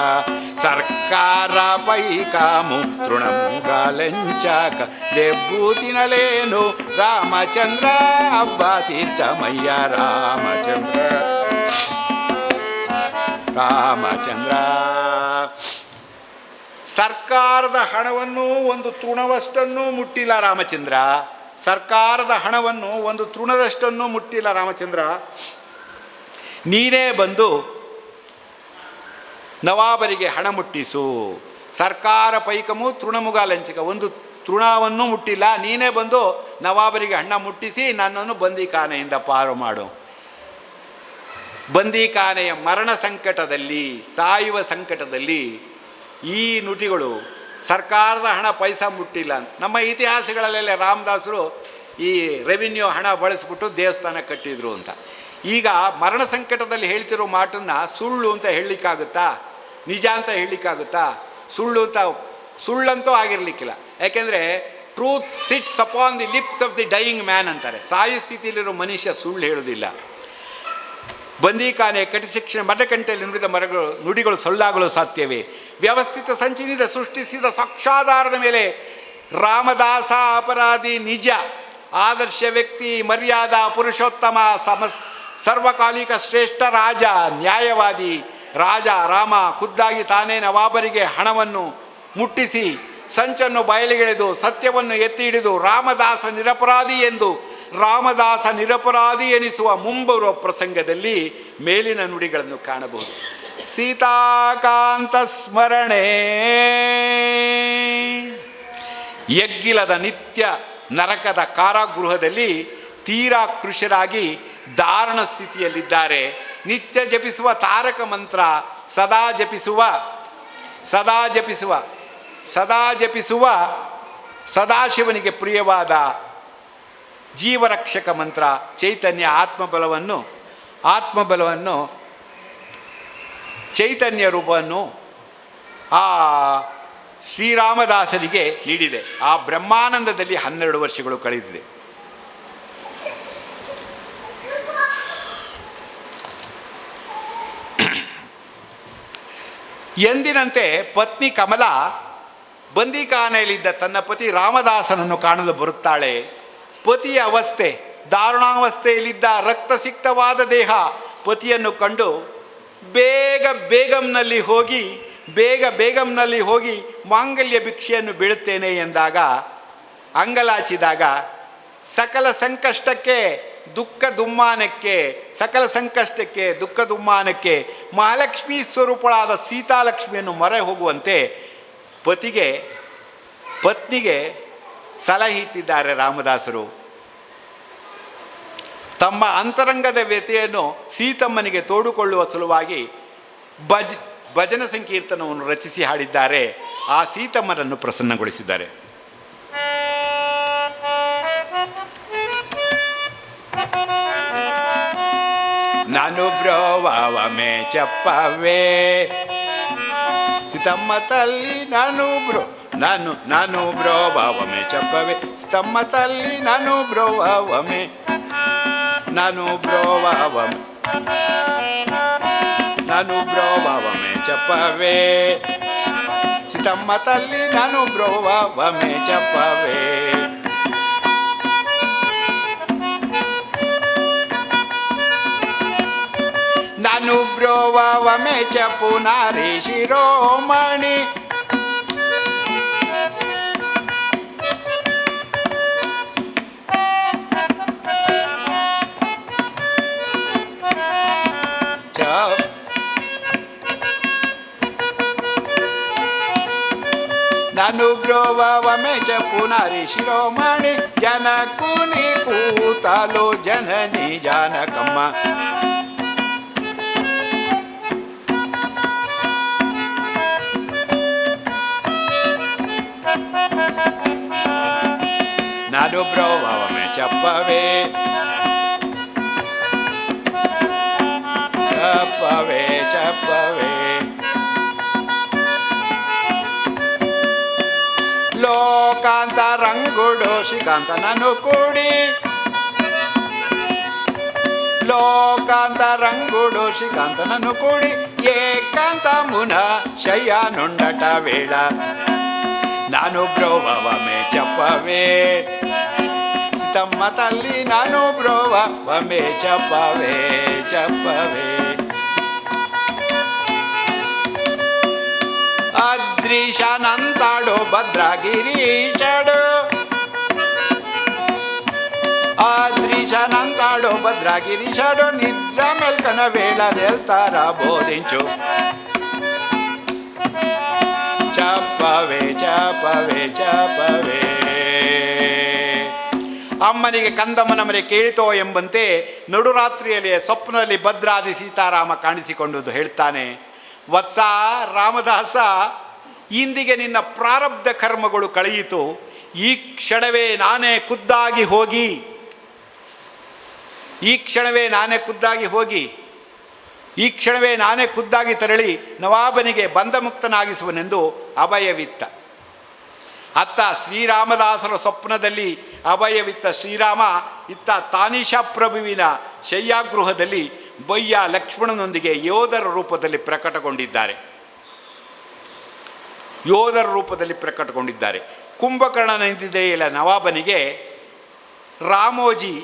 ಸರ್ಕಾರ ಪೈಕಾಮು ತೃಣಮುಗಾಲೆಂಚಾಕ ದೆಬ್ಬು ತಿನ್ನಲೇನು ರಾಮಚಂದ್ರ ಹಬ್ಬ ತೀರ್ಥಮಯ್ಯ ರಾಮಚಂದ್ರ. ರಾಮಚಂದ್ರ, ಸರ್ಕಾರದ ಹಣವನ್ನು ಒಂದು ತೃಣವಷ್ಟನ್ನು ಮುಟ್ಟಿಲ್ಲ ರಾಮಚಂದ್ರ. ಸರ್ಕಾರದ ಹಣವನ್ನು ಒಂದು ತೃಣದಷ್ಟನ್ನು ಮುಟ್ಟಿಲ್ಲ ರಾಮಚಂದ್ರ. ನೀನೇ ಬಂದು ನವಾಬರಿಗೆ ಹಣ ಮುಟ್ಟಿಸು. ಸರ್ಕಾರ ಪೈಕಮು ತೃಣಮುಗ ಲಂಚಿಕ, ಒಂದು ತೃಣವನ್ನು ಮುಟ್ಟಿಲ್ಲ. ನೀನೇ ಬಂದು ನವಾಬರಿಗೆ ಹಣ ಮುಟ್ಟಿಸಿ ನನ್ನನ್ನು ಬಂದಿಖಾನೆಯಿಂದ ಪಾರು ಮಾಡು. ಬಂದಿಖಾನೆಯ ಮರಣ ಸಂಕಟದಲ್ಲಿ, ಸಾಯುವ ಸಂಕಟದಲ್ಲಿ ಈ ನುಡಿಗಳು ಸರ್ಕಾರದ ಹಣ ಪೈಸಾ ಮುಟ್ಟಿಲ್ಲ ಅಂತ. ನಮ್ಮ ಇತಿಹಾಸಗಳಲ್ಲೆಲ್ಲ ರಾಮದಾಸರು ಈ ರೆವಿನ್ಯೂ ಹಣ ಬಳಸ್ಬಿಟ್ಟು ದೇವಸ್ಥಾನ ಕಟ್ಟಿದ್ರು ಅಂತ. ಈಗ ಮರಣ ಸಂಕಟದಲ್ಲಿ ಹೇಳ್ತಿರೋ ಮಾತನ್ನು ಸುಳ್ಳು ಅಂತ ಹೇಳಲಿಕ್ಕಾಗುತ್ತಾ, ನಿಜ ಅಂತ ಹೇಳಲಿಕ್ಕಾಗುತ್ತಾ? ಸುಳ್ಳಂತೂ ಆಗಿರಲಿಕ್ಕಿಲ್ಲ. ಯಾಕೆಂದರೆ truth sits upon the lips of the dying man ಅಂತಾರೆ. ಸಾಯ ಸ್ಥಿತಿಯಲ್ಲಿರೋ ಮನುಷ್ಯ ಸುಳ್ಳು ಹೇಳೋದಿಲ್ಲ. ಬಂದೀಖಾನೆ ಕಟಿಶಿಕ್ಷಣ ಮರಕಂಟೆಯಲ್ಲಿ ನುಡಿದ ನುಡಿಗಳು ಸೊಲ್ಲಾಗಲು ಸಾಧ್ಯವೇ? ವ್ಯವಸ್ಥಿತ ಸಂಚಿನಿಂದ ಸೃಷ್ಟಿಸಿದ ಸಾಕ್ಷಾಧಾರದ ಮೇಲೆ ರಾಮದಾಸ ಅಪರಾಧಿ ನಿಜ, ಆದರ್ಶ ವ್ಯಕ್ತಿ, ಮರ್ಯಾದಾ ಪುರುಷೋತ್ತಮ, ಸರ್ವಕಾಲಿಕ ಶ್ರೇಷ್ಠ ರಾಜ, ನ್ಯಾಯವಾದಿ ರಾಜ ರಾಮ ಖುದ್ದಾಗಿ ತಾನೇ ನವಾಬರಿಗೆ ಹಣವನ್ನು ಮುಟ್ಟಿಸಿ ಸಂಚನ್ನು ಬಯಲಿಗೆಳೆದು ಸತ್ಯವನ್ನು ಎತ್ತಿ ಹಿಡಿದು ರಾಮದಾಸ ನಿರಪರಾಧಿ ಎನಿಸುವ ಮುಂಬರುವ ಪ್ರಸಂಗದಲ್ಲಿ ಮೇಲಿನ ನುಡಿಗಳನ್ನು ಕಾಣಬಹುದು. ಸೀತಾಕಾಂತ ಸ್ಮರಣೆ ಯಗ್ಗಿಲದ ನಿತ್ಯ ನರಕದ ಕಾರಾಗೃಹದಲ್ಲಿ ತೀರಾ ಕೃಶರಾಗಿ ಧಾರಣ ಸ್ಥಿತಿಯಲ್ಲಿದ್ದಾರೆ. ನಿತ್ಯ ಜಪಿಸುವ ತಾರಕ ಮಂತ್ರ, ಸದಾ ಜಪಿಸುವ ಸದಾಶಿವನಿಗೆ ಪ್ರಿಯವಾದ ಜೀವರಕ್ಷಕ ಮಂತ್ರ ಚೈತನ್ಯ ಆತ್ಮಬಲವನ್ನು ಚೈತನ್ಯ ರೂಪವನ್ನು ಆ ಶ್ರೀರಾಮದಾಸರಿಗೆ ನೀಡಿದೆ. ಆ ಬ್ರಹ್ಮಾನಂದದಲ್ಲಿ 12 ವರ್ಷಗಳು ಕಳೆದಿದೆ. ಎಂದಿನಂತೆ ಪತ್ನಿ ಕಮಲ ಬಂದೀಖಾನೆಯಲ್ಲಿದ್ದ ತನ್ನ ಪತಿ ರಾಮದಾಸನನ್ನು ಕಾಣಲು ಬರುತ್ತಾಳೆ. ಪತಿಯ ಅವಸ್ಥೆ, ದಾರುಣಾವಸ್ಥೆಯಲ್ಲಿದ್ದ ರಕ್ತಸಿಕ್ತವಾದ ದೇಹ ಪತಿಯನ್ನು ಕಂಡು ಬೇಗ ಬೇಗಂನಲ್ಲಿ ಹೋಗಿ ಮಾಂಗಲ್ಯ ಭಿಕ್ಷೆಯನ್ನು ಬೀಳುತ್ತೇನೆ ಎಂದಾಗ, ಅಂಗಲಾಚಿದಾಗ ಸಕಲ ಸಂಕಷ್ಟಕ್ಕೆ ದುಃಖ ದುಮ್ಮಾನಕ್ಕೆ ಮಹಾಲಕ್ಷ್ಮೀ ಸ್ವರೂಪಳಾದ ಸೀತಾಲಕ್ಷ್ಮಿಯನ್ನು ಮೊರೆ ಹೋಗುವಂತೆ ಪತ್ನಿಗೆ ಸಲಹೆ ಇಟ್ಟಿದ್ದಾರೆ ರಾಮದಾಸರು. ತಮ್ಮ ಅಂತರಂಗದ ವ್ಯಥೆಯನ್ನು ಸೀತಮ್ಮನಿಗೆ ತೋಡಿಕೊಳ್ಳುವ ಸಲುವಾಗಿ ಭಜನ ಸಂಕೀರ್ತನವನ್ನು ರಚಿಸಿ ಹಾಡಿದ್ದಾರೆ. ಆ ಸೀತಮ್ಮನನ್ನು ಪ್ರಸನ್ನಗೊಳಿಸಿದ್ದಾರೆ. ನಾನು ಬ್ರೋವಮೆ ಚಪ್ಪವೇ ಸೀತಮ್ಮ ತಲ್ಲಿ ನಾನು ಬ್ರೋವಮೆ ಚಪ್ಪವೇ ಸೀತಮ್ಮ ತಲ್ಲಿ ನಾನು ಬ್ರೋವಮೆ ಚಪ್ಪವೇ ಸೀತಮ್ಮ ತಲ್ಲಿ ನಾನು ಬ್ರೋವಮೆ ಚಪ್ಪವೇ. ನಾನು ಬ್ರೋವಮೆ ಚಪ್ಪು ನಾರಿ ಶಿರೋಮಣಿ ನಾನು ಬ್ರೋವಮೆ ಚಪ್ಪು ನಾರಿ ಶಿರೋಮಣಿ ಜನಕುನಿ ಕೂತಲು ಜನನಿ ಜಾನಕಮ್ಮ. ನಾನು ಬ್ರೋವಮೆ ಚಪ್ಪವೇ ಲೋಕಾಂತ ರಂಗುಡು ಶ್ರೀಕಾಂತ ನಾನು ಕೂಡಿ ಏಕಾಂತ ಮುನ ಶಯ್ಯ ನುಂಡಟ ವೇಳ. ನಾನು ಬ್ರೋವಮೆ ಚಪ್ಪವೇ ಸೀತಮ್ಮ ತಲ್ಲಿ ನಾನು ಬ್ರೋವಮೆ ಚಪ್ಪವೇ. ಅದ್ರೀಶನಂತಾಡೋ ಭದ್ರಾಗಿರೀಶಾಡೋ ನಿದ್ರ ಮೆಲ್ಕನ ವೇಳ ವೆಲ್ತಾರ ಬೋಧಿಂಚು. ಚಪ್ಪವೇ ಅಮ್ಮನಿಗೆ ಕಂದಮ್ಮನ ಮರೆ ಕೇಳಿತೋ ಎಂಬಂತೆ ನಡುರಾತ್ರಿಯಲ್ಲಿ ಸ್ವಪ್ನದಲ್ಲಿ ಭದ್ರಾದಿ ಸೀತಾರಾಮ ಕಾಣಿಸಿಕೊಂಡುದು ಹೇಳ್ತಾನೆ. ವತ್ಸ ರಾಮದಾಸ, ಇಂದಿಗೆ ನಿನ್ನ ಪ್ರಾರಬ್ಧ ಕರ್ಮಗಳು ಕಳೆಯಿತು. ಈ ಕ್ಷಣವೇ ನಾನೇ ಖುದ್ದಾಗಿ ಹೋಗಿ ಈ ಕ್ಷಣವೇ ನಾನೇ ಖುದ್ದಾಗಿ ಹೋಗಿ, ಈ ಕ್ಷಣವೇ ನಾನೇ ಖುದ್ದಾಗಿ ತೆರಳಿ ನವಾಬನಿಗೆ ಬಂಧಮುಕ್ತನಾಗಿಸುವನೆಂದು ಅಭಯವಿತ್ತ. ಅತ್ತ ಶ್ರೀರಾಮದಾಸರ ಸ್ವಪ್ನದಲ್ಲಿ ಅಭಯವಿತ್ತ ಶ್ರೀರಾಮ ಇತ್ತ ತಾನೀಶಾ ಪ್ರಭುವಿನ ಶಯ್ಯಾಗೃಹದಲ್ಲಿ ಬಯ್ಯ ಲಕ್ಷ್ಮಣನೊಂದಿಗೆ ಯೋಧರ ರೂಪದಲ್ಲಿ ಪ್ರಕಟಗೊಂಡಿದ್ದಾರೆ. ಯೋಧರ ರೂಪದಲ್ಲಿ ಪ್ರಕಟಗೊಂಡಿದ್ದಾರೆ. ಕುಂಭಕರ್ಣನಿಂದ ನವಾಬನಿಗೆ ರಾಮೋಜಿ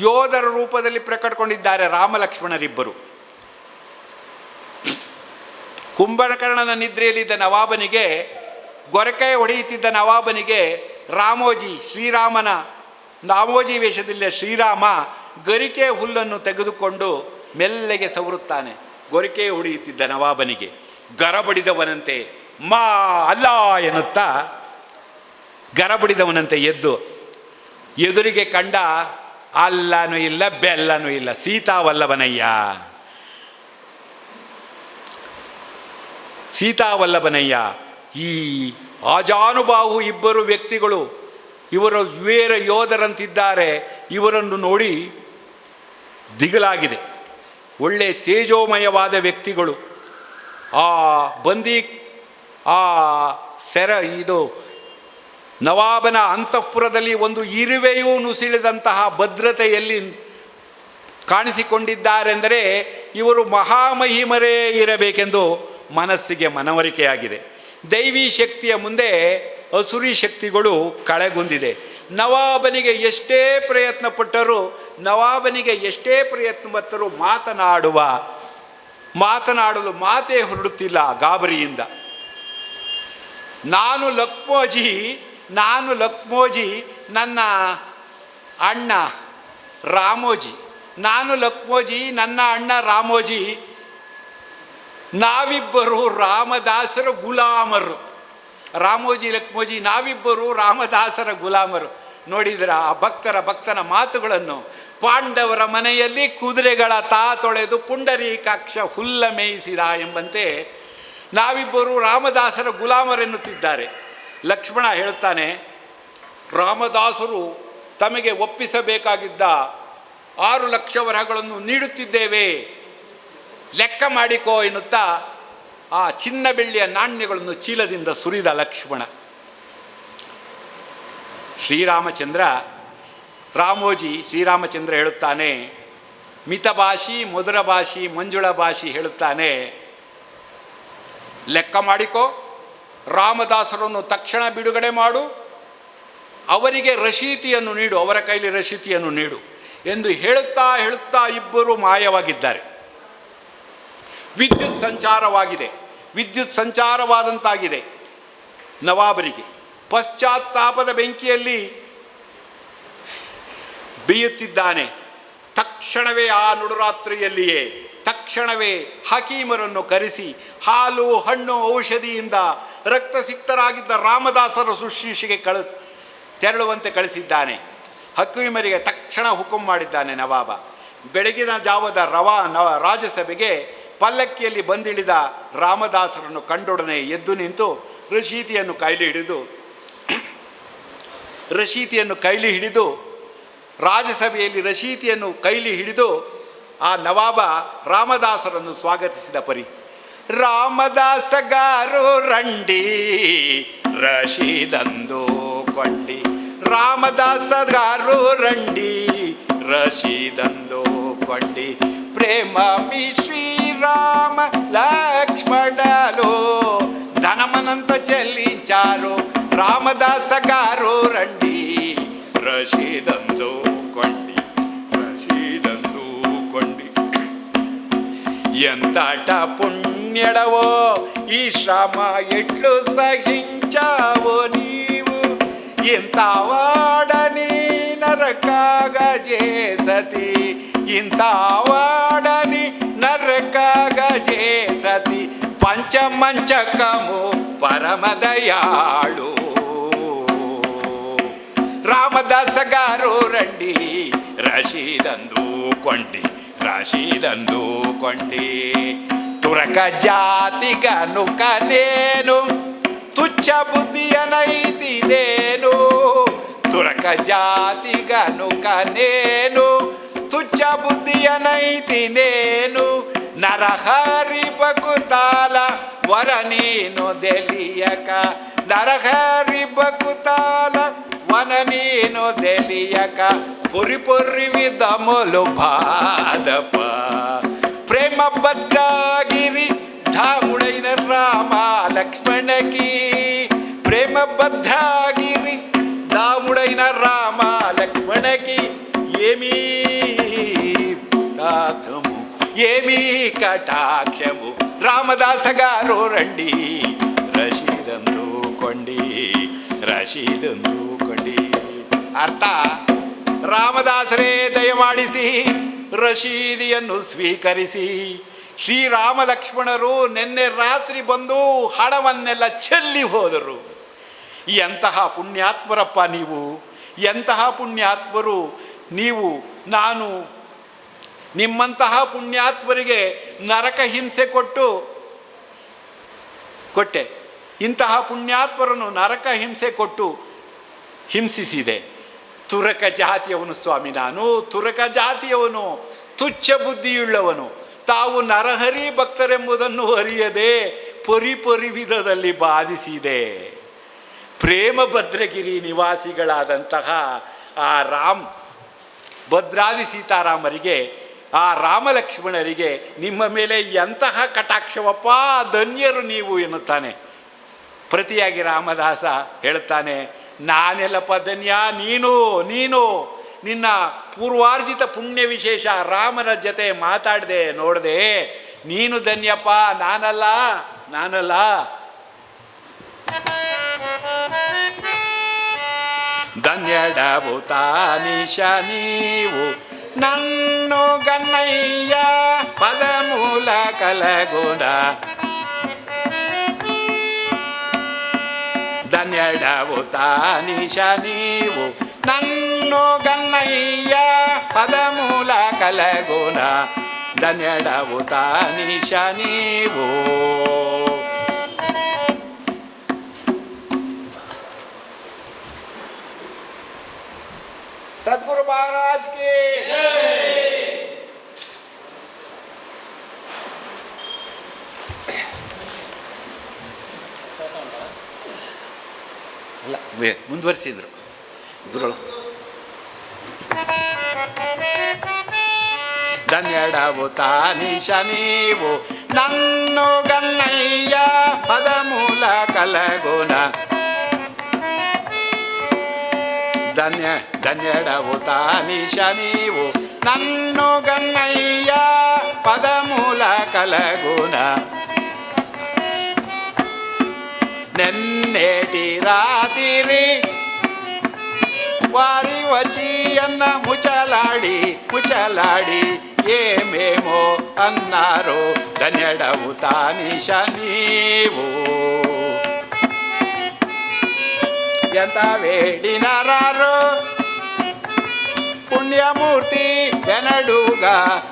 ಯೋಧರ ರೂಪದಲ್ಲಿ ಪ್ರಕಟಗೊಂಡಿದ್ದಾರೆ. ರಾಮ ಲಕ್ಷ್ಮಣರಿಬ್ಬರು. ಕುಂಭಕರ್ಣನ ನಿದ್ರೆಯಲ್ಲಿದ್ದ ನವಾಬನಿಗೆ, ಗೊರಕೆ ಹೊಡೆಯುತ್ತಿದ್ದ ನವಾಬನಿಗೆ ರಾಮೋಜಿ ರಾಮೋಜಿ ವೇಷದಲ್ಲಿ ಶ್ರೀರಾಮ ಗರಿಕೆ ಹುಲ್ಲನ್ನು ತೆಗೆದುಕೊಂಡು ಮೆಲ್ಲಗೆ ಸವರುತ್ತಾನೆ. ಗೊರಕೆ ಹೊಡೆಯುತ್ತಿದ್ದ ನವಾಬನಿಗೆ ಗರಬಡಿದವನಂತೆ ಮಾ ಅಲ್ಲ ಎನ್ನುತ್ತಾ ಗರಬಡಿದವನಂತೆ ಎದ್ದು ಎದುರಿಗೆ ಕಂಡ ಅಲ್ಲನೂ ಇಲ್ಲ ಬೆಲ್ಲನೂ ಇಲ್ಲ ಸೀತಾವಲ್ಲಭನಯ್ಯ, ಸೀತಾವಲ್ಲಭನಯ್ಯ. ಈ ಆಜಾನುಬಾಹು ಇಬ್ಬರು ವ್ಯಕ್ತಿಗಳು, ಇವರು ವೀರ ಯೋಧರಂತಿದ್ದಾರೆ. ಇವರನ್ನು ನೋಡಿ ದಿಗಲಾಗಿದೆ. ಒಳ್ಳೆ ತೇಜೋಮಯವಾದ ವ್ಯಕ್ತಿಗಳು. ಇದು ನವಾಬನ ಅಂತಃಪುರದಲ್ಲಿ ಒಂದು ಇರುವೆಯೂ ನುಸಿಳಿದಂತಹ ಭದ್ರತೆಯಲ್ಲಿ ಕಾಣಿಸಿಕೊಂಡಿದ್ದಾರೆಂದರೆ ಇವರು ಮಹಾಮಹಿಮರೇ ಇರಬೇಕೆಂದು ಮನಸ್ಸಿಗೆ ಮನವರಿಕೆಯಾಗಿದೆ. ದೈವಿ ಶಕ್ತಿಯ ಮುಂದೆ ಅಸುರಿ ಶಕ್ತಿಗಳು ಕಳೆಗುಂದಿದೆ. ನವಾಬನಿಗೆ ಎಷ್ಟೇ ಪ್ರಯತ್ನ ಪಟ್ಟರೂ ಮಾತನಾಡಲು ಮಾತೇ ಹೊರಡುತ್ತಿಲ್ಲ ಗಾಬರಿಯಿಂದ. ನಾನು ಲಕ್ಮೋಜಿ ನನ್ನ ಅಣ್ಣ ರಾಮೋಜಿ, ನಾವಿಬ್ಬರು ರಾಮದಾಸರ ಗುಲಾಮರು. ರಾಮೋಜಿ ಲಕ್ಮೋಜಿ ನಾವಿಬ್ಬರು ರಾಮದಾಸರ ಗುಲಾಮರು. ನೋಡಿದ್ರ ಆ ಭಕ್ತನ ಮಾತುಗಳನ್ನು. ಪಾಂಡವರ ಮನೆಯಲ್ಲಿ ಕುದುರೆಗಳ ತೊಳೆದು ಪುಂಡರೀಕಾಕ್ಷ ಹುಲ್ಲ ಮೇಯಿಸಿದ ಎಂಬಂತೆ ನಾವಿಬ್ಬರು ರಾಮದಾಸರ ಗುಲಾಮರೆನ್ನುತ್ತಿದ್ದಾರೆ. ಲಕ್ಷ್ಮಣ ಹೇಳುತ್ತಾನೆ, ರಾಮದಾಸರು ತಮಗೆ ಒಪ್ಪಿಸಬೇಕಾಗಿದ್ದ 6 ಲಕ್ಷ ವರಗಳನ್ನು ನೀಡುತ್ತಿದ್ದೇವೆ, ಲೆಕ್ಕ ಮಾಡಿಕೋ ಎನ್ನುತ್ತಾ ಆ ಚಿನ್ನ ಬೆಳ್ಳಿಯ ನಾಣ್ಯಗಳನ್ನು ಚೀಲದಿಂದ ಸುರಿದ ಲಕ್ಷ್ಮಣ. ಶ್ರೀರಾಮಚಂದ್ರ ಹೇಳುತ್ತಾನೆ, ಮಿತಭಾಷಿ, ಮಧುರ ಭಾಷಿ, ಮಂಜುಳ ಭಾಷಿ ಹೇಳುತ್ತಾನೆ, ಲೆಕ್ಕ ಮಾಡಿಕೋ, ರಾಮದಾಸರನ್ನು ತಕ್ಷಣ ಬಿಡುಗಡೆ ಮಾಡು, ಅವರಿಗೆ ರಶೀತಿಯನ್ನು ನೀಡು, ಅವರ ಕೈಲಿ ರಶೀತಿಯನ್ನು ನೀಡು ಎಂದು ಹೇಳುತ್ತಾ ಇಬ್ಬರು ಮಾಯವಾಗಿದ್ದಾರೆ. ವಿದ್ಯುತ್ ಸಂಚಾರವಾದಂತಾಗಿದೆ ನವಾಬರಿಗೆ. ಪಶ್ಚಾತ್ತಾಪದ ಬೆಂಕಿಯಲ್ಲಿ ಬೇಯುತ್ತಿದ್ದಾನೆ. ತಕ್ಷಣವೇ ಆ ನಡುರಾತ್ರಿಯಲ್ಲಿಯೇ ಹಕೀಮರನ್ನು ಕರೆಸಿ ಹಾಲು ಹಣ್ಣು ಔಷಧಿಯಿಂದ ರಕ್ತಸಿಕ್ತರಾಗಿದ್ದ ರಾಮದಾಸರ ಶುಶ್ರೂಷೆಗೆ ತೆರಳುವಂತೆ ಕಳಿಸಿದ್ದಾನೆ. ಹಕೀಮರಿಗೆ ತಕ್ಷಣ ಹುಕುಂ ಮಾಡಿದ್ದಾನೆ ನವಾಬ. ಬೆಳಗಿನ ಜಾವದ ರಾಜಸಭೆಗೆ ಪಲ್ಲಕ್ಕಿಯಲ್ಲಿ ಬಂದಿಳಿದ ರಾಮದಾಸರನ್ನು ಕಂಡೊಡನೆ ಎದ್ದು ನಿಂತು ರಶೀತಿಯನ್ನು ಕೈಲಿ ಹಿಡಿದು ರಾಜಸಭೆಯಲ್ಲಿ ರಶೀತಿಯನ್ನು ಕೈಲಿ ಹಿಡಿದು ಆ ನವಾಬ ರಾಮದಾಸರನ್ನು ಸ್ವಾಗತಿಸಿದ ಪರಿ. ರಾಮದಾಸಗಾರು ರಂಡಿ ರಶೀದಂದು ಕೊಂಡಿ, ರಾಮದಾಸಗಾರು ರಂಡಿ ರಶೀದಂದು ಕೊಂಡಿ, ప్రేమ మీ శ్రీరామ లక్ష్మణులు ధనమనంత చెల్లించారు, రామదాస గారు రండి రషీదందుకోండి. ఎంతట పుణ్యడవో ఈ శ్రమ ఎట్లు సహించావో నీవు, ఇంత వాడని నరకాగా చేసతి, ఇంత వాడని నరకాగా చేసతి, పంచమంచకము పరమదయాళు. రామదాస గారు రండి రషీదందుకోండి తురక జాతి గనుక నేను తుచ్చ బుద్ధి అనైతి నేను, తురక జాతి గనుక నేను ತುಚ್ಛ ಬುದ್ಧಿಯ ನೈತಿನೇನು ನರಹರಿ ಬಕುತಾಲ ವರ ನೀನು ದೆಲಿಯಕ ನರಹರಿ ಬಕುತಾಲ ವನ ನೀನು ದೆಲಿಯಕ ಪುರಿ ಪುರಿ ವಿಧಮುಲು ಬಾದಪ ಪ್ರೇಮ ಭದ್ರಾಗಿರಿ ಧಾಮುಡೈನ ರಾಮ ಲಕ್ಷ್ಮಣಕಿ ప్రేమ భద్రాగిరి దాముడైన రామ లక్ష్మణకి ఏమీ నాథము ఏమీ కటాక్షము రామదాస గారు రండి రషీదందుకోండి ರಶೀದಂದುಕೊಂಡಿ. ಅರ್ಥ, ರಾಮದಾಸರೇ ದಯಮಾಡಿಸಿ ರಶೀದಿಯನ್ನು ಸ್ವೀಕರಿಸಿ. ಶ್ರೀರಾಮ ಲಕ್ಷ್ಮಣರು ನಿನ್ನೆ ರಾತ್ರಿ ಬಂದು ಹಣವನ್ನೆಲ್ಲ ಚೆಲ್ಲಿ ಹೋದರು. ಎಂತಹ ಪುಣ್ಯಾತ್ಮರಪ್ಪ ನೀವು, ಎಂತಹ ಪುಣ್ಯಾತ್ಮರು ನೀವು. ನಾನು ನಿಮ್ಮಂತಹ ಪುಣ್ಯಾತ್ಮರಿಗೆ ನರಕ ಹಿಂಸೆ ಕೊಟ್ಟೆ. ಇಂತಹ ಪುಣ್ಯಾತ್ಮರನ್ನು ನರಕ ಹಿಂಸೆ ಕೊಟ್ಟು ಹಿಂಸಿಸಿದೆ. ತುರಕ ಜಾತಿಯವನು ಸ್ವಾಮಿ, ನಾನು ತುರಕ ಜಾತಿಯವನು, ತುಚ್ಛ ಬುದ್ಧಿಯುಳ್ಳವನು. ತಾವು ನರಹರಿ ಭಕ್ತರೆಂಬುದನ್ನು ಅರಿಯದೆ ಪೊರಿ ವಿಧದಲ್ಲಿ ಬಾಧಿಸಿದೆ. ಪ್ರೇಮ ಭದ್ರಗಿರಿ ನಿವಾಸಿಗಳಾದಂತಹ ಆ ಭದ್ರಾದಿ ಸೀತಾರಾಮರಿಗೆ, ಆ ರಾಮಲಕ್ಷ್ಮಣರಿಗೆ ನಿಮ್ಮ ಮೇಲೆ ಎಂತಹ ಕಟಾಕ್ಷವಪ್ಪ, ಧನ್ಯರು ನೀವು ಎನ್ನುತ್ತಾನೆ. ಪ್ರತಿಯಾಗಿ ರಾಮದಾಸ ಹೇಳುತ್ತಾನೆ, ನಾನೆಲ್ಲಪ್ಪ ಧನ್ಯ, ನೀನು ನಿನ್ನ ಪೂರ್ವಾರ್ಜಿತ ಪುಣ್ಯ ವಿಶೇಷ ರಾಮನ ಜೊತೆ ಮಾತಾಡಿದೆ ನೋಡಿದೆ, ನೀನು ಧನ್ಯಪ್ಪ, ನಾನಲ್ಲ. ಧನ್ಯಡಬುತ ನಿಶ ನೀವು ನನ್ನು ಗನ್ನಯ್ಯ ಪದಮೂಲ ಕಲಗುಣ. ಧನ್ಯಡಬುತ ನಿಶ ನೀವು ನನ್ನು ಗನ್ನಯ್ಯ ಪದಮೂಲ ಕಲಗುಣ. ಧನ್ಯಡಬುತ ನಿಶ ನೀವು. सदगुरु महाराज की ಅಲ್ಲ ಮುಂದುವರಿಸಿದ್ರು ಗುರುಗಳು. ಧನ್ಯಡಬುತ ನಿಶ ನೀವು ನನ್ನು ಗನ್ನಯ್ಯ ಪದಮೂಲ ಕಲಗುಣ. ಧನ್ಯಡಬುತ ನಿಶ ನೀವು ನನ್ನು ಗನ್ನಯ್ಯ ಪದಮೂಲ ಕಲಗುಣ. ನೆನ್ನೇಟಿ ರಾತಿರಿ ವಾರಿ ವಚಿಯನ್ನ ಮುಚ್ಚಲಾಡಿ ಏಮೇಮೋ ಅನ್ನಾರೋ. ಧನ್ಯಡಬುತ ನಿಶ ನೀವು ಎಂತ ವೇಡಿನರಾರೋ ಪುಣ್ಯಮೂರ್ತಿ ಬೆನಡುಗ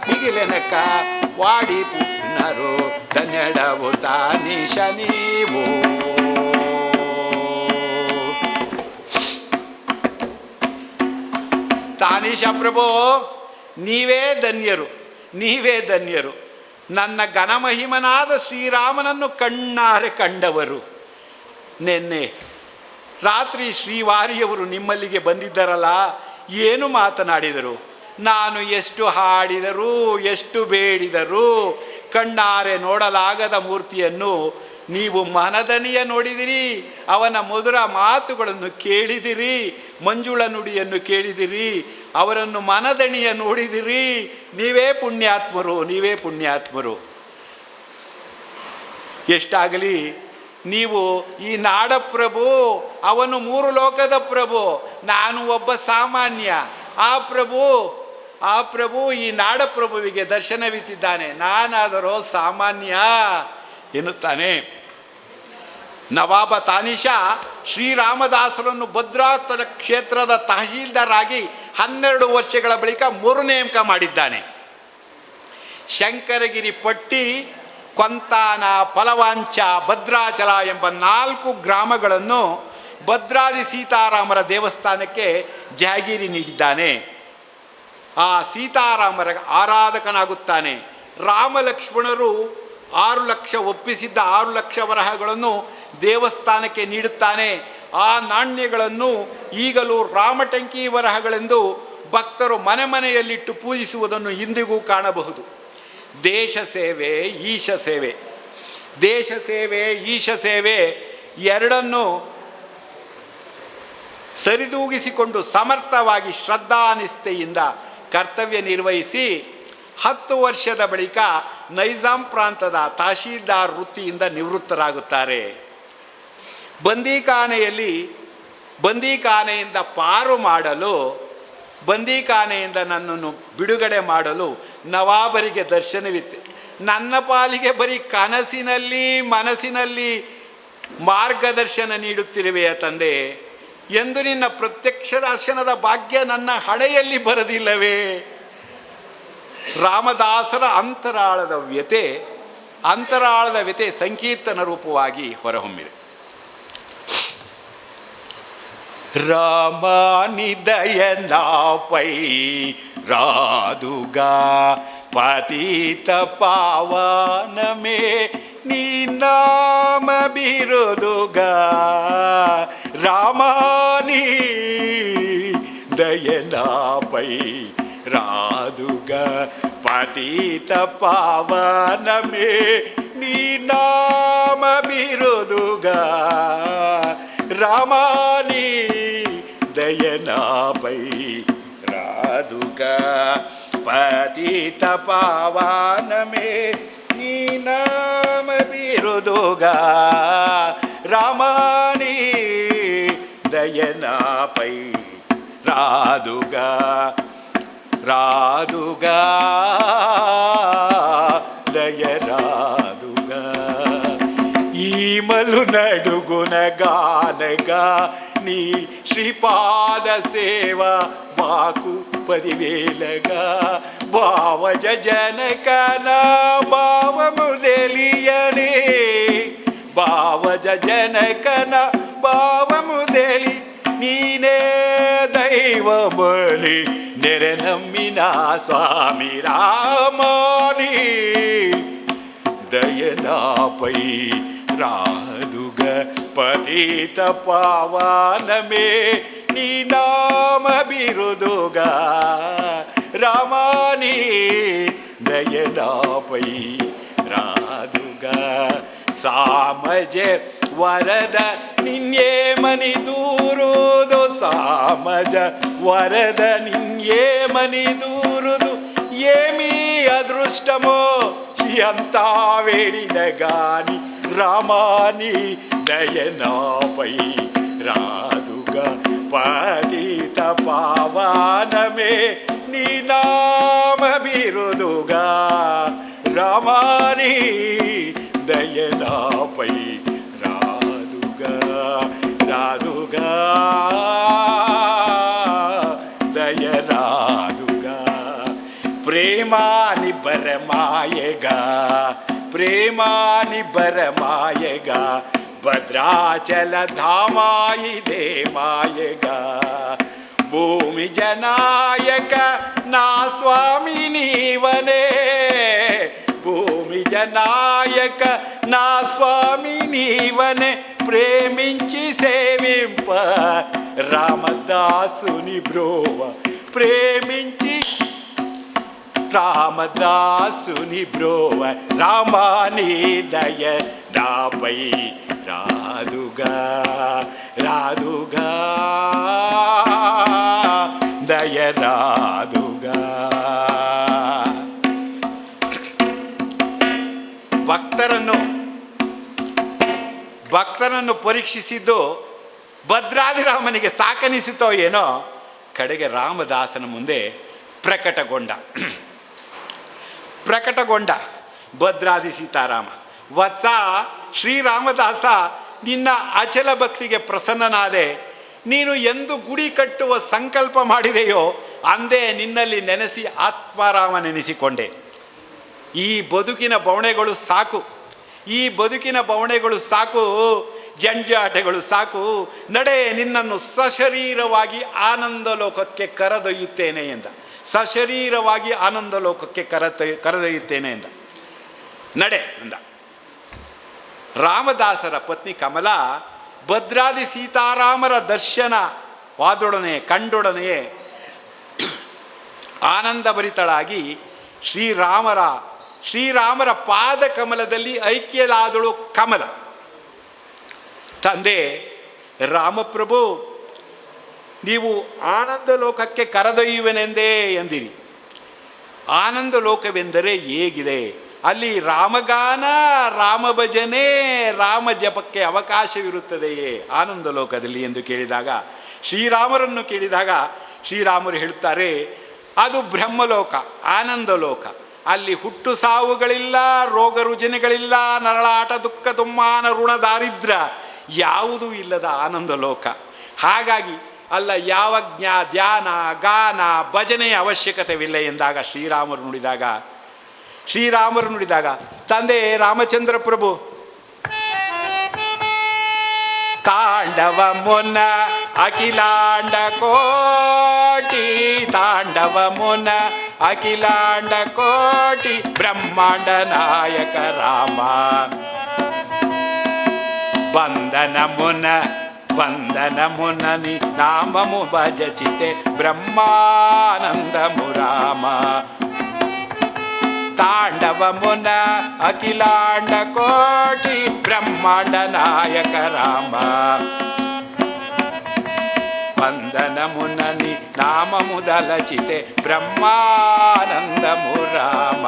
ಬಿಗಿಲೆನಕ ವಾಡಿ ಪುನರು. ಧನ್ಯಡಬುತ ನಿಶ ನೀವು. ತಾನೀಶ ಪ್ರಭೋ, ನೀವೇ ಧನ್ಯರು. ನನ್ನ ಘನಮಹಿಮನಾದ ಶ್ರೀರಾಮನನ್ನು ಕಣ್ಣಾರೆ ಕಂಡವರು. ನಿನ್ನೆ ರಾತ್ರಿ ಶ್ರೀವಾರಿಯವರು ನಿಮ್ಮಲ್ಲಿಗೆ ಬಂದಿದ್ದರಲ್ಲ, ಏನು ಮಾತನಾಡಿದರು. ನಾನು ಎಷ್ಟು ಹಾಡಿದರೂ ಎಷ್ಟು ಬೇಡಿದರೂ ಕಣ್ಣಾರೆ ನೋಡಲಾಗದ ಮೂರ್ತಿಯನ್ನು ನೀವು ಮನದನಿಯ ನೋಡಿದಿರಿ. ಅವನ ಮಧುರ ಮಾತುಗಳನ್ನು ಕೇಳಿದಿರಿ, ಮಂಜುಳ ನುಡಿಯನ್ನು ಕೇಳಿದಿರಿ, ಅವರನ್ನು ಮನದಣಿಯ ನೋಡಿದಿರಿ. ನೀವೇ ಪುಣ್ಯಾತ್ಮರು. ಎಷ್ಟಾಗಲಿ, ನೀವು ಈ ನಾಡಪ್ರಭು, ಅವನು 3 ಲೋಕದ ಪ್ರಭು, ನಾನು ಒಬ್ಬ ಸಾಮಾನ್ಯ. ಆ ಪ್ರಭು ಈ ನಾಡಪ್ರಭುವಿಗೆ ದರ್ಶನವಿತ್ತಿದ್ದಾನೆ, ನಾನಾದರೋ ಸಾಮಾನ್ಯ ಎನ್ನುತ್ತಾನೆ. ನವಾಬ ತಾನೀಶ ಶ್ರೀರಾಮದಾಸರನ್ನು ಭದ್ರಾವತಿ ಕ್ಷೇತ್ರದ ತಹಶೀಲ್ದಾರ್ ಆಗಿ 12 ವರ್ಷಗಳ ಬಳಿಕ ನೇಮಕ ಮಾಡಿದ್ದಾನೆ. ಶಂಕರಗಿರಿ ಪಟ್ಟಿ, ಕೊಂತಾನ, ಫಲವಾಂಚ, ಭದ್ರಾಚಲ ಎಂಬ 4 ಗ್ರಾಮಗಳನ್ನು ಭದ್ರಾದಿ ಸೀತಾರಾಮರ ದೇವಸ್ಥಾನಕ್ಕೆ ಜಾಗೀರಿ ನೀಡಿದ್ದಾನೆ. ಆ ಸೀತಾರಾಮರ ಆರಾಧಕನಾಗುತ್ತಾನೆ. ರಾಮಲಕ್ಷ್ಮಣರು 6 ಲಕ್ಷ ಒಪ್ಪಿಸಿದ್ದ 6 ಲಕ್ಷ ವರಹಗಳನ್ನು ದೇವಸ್ಥಾನಕ್ಕೆ ನೀಡುತ್ತಾನೆ. ಆ ನಾಣ್ಯಗಳನ್ನು ಈಗಲೂ ರಾಮಟಂಕಿ ವರಹಗಳೆಂದು ಭಕ್ತರು ಮನೆ ಮನೆಯಲ್ಲಿಟ್ಟು ಪೂಜಿಸುವುದನ್ನು ಇಂದಿಗೂ ಕಾಣಬಹುದು. ದೇಶ ಸೇವೆ, ಈಶ ಸೇವೆ, ದೇಶ ಸೇವೆ, ಈಶ ಸೇವೆ ಎರಡನ್ನು ಸರಿದೂಗಿಸಿಕೊಂಡು ಸಮರ್ಥವಾಗಿ ಶ್ರದ್ಧಾನಿಷ್ಠೆಯಿಂದ ಕರ್ತವ್ಯ ನಿರ್ವಹಿಸಿ 10 ವರ್ಷದ ಬಳಿಕ ನೈಜಾಂ ಪ್ರಾಂತದ ತಹಶೀಲ್ದಾರ್ ವೃತ್ತಿಯಿಂದ ನಿವೃತ್ತರಾಗುತ್ತಾರೆ. ಬಂದೀಖಾನೆಯಿಂದ ಪಾರು ಮಾಡಲು, ಬಂದೀಖಾನೆಯಿಂದ ನನ್ನನ್ನು ಬಿಡುಗಡೆ ಮಾಡಲು ನವಾಬರಿಗೆ ದರ್ಶನವಿತ್ತು. ನನ್ನ ಪಾಲಿಗೆ ಬರೀ ಕನಸಿನಲ್ಲಿ ಮನಸ್ಸಿನಲ್ಲಿ ಮಾರ್ಗದರ್ಶನ ನೀಡುತ್ತಿರುವೆಯ ತಂದೆ, ಎಂದು ನಿನ್ನ ಪ್ರತ್ಯಕ್ಷ ದರ್ಶನದ ಭಾಗ್ಯ ನನ್ನ ಹಣೆಯಲ್ಲಿ ಬರದಿಲ್ಲವೇ? ರಾಮದಾಸರ ಅಂತರಾಳದ ವ್ಯತೆ ಸಂಕೀರ್ತನ ರೂಪವಾಗಿ ಹೊರಹೊಮ್ಮಿದೆ. ರಾಮನಿದಯನಾಪೈ ರಾದುಗ ಪತಿತ ಪಾವನಮೇ ನೀ ನಾಮ ಬಿರುದುಗ ರಾಮನಿ ದಯನಾಪೈ ರಾದುಗ ಪತಿತ ಪಾವನಮೇ ನೀ ನಾಮ ಬಿರುದುಗ ರಾಮನಿ ದಯನಾಪೈ ರಾದುಗ ಪತಿತ ಪಾವನಮೇ ನೀ ನಾಮ ಬಿರುದುಗ ರಾಮನಿ ದಯನಾಪೈ ರಾದುಗ ರಾದುಗ ದಯ ರಾದುಗ ఈమలు నడుగున గానగా నీ శ్రీపాద సేవ మాకు 10,000గా భావజ జనకన భావము తెలియని భావజ జనకన భావము తెలి నీనే దైవమని నెరనమ్మిన స్వామి రామని దయనాపై రాదుగ పతిత పావనమే నీ నామ బిరుదుగా రామని దయనాపై రాదుగా సామజ వరద నిన్యేమని దూరుదు సామజ వరద నిన్యేమని దూరుదు ఏమీ అదృష్టమో అంతా వేడిన గాని రామాని దయనాపై రాదుగా పతిత పావనమే నీ నామ బిరుదుగా రామాని దయనాపై రాదుగా రాదుగా దయ రాదుగా ప్రేమాని బరమాయగా ప్రేమాని బరమాయగా భద్రాచల ధామాయిదే మాయగా భూమి జనాయక నా స్వామి నీవనే భూమి జనాయక నా స్వామి నీవనే ప్రేమించి సేవింప రామదాసుని బ్రోవ ప్రేమించి రామదాసుని బ్రోవ రామాని దయ నాపై రాదుగా రాదుగా దయ రాదుగా ಭಕ್ತರನ್ನು ಪರೀಕ್ಷಿಸಿದ್ದು ಭದ್ರಾದಿರಾಮನಿಗೆ ಸಾಕನಿಸಿತೋ ಏನೋ, ಕಡೆಗೆ ರಾಮದಾಸನ ಮುಂದೆ ಪ್ರಕಟಗೊಂಡ ಭದ್ರಾದಿ ಸೀತಾರಾಮ. ವತ್ಸ ಶ್ರೀರಾಮದಾಸ, ನಿನ್ನ ಅಚಲ ಭಕ್ತಿಗೆ ಪ್ರಸನ್ನನಾದೆ. ನೀನು ಎಂದು ಗುಡಿ ಕಟ್ಟುವ ಸಂಕಲ್ಪ ಮಾಡಿದೆಯೋ ಅಂದೇ ನಿನ್ನಲ್ಲಿ ನೆನೆಸಿ ಆತ್ಮಾರಾಮನೆನಿಸಿಕೊಂಡೆ. ಈ ಬದುಕಿನ ಬವಣೆಗಳು ಸಾಕು, ಈ ಬದುಕಿನ ಬವಣೆಗಳು ಸಾಕು, ಜಂಜಾಟಗಳು ಸಾಕು, ನಡೆ ನಿನ್ನನ್ನು ಸಶರೀರವಾಗಿ ಆನಂದ ಲೋಕಕ್ಕೆ ಕರೆದೊಯ್ಯುತ್ತೇನೆ ಎಂದ. ಸಶರೀರವಾಗಿ ಆನಂದ ಲೋಕಕ್ಕೆ ಕರೆದೊಯ್ಯುತ್ತೇನೆ ಎಂದ. ನಡೆ ಅಂದ. ರಾಮದಾಸರ ಪತ್ನಿ ಕಮಲ ಭದ್ರಾದಿ ಸೀತಾರಾಮರ ದರ್ಶನವಾದೊಡನೆ ಕಂಡೊಡನೆಯೇ ಆನಂದಭರಿತಳಾಗಿ ಶ್ರೀರಾಮರ ಪಾದ ಕಮಲದಲ್ಲಿ ಐಕ್ಯದಾದಳು ಕಮಲ. ತಂದೆ ರಾಮಪ್ರಭು, ನೀವು ಆನಂದ ಲೋಕಕ್ಕೆ ಕರೆದೊಯ್ಯುವೆನೆಂದೇ ಎಂದಿರಿ. ಆನಂದ ಲೋಕವೆಂದರೆ ಹೇಗಿದೆ? ಅಲ್ಲಿ ರಾಮಗಾನ, ರಾಮ ಭಜನೆ, ರಾಮ ಜಪಕ್ಕೆ ಅವಕಾಶವಿರುತ್ತದೆಯೇ ಆನಂದ ಲೋಕದಲ್ಲಿ ಎಂದು ಕೇಳಿದಾಗ, ಶ್ರೀರಾಮರನ್ನು ಕೇಳಿದಾಗ ಶ್ರೀರಾಮರು ಹೇಳುತ್ತಾರೆ, ಅದು ಬ್ರಹ್ಮಲೋಕ, ಆನಂದ ಲೋಕ. ಅಲ್ಲಿ ಹುಟ್ಟು ಸಾವುಗಳಿಲ್ಲ, ರೋಗ ರುಜಿನಗಳಿಲ್ಲ, ನರಳಾಟ, ದುಃಖ ದುಮ್ಮಾನ, ಋಣ ದಾರಿದ್ರ್ಯ ಯಾವುದೂ ಇಲ್ಲದ ಆನಂದ ಲೋಕ. ಹಾಗಾಗಿ ಅಲ್ಲ ಯಾವ ಧ್ಯಾನ, ಗಾನ, ಭಜನೆಯ ಅವಶ್ಯಕತೆವಿಲ್ಲ ಎಂದಾಗ ಶ್ರೀರಾಮರು ನುಡಿದಾಗ ತಂದೆ ರಾಮಚಂದ್ರ ಪ್ರಭು ತಾಂಡವ ಮುನ್ನ ಅಖಿಲಾಂಡ ಕೋಟಿ, ತಾಂಡವ ಮುನ್ನ ಅಖಿಲಾಂಡ ಕೋಟಿ, ಬ್ರಹ್ಮಾಂಡ ನಾಯಕ ರಾಮ. ಬಂಧನ ಮುನನಿ ನಾಮಮು ಭಜಚಿತೆ ಬ್ರಹ್ಮಾನಂದ ಮುರಾಮ. ತಾಂಡವ ಮುನ ಅಖಿಲಾಂಡ ಕೋಟಿ, ಬ್ರಹ್ಮಾಂಡ ನಾಯಕ ರಾಮ. ಬಂಧನ ಮುನನಿ ನಾಮಮು ದಲಚಿತೆ ಬ್ರಹ್ಮಾನಂದ ಮುರಾಮ.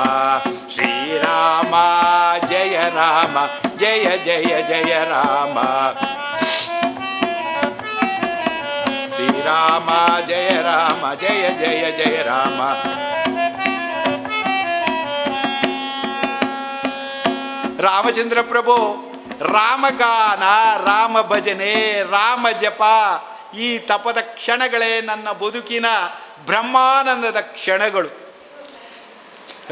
ಶ್ರೀರಾಮ ಜಯ ರಾಮ, ಜಯ ಜಯ ಜಯ ರಾಮ. ಶ್ರೀರಾಮ ಜಯ ರಾಮ, ಜಯ ಜಯ ಜಯ ರಾಮ. ರಾಮಚಂದ್ರ ಪ್ರಭು ರಾಮಗಾನ, ರಾಮ ಭಜನೆ, ರಾಮ ಜಪ, ಈ ತಪದ ಕ್ಷಣಗಳೇ ನನ್ನ ಬದುಕಿನ ಬ್ರಹ್ಮಾನಂದದ ಕ್ಷಣಗಳು.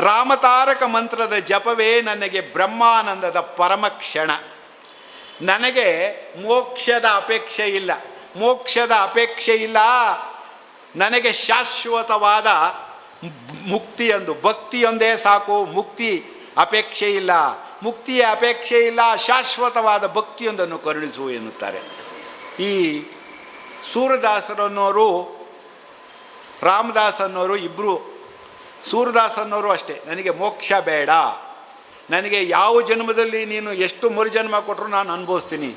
ರಾಮತಾರಕ ಮಂತ್ರದ ಜಪವೇ ನನಗೆ ಬ್ರಹ್ಮಾನಂದದ ಪರಮ ಕ್ಷಣ. ನನಗೆ ಮೋಕ್ಷದ ಅಪೇಕ್ಷೆ ಇಲ್ಲ. ನನಗೆ ಶಾಶ್ವತವಾದ ಮುಕ್ತಿಯೊಂದು, ಭಕ್ತಿಯೊಂದೇ ಸಾಕು. ಮುಕ್ತಿಯ ಅಪೇಕ್ಷೆ ಇಲ್ಲ, ಶಾಶ್ವತವಾದ ಭಕ್ತಿಯೊಂದನ್ನು ಕರುಣಿಸು ಎನ್ನುತ್ತಾರೆ. ಈ ಸೂರದಾಸರನ್ನೋರು, ರಾಮದಾಸ್ ಅನ್ನೋರು ಇಬ್ಬರು. ಸೂರದಾಸ್ ಅನ್ನೋರು ಅಷ್ಟೇ, ನನಗೆ ಮೋಕ್ಷ ಬೇಡ, ನನಗೆ ಯಾವ ಜನ್ಮದಲ್ಲಿ ನೀನು ಎಷ್ಟು ಮರುಜನ್ಮ ಕೊಟ್ಟರು ನಾನು ಅನುಭವಿಸ್ತೀನಿ,